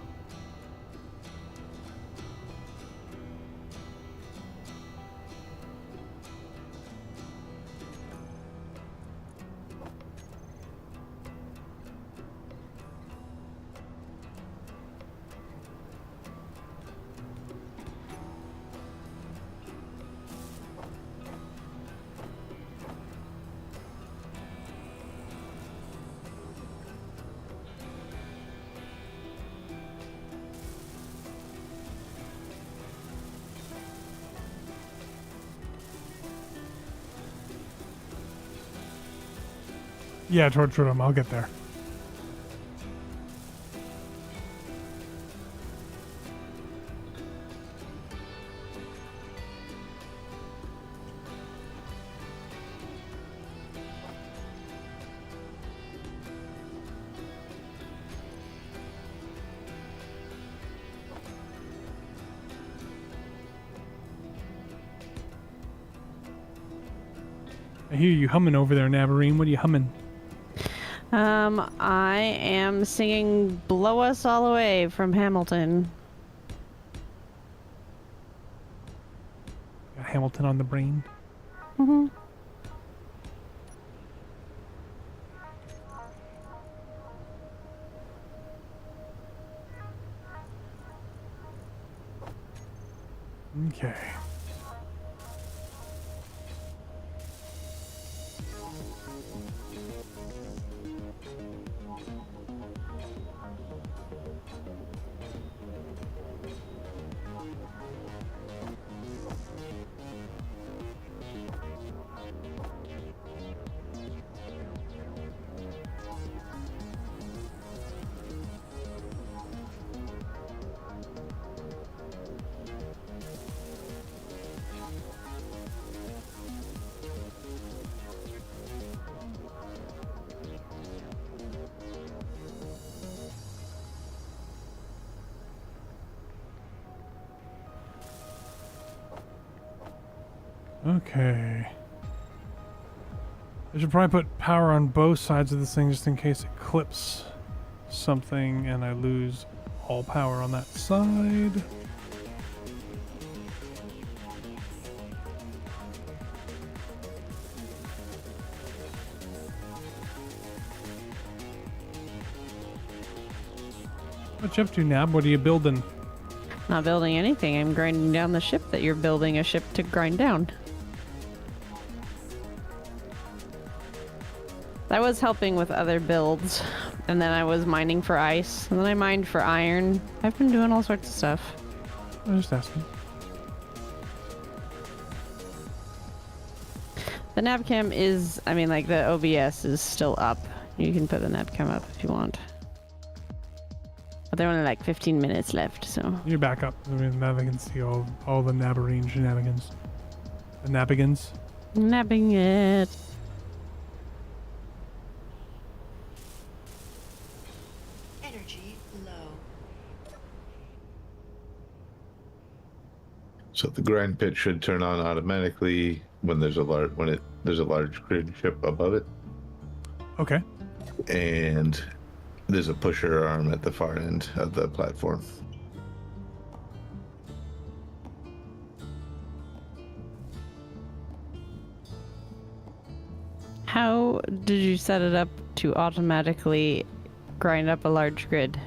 Yeah, torch room. I'll get there. I hear you humming over there, Navarine. What are you humming? I am singing Blow Us All Away from Hamilton. Got Hamilton on the brain. Mm-hmm. Okay. Okay. I should probably put power on both sides of this thing just in case it clips something and I lose all power on that side. What you up to, Nab? What are you building? Not building anything. I'm grinding down the ship that you're building a ship to grind down. I was helping with other builds, and then I was mining for ice, and then I mined for iron. I've been doing all sorts of stuff. I'm just asking. The navcam is, I mean, like, the OBS is still up. You can put the navcam up if you want. But there are only like 15 minutes left, so. You back up. I mean, now they can see all the Nabarine shenanigans. The Nabigans. Nabbing it. Energy low. So the grind pit should turn on automatically when there's a large grid ship above it, Okay. and there's a pusher arm at the far end of the platform. How did you set it up to automatically grind up a large grid?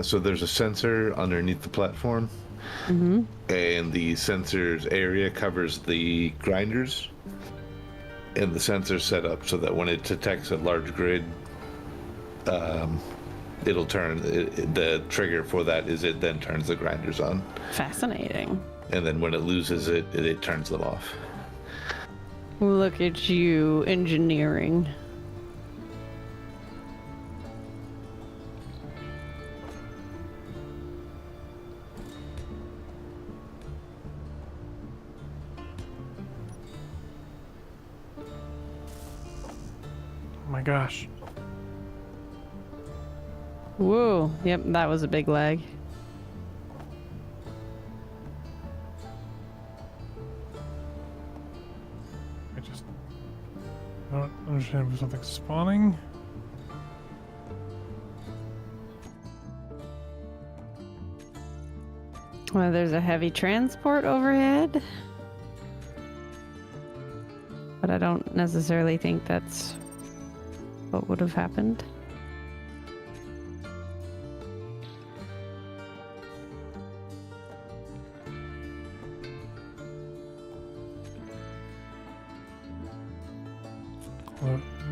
So there's a sensor underneath the platform, Mm-hmm. and the sensor's area covers the grinders, and the sensor's set up so that when it detects a large grid, it'll turn. The trigger for that is it then turns the grinders on, Fascinating. and then when it loses it, it turns them off. Look at you engineering. Oh my gosh. Whoa. Yep, that was a big lag. I don't understand if something's spawning. Well, there's a heavy transport overhead. But I don't necessarily think that's what would have happened.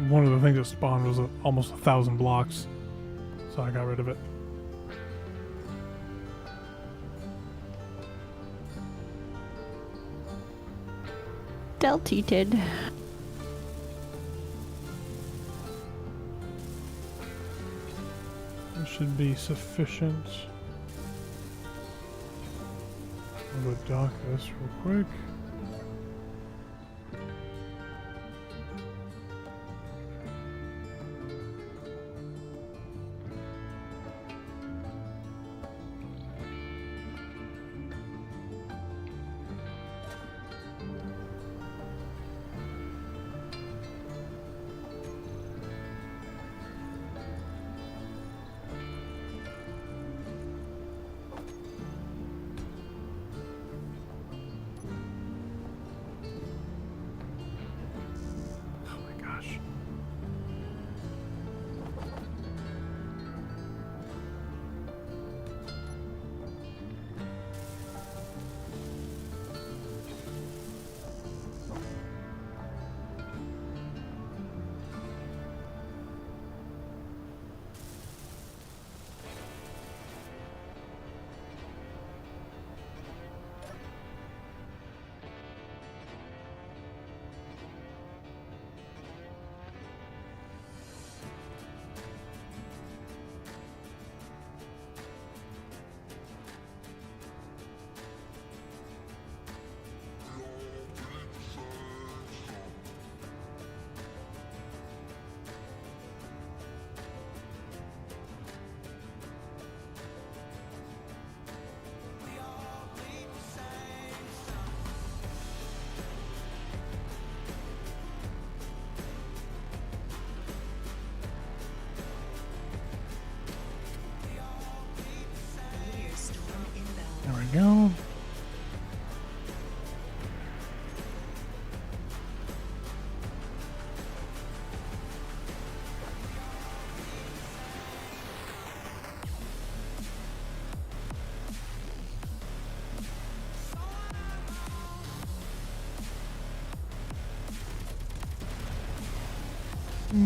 One of the things that spawned was almost 1,000 blocks, so I got rid of it. Deltated. That should be sufficient. I'm going to dock this real quick.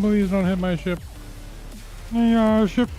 Please don't hit my ship. Yeah, ship.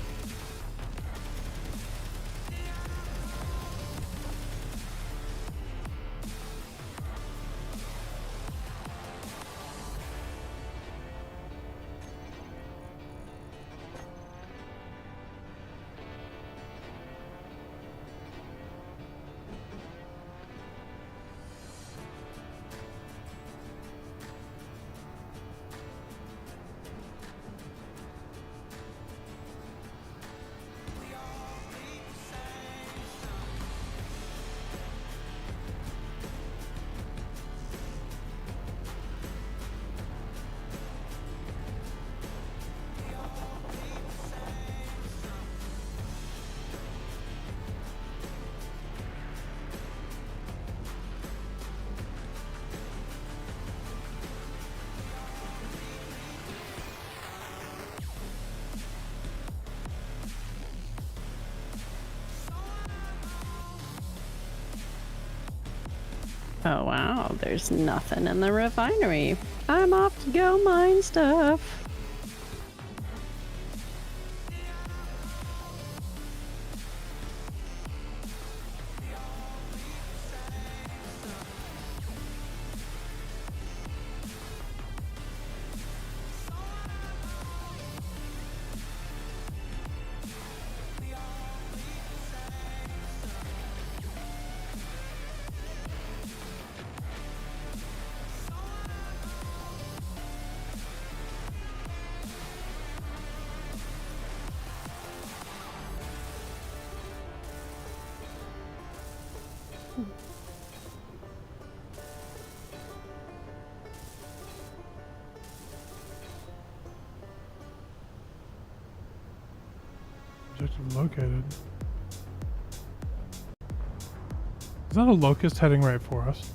Oh wow, there's nothing in the refinery. I'm off to go mine stuff. Objective located. Is that a locust heading right for us?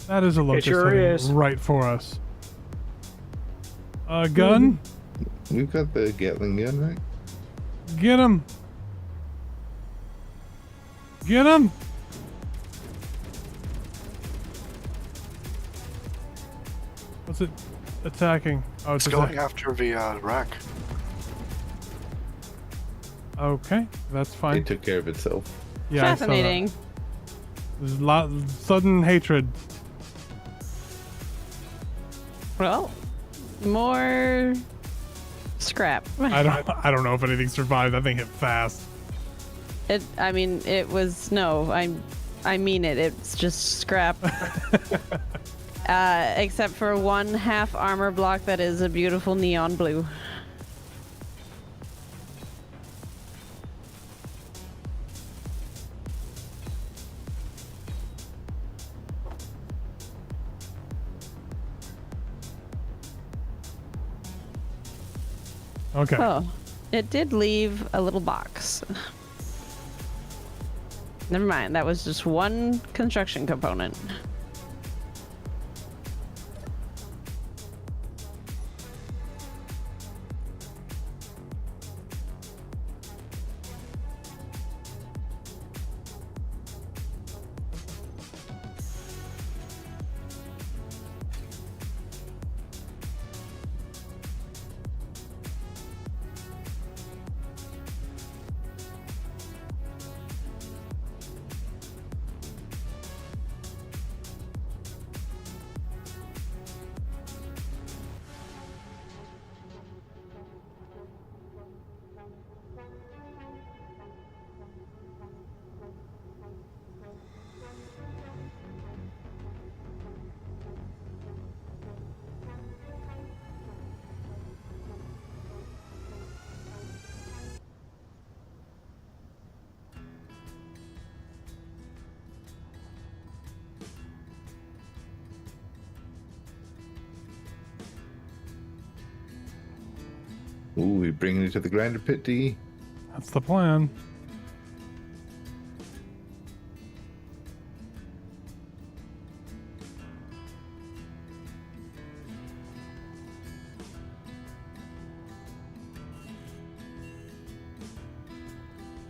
That is a locust sure heading is. right for us. Gun? We've got the Gatling gun, right? Get him! Get him! What's it attacking? Oh, It's going after the wreck. Okay, that's It fine. took care of itself. Yeah, I saw that. Fascinating. There's a lot sudden hatred. Well, more scrap. I don't know if anything survived. That thing hit fast. I mean, it was no. I mean it. It's just scrap. Except for one half armor block that is a beautiful neon blue. Okay. Oh, it did leave a little box. Never mind. That was just one construction component. Ooh, we bringing it to the grinder pit, D. That's the plan.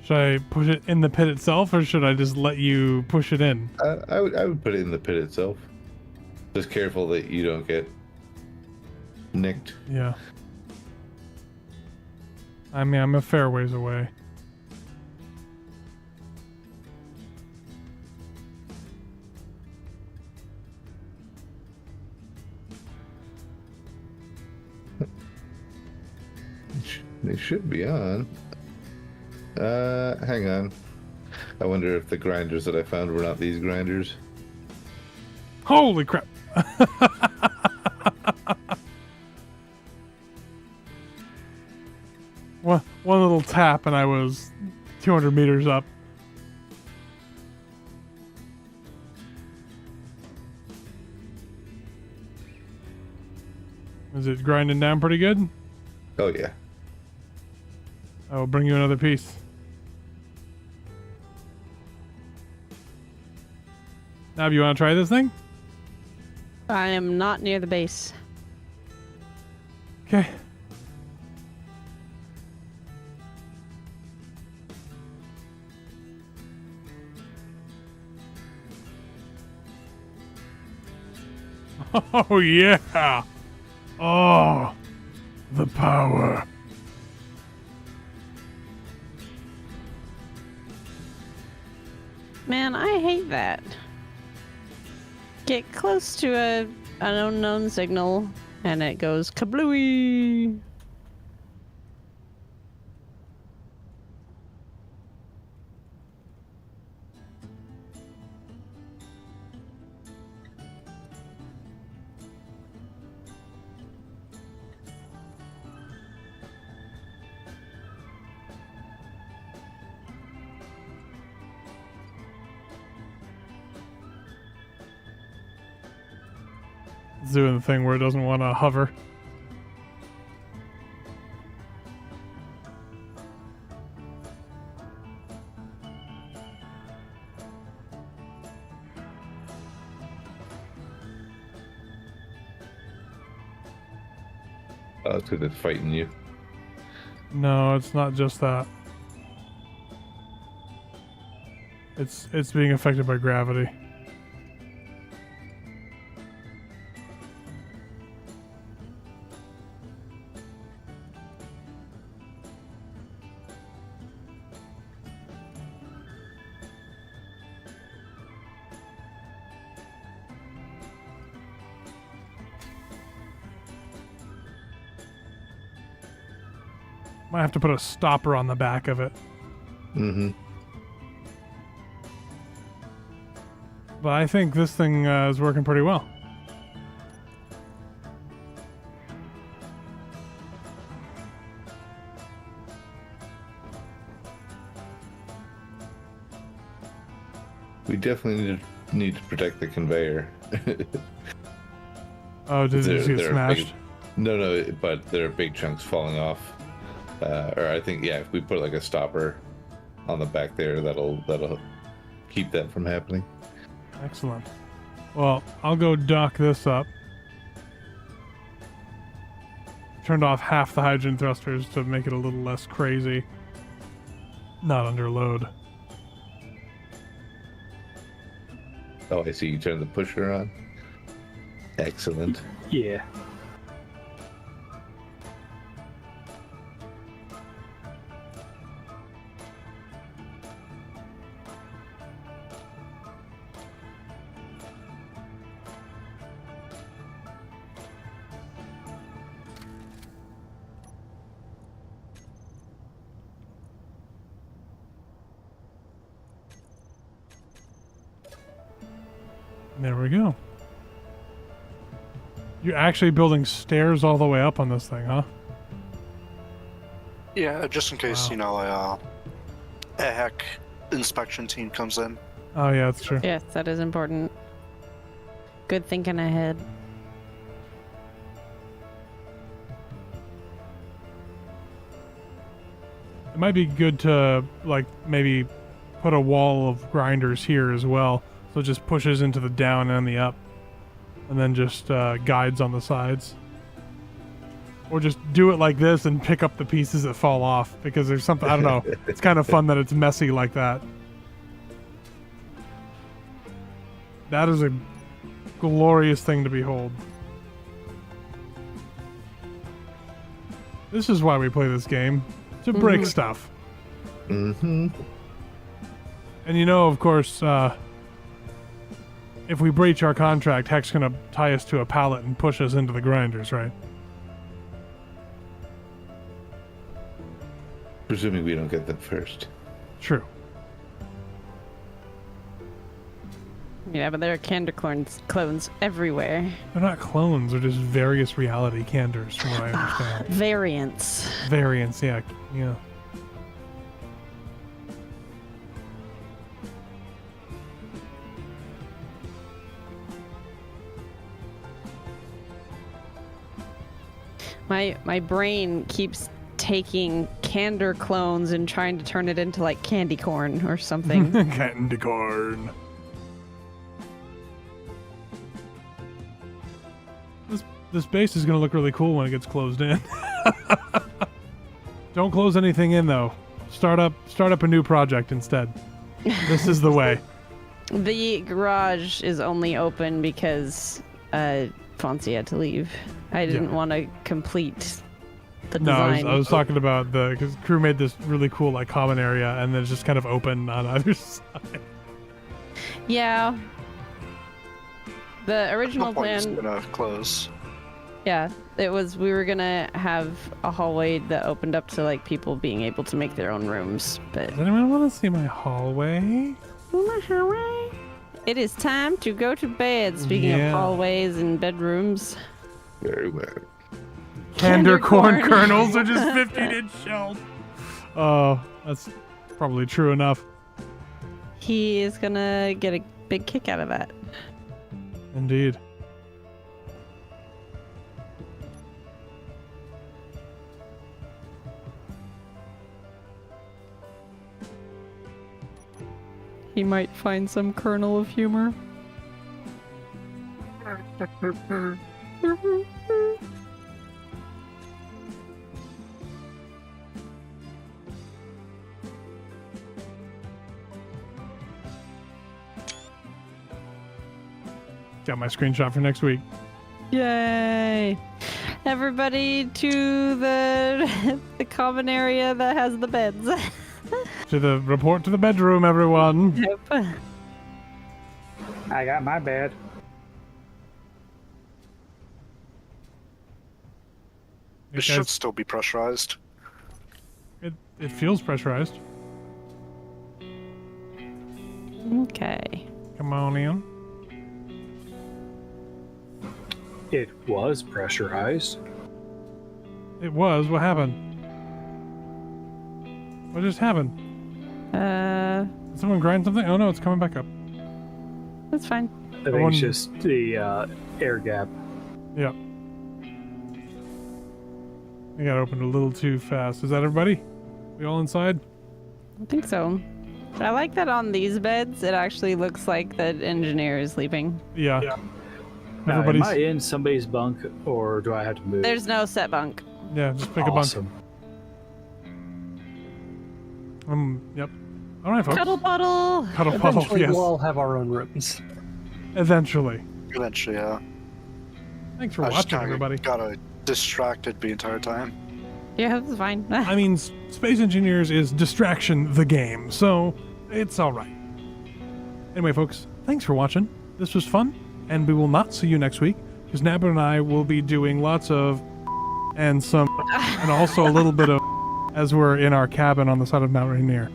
Should I push it in the pit itself, or should I just let you push it in? I would put it in the pit itself. Just careful that you don't get nicked. Yeah. I mean, I'm a fair ways away. They should be on. Hang on. I wonder if the grinders that I found were not these grinders. Holy crap! One little tap and I was 200 meters up. Is it grinding down pretty good? Oh yeah. I will bring you another piece. Now, you want to try this thing? I am not near the base. Okay. Oh, yeah. Oh, the power. Man, I hate that. Get close to an unknown signal, and it goes kablooey. It's doing the thing where it doesn't want to hover. Oh, it's because it's fighting you. No, it's not just that. It's being affected by gravity. Might have to put a stopper on the back of it. Mm-hmm. But I think this thing is working pretty well. We definitely need to protect the conveyor. Oh, did it just get smashed? No, but there are big chunks falling off. Or I think, yeah, if we put like a stopper on the back there, that'll keep that from happening. Excellent. Well, I'll go dock this up. Turned off half the hydrogen thrusters to make it a little less crazy. Not under load. Oh, I see you turned the pusher on. Excellent. Yeah. There we go. You're actually building stairs all the way up on this thing, huh? Yeah, just in case, Wow. you know, a HECC inspection team comes in. Oh, yeah, that's true. Yes, that is important. Good thinking ahead. It might be good to, like, maybe put a wall of grinders here as well. So it just pushes into the down and the up. And then just guides on the sides. Or just do it like this and pick up the pieces that fall off. Because there's something, I don't know. It's kind of fun that it's messy like that. That is a glorious thing to behold. This is why we play this game. To break stuff. Mm-hmm. And you know, of course, if we breach our contract, HECC's gonna tie us to a pallet and push us into the grinders, right? Presuming we don't get them first. True. Yeah, but there are Candor clones everywhere. They're not clones, they're just various reality candors, from what I understand. Variants. Variants, yeah. My brain keeps taking Candor clones and trying to turn it into like candy corn or something. Candy corn. This base is gonna look really cool when it gets closed in. Don't close anything in though. Start up a new project instead. This is the way. The garage is only open because Fonzie had to leave. I didn't want to complete the design. I was talking about because crew made this really cool like common area and then it's just kind of open on either side. Yeah. The original plan. plan. Close. Yeah, it was. We were gonna have a hallway that opened up to like people being able to make their own rooms. But Does anyone want to see my hallway? It is time to go to bed. Speaking of hallways and bedrooms. Very well. Candor corn kernels are just 15-inch shells. Oh, that's probably true enough. He is gonna get a big kick out of that. Indeed. He might find some kernel of humor. Got my screenshot for next week. Yay! Everybody to the common area that has the beds. Report to the bedroom, everyone. Yep. I got my bed. It should still be pressurized. It feels pressurized. Okay. Come on in. It was pressurized. It was. What happened? What just happened? Did someone grind something? Oh no, it's coming back up. That's fine. I think it's just the air gap. Yep. I got opened a little too fast. Is that everybody? We all inside? I think so. I like that on these beds, it actually looks like the engineer is sleeping. Yeah. Now, Everybody's. am I in somebody's bunk, or do I have to move? There's no set bunk. Yeah, just pick Awesome. a bunk. Yep. All right, folks. Cuddle puddle. Cuddle puddle. Eventually, Yes. we'll all have our own rooms. Eventually. Eventually, yeah. Thanks for I just watching, kinda everybody. Got distracted the entire time. Yeah, that's fine. I mean, Space Engineers is Distraction the game, so it's all right. Anyway, folks, thanks for watching. This was fun, and we will not see you next week because Nabber and I will be doing lots of and also a little bit of as we're in our cabin on the side of Mount Rainier.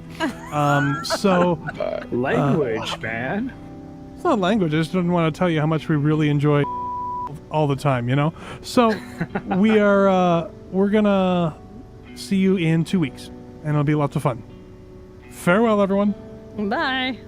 Language, man. It's not language. I just didn't want to tell you how much we really enjoy all the time, you know? So we're gonna see you in 2 weeks, and it'll be lots of fun. Farewell, everyone. Bye.